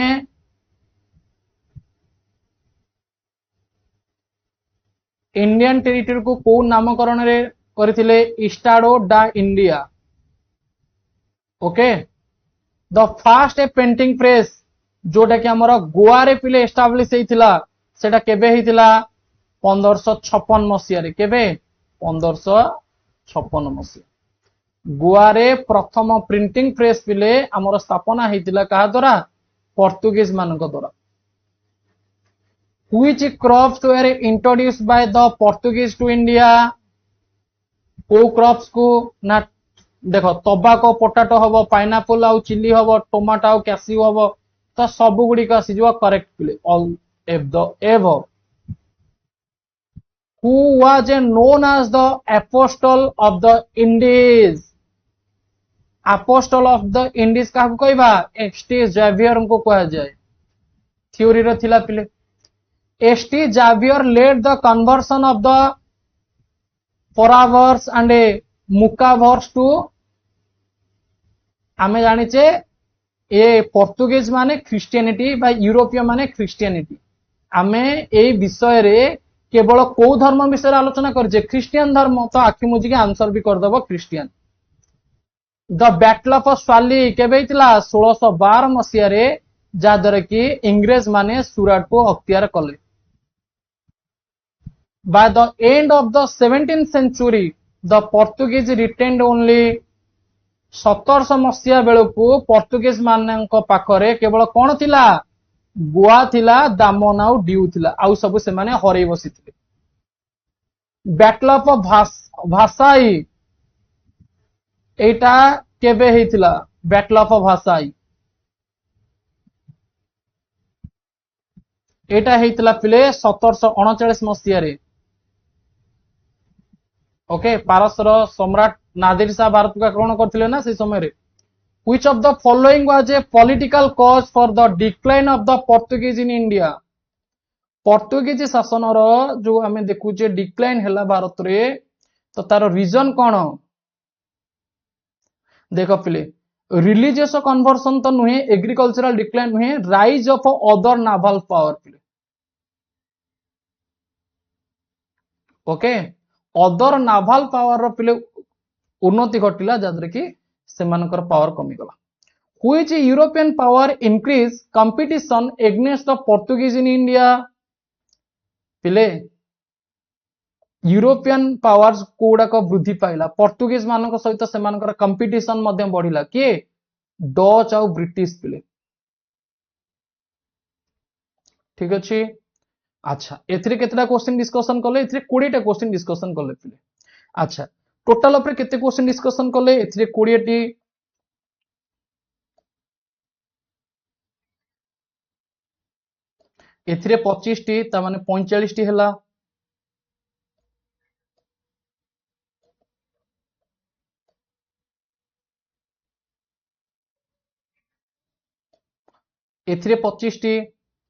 इंडियन टेरिटरी को को नामकरण रे करथिले इस्टाडो डा India okay the fast painting press जोटा कि हमर गोवा रे पिले एस्टाब्लिश हेतिला सेटा केबे हेतिला 1556 मसिया रे केबे 1556 मसिया गोवा रे प्रथम प्रिंटिंग प्रेस पिले हमर स्थापना हेतिला कहा द्वारा पोर्तुगीज मानक द्वारा which crops were introduced by the Portuguese to India को क्रॉप्स को ना देखो टोबाको पोटाटो हबो पाइनापल आउ चिली हबो टोमाटो आउ कैसियो हबो तो सब गुडी का सिजवा करेक्ट पिले all of the above who was known as the apostle of the Indies apostle of the Indies का कहबा एसटी जेवियर को कहा जाए थ्योरी रो थिला पिले St Xavier led the conversion of the Paravars and Mukkuvars to आमे जानिचे ए पोर्तुगीज माने क्रिश्चियनिटी बा यूरोपीय माने क्रिश्चियनिटी आमे ए विषय रे केवल को धर्म विषय आलोचना करजे क्रिश्चियन धर्म तो आखि मुझी के आंसर भी कर दबो Christian the battle of Swally केबे हितला 1612 मसिया रे जादर कि इंग्रेज माने सूरत को अख्तियार कले by the end of the 17th century the Portuguese retained only 1700 मसिया बेलू पोर्तुगीज मानक पाखरे केवल कौन थिला गोवा थिला दामन आउ ड्यू थिला आउ सब से माने हरई बसिथिले बैटल ऑफ भासाई एटा केबे हेतिला बैटल ऑफ भासाई एटा हेतिला पिले 1739 मसिया रे ओके पारसर सम्राट नादिर शाह भारत को आक्रमण करथिले ना से समय रे Which of the following was a political cause for the decline of the Portuguese in India? Portuguese शासन जो आम देखुचे डिक्लाइन है भारत रे तो तार रीजन कौन देख पिले रिलीजियस कन्वर्सन तो नुहे, एग्रीकल्चरल डिक्लाइन नुहे, rise of other naval power पिले ओके अदर नावल पावर पिले उन्नति घटिला जदर कि सेमानकर पावर कमी गला which European power increase competition against the Portuguese in India पिले यूरोपियन पावर्स कोडाक वृद्धि पाइला पोर्तुगीज मानक सहित सेमानकर कंपटीशन मध्य बढ़िला किए डच आउ ब्रिटिश पिले ठीक अच्छे अच्छा एथिरे केतेटा क्वेश्चन डिस्कशन कले एथिरे 20 टा क्वेश्चन डिस्कशन कले पिले अच्छा टोटल ऊपर केते क्वेश्चन डिस्कशन कले एथिरे 20 टी एथिरे 25 टी ता माने 45 टी हला एथिरे 25 टी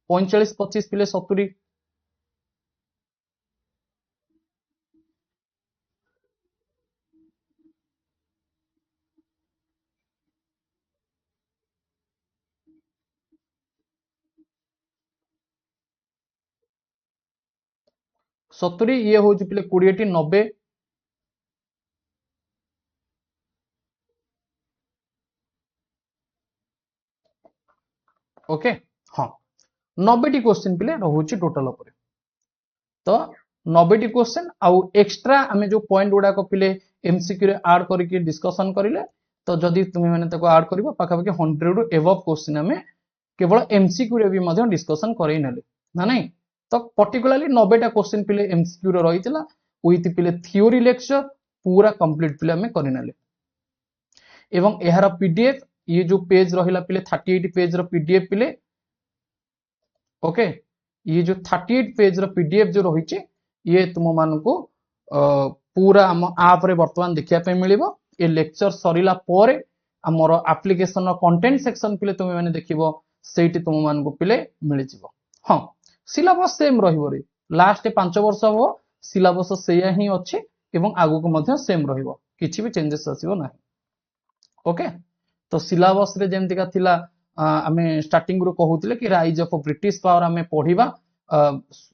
45 25 पिले 70 70 ये हूँ पिले 20 टी 90 ओके हाँ 90 टी क्वेश्चन पिले रोचे टोटल ऊपर तो 90 टी क्वेश्चन आउ एक्स्ट्रा आमे जो पॉइंट गुडा को पिले एमसीक्यू रे ऐड करके डिस्कशन करिले तो जदी तुमे माने ताको ऐड करबो पाखापाखि 100 रु एबव क्वेश्चन आमे केवल एमसीक्यू रे भी मध्य डिस्कशन करई नले ना नहीं तो पर्टिकुलरली 90 टा क्वेश्चन पिले एमसीक्यू रे रहितला विथ पिले थ्योरी लेक्चर पूरा कंप्लीट पिले आमे करिनाले एवं एहार पीडीएफ ये जो पेज रहिला पिले 38 पेज रो पीडीएफ पिले ओके ये जो 38 पेज रो पीडीएफ जो रहिचे ये तुम मानको पूरा हम आप रे वर्तमान देखिया पे मिलिबो ए लेक्चर सरिला परे हमर एप्लीकेशन रो कंटेंट सेक्शन पिले तुम माने देखिबो सेठी तुम मानको पिले मिलि जिवो हां सिलेबस सेम रहिबो रे लास्ट 5 वर्ष हो सिलेबस सेया ही अछि एवं आगु को मध्य सेम रहिबो किछि भी चेंजेस आसीबो नाही ओके तो सिलेबस रे जेमति का थिला आमे स्टार्टिंग रो कहउतिले कि राइज ऑफ ब्रिटिश पावर आमे पढिबा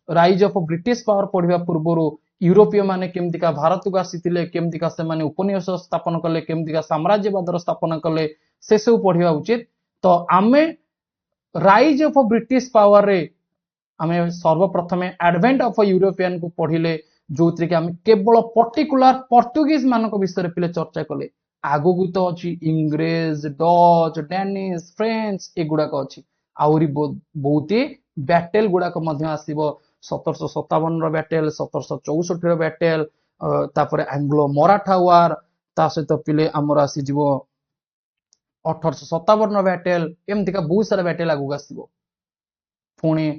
राइज ऑफ ब्रिटिश पावर पढिबा पूर्वरो यूरोपीय माने केमति का भारत को आसीतिले केमति का से माने उपनिवेश स्थापन कले केमति का साम्राज्यवाद स्थापन कले से सब पढिबा उचित तो आमे राइज ऑफ ब्रिटिश पावर रे आमे सर्वप्रथमे एडवेंट ऑफ यूरोपियन को पढिले जोत्रि कि आमे केवल पर्टिकुलर पोर्तुगीज मानक विषय पिले चर्चा कले आगो को तो अछि इंग्रेज डच डेनिश फ्रेंच एगुडा को अछि आउरी बहुत ही बैटल गुडा को मध्य आसीबो 1757 रो बैटल 1764 रो बैटल तापरे एंग्लो मराठा वार ता सहित पिले हमर आसी जिवो 1857 रो बैटल एमति का बहुत सारा बैटल आगु आसीबो पुणी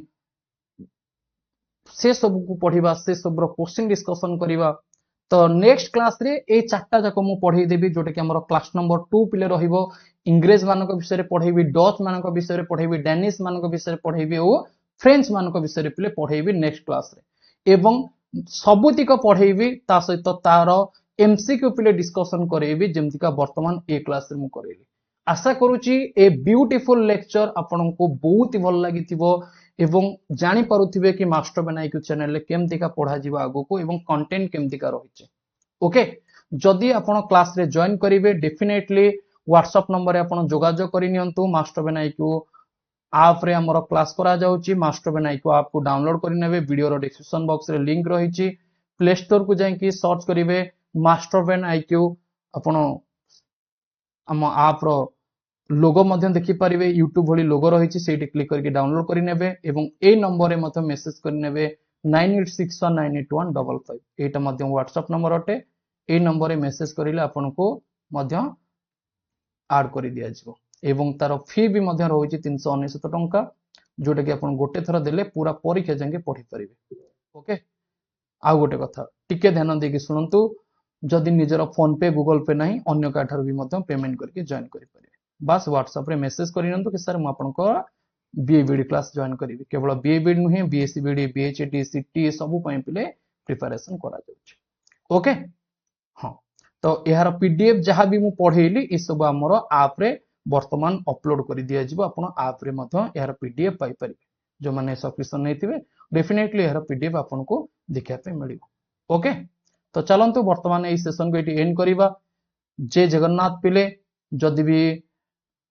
से सब को पढ़िबा से सब रो क्वेश्चन डिस्कशन करिबा तो नेक्स्ट क्लास रे ए चारटा जाको मु पढ़ाई देबी जोटा कि हमर क्लास नंबर 2 पिले रहिबो इंग्रेज मानक विषय रे पढ़ाइबी डच मानक विषय रे पढ़ाइबी डेनिश मानक विषय रे पढ़ाइबी ओ फ्रेंच मानक विषय रे पिले पढ़ाइबी नेक्स्ट क्लास रे एवं सबुतिक पढ़ाइबी ता सहित तार एमसीक्यू पिले डिस्कशन करेबी जेमति का वर्तमान ए क्लास रे मु करेबी आशा करूची ए ब्यूटीफुल लेक्चर आपन को बहुत ही भल लागिथिबो एवं जानी पारुथिबे कि मास्टर बनाइक्यू चैनल रे केमति का पढ़ा जिबा आगो को एवं कंटेंट केमति का रहिचे ओके जदि आपण क्लास रे जॉइन करिवे डेफिनेटली व्हाट्सएप नंबर रे आपण जोगाजोग करि नियंतु मास्टर बनाइक्यू आप रे हमर क्लास करा जाउची मास्टर बनाइक्यू आप को डाउनलोड करि नेबे वीडियो रो डिस्क्रिप्शन बॉक्स रे लिंक रहिची प्ले स्टोर को जाई कि सर्च करिवे मास्टर बनाइक्यू आपण हम आप रो लोगो मध्य देखि पारिबे यूट्यूब भली लोगो रहिछि सेठी क्लिक करके डाउनलोड करि नेबे एवं ए नंबर रे मध्य मेसेज करि नेबे 9861981155 एटा मध्य व्हाट्सएप नंबर अटे ए नंबर रे मेसेज करिले आपन को मध्य ऐड करि दिया जिवो एवं तार फी भी मध्य रहिछि 399 टंका जोटा कि आपन गोटे थरा देले पूरा परीक्षा जांगे पढि परिबे ओके आ गोटे कथा टिके ध्यान देकी सुनंतु जदि निजर फोन पे गूगल पे नाही अन्य काठार भी मध्य पेमेंट करके जॉइन करि परिबे बस व्हाट्सएप रे मेसेज करिनंतु कि सर म आपनको बीएबीडी क्लास जॉइन करिवि केवल बीएबीडी नुहे बीएससी बीडी बीएचडी सीटी सब पई पिले प्रिपरेशन करा जाउछ ओके हां तो यार पीडीएफ जहाँ भी मु पढ़ेली ये सब आमर आप रे वर्तमान अपलोड कर दिया जिवो आपण आप रे मध्य यार पीडीएफ पाई परिबे जो माने सब्सक्रिप्शन नैथिबे डेफिनेटली यार पीडीएफ आपन को देखिया पे मिलिबो ओके तो चलंतु वर्तमान ए सेशन को एंड करिबा जय जगन्नाथ पिले जदि भी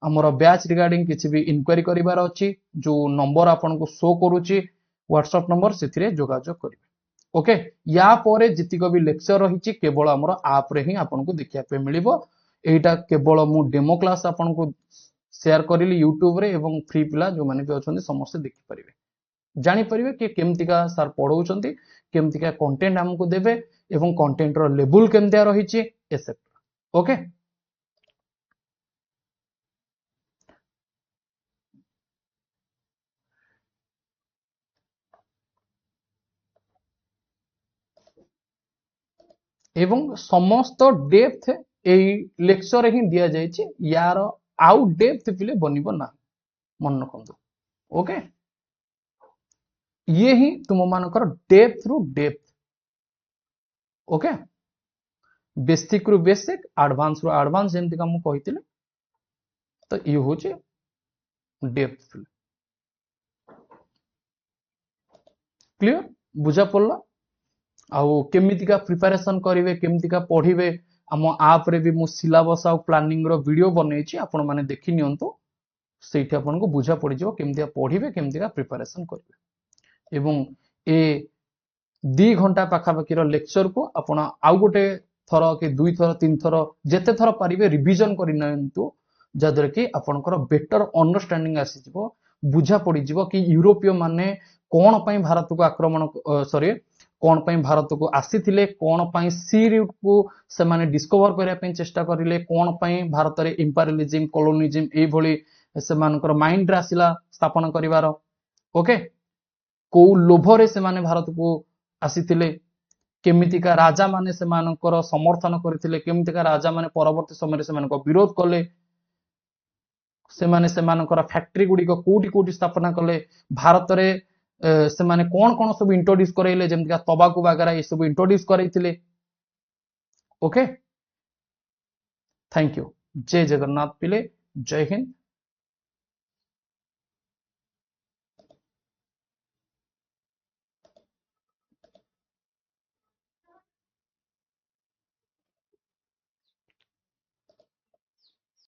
आमर बैच रिगार्डिंग किसी भी इनक्वारी करिवार अछि जो नंबर आपन को शो करूची व्हाट्सएप नंबर से जोगाजोग करिवे ओके या परे जितिक भी लेक्चर रही केवल आमर आप रे ही आपन को देखिया पे मिलिबो एटा केवल मु डेमो क्लास आपन को शेयर करिली यूट्यूब रे एवं फ्री पिला जो माने भी अछंती समस्त देखि परिबे जानि परिबे कि केमतिका सर पढौचंती केमतिका कंटेंट हमको देबे एवं कंटेंट रो लेवल केमतिया रहिछि एसेट्रा ओके एवं समस्त डेप्थ ए लेक्चर ही दिया जाइए यार आउ डेप्थ पिले बनिबो ना मन रखंतु ओके ये ही तुम मानकर डेप्थ रु डेप्थ ओके बेसिक रु बेसिक एडवांस रु एडवांस जेमति का मु कहितिले तो ये होचे डेप्थ पिले क्लियर बुझा पड़ला आउ केमितिका प्रिपरेशन करिवे केमितिका पढिवे आम आप रे भी मु सिलेबस आ प्लानिंग रो वीडियो बनैछि आपण माने देखि नियंतु सेठी आपण को बुझा पड़ी जो केमितिका पढिवे केमितिका प्रिपरेशन करिवे एवं ए 2 घंटा पाखा पाखी रो लेक्चर को आपण आउ गोटे थर के 2 थर 3 थर जेते थर पारिबे रिवीजन करि नियंतु जदर कि आपनकर बेटर अंडरस्टैंडिंग आसी जिवो बुझा पड़ी जिवो कि यूरोपीय माने कोन पई भारत को आक्रमण सॉरी कोन पई भारत को आसीथिले कोन पई सी रूट को से माने डिस्कवर करिया पई चेष्टा करिले कोन पई भारत रे इंपेरियलिज्म कॉलोनिज्म ए भली से मानकर माइंड रे आसिला स्थापन करिवार ओके को लोभ रे से माने भारत को आसीथिले केमितिका राजा माने से मानकर समर्थन करथिले केमितिका राजा माने परवर्ती समय रे से मानको विरोध कले से माने से मानकर फैक्ट्री गुडी को कोटी कोटी स्थापना कले भारत रे से माने कौन कौन सब इंट्रोड्यूस करैले जेमतिका तबाकू वगैरह ये सब इंट्रोड्यूस करैथिले ओके थैंक यू जय जगन्नाथ पिले जय हिंद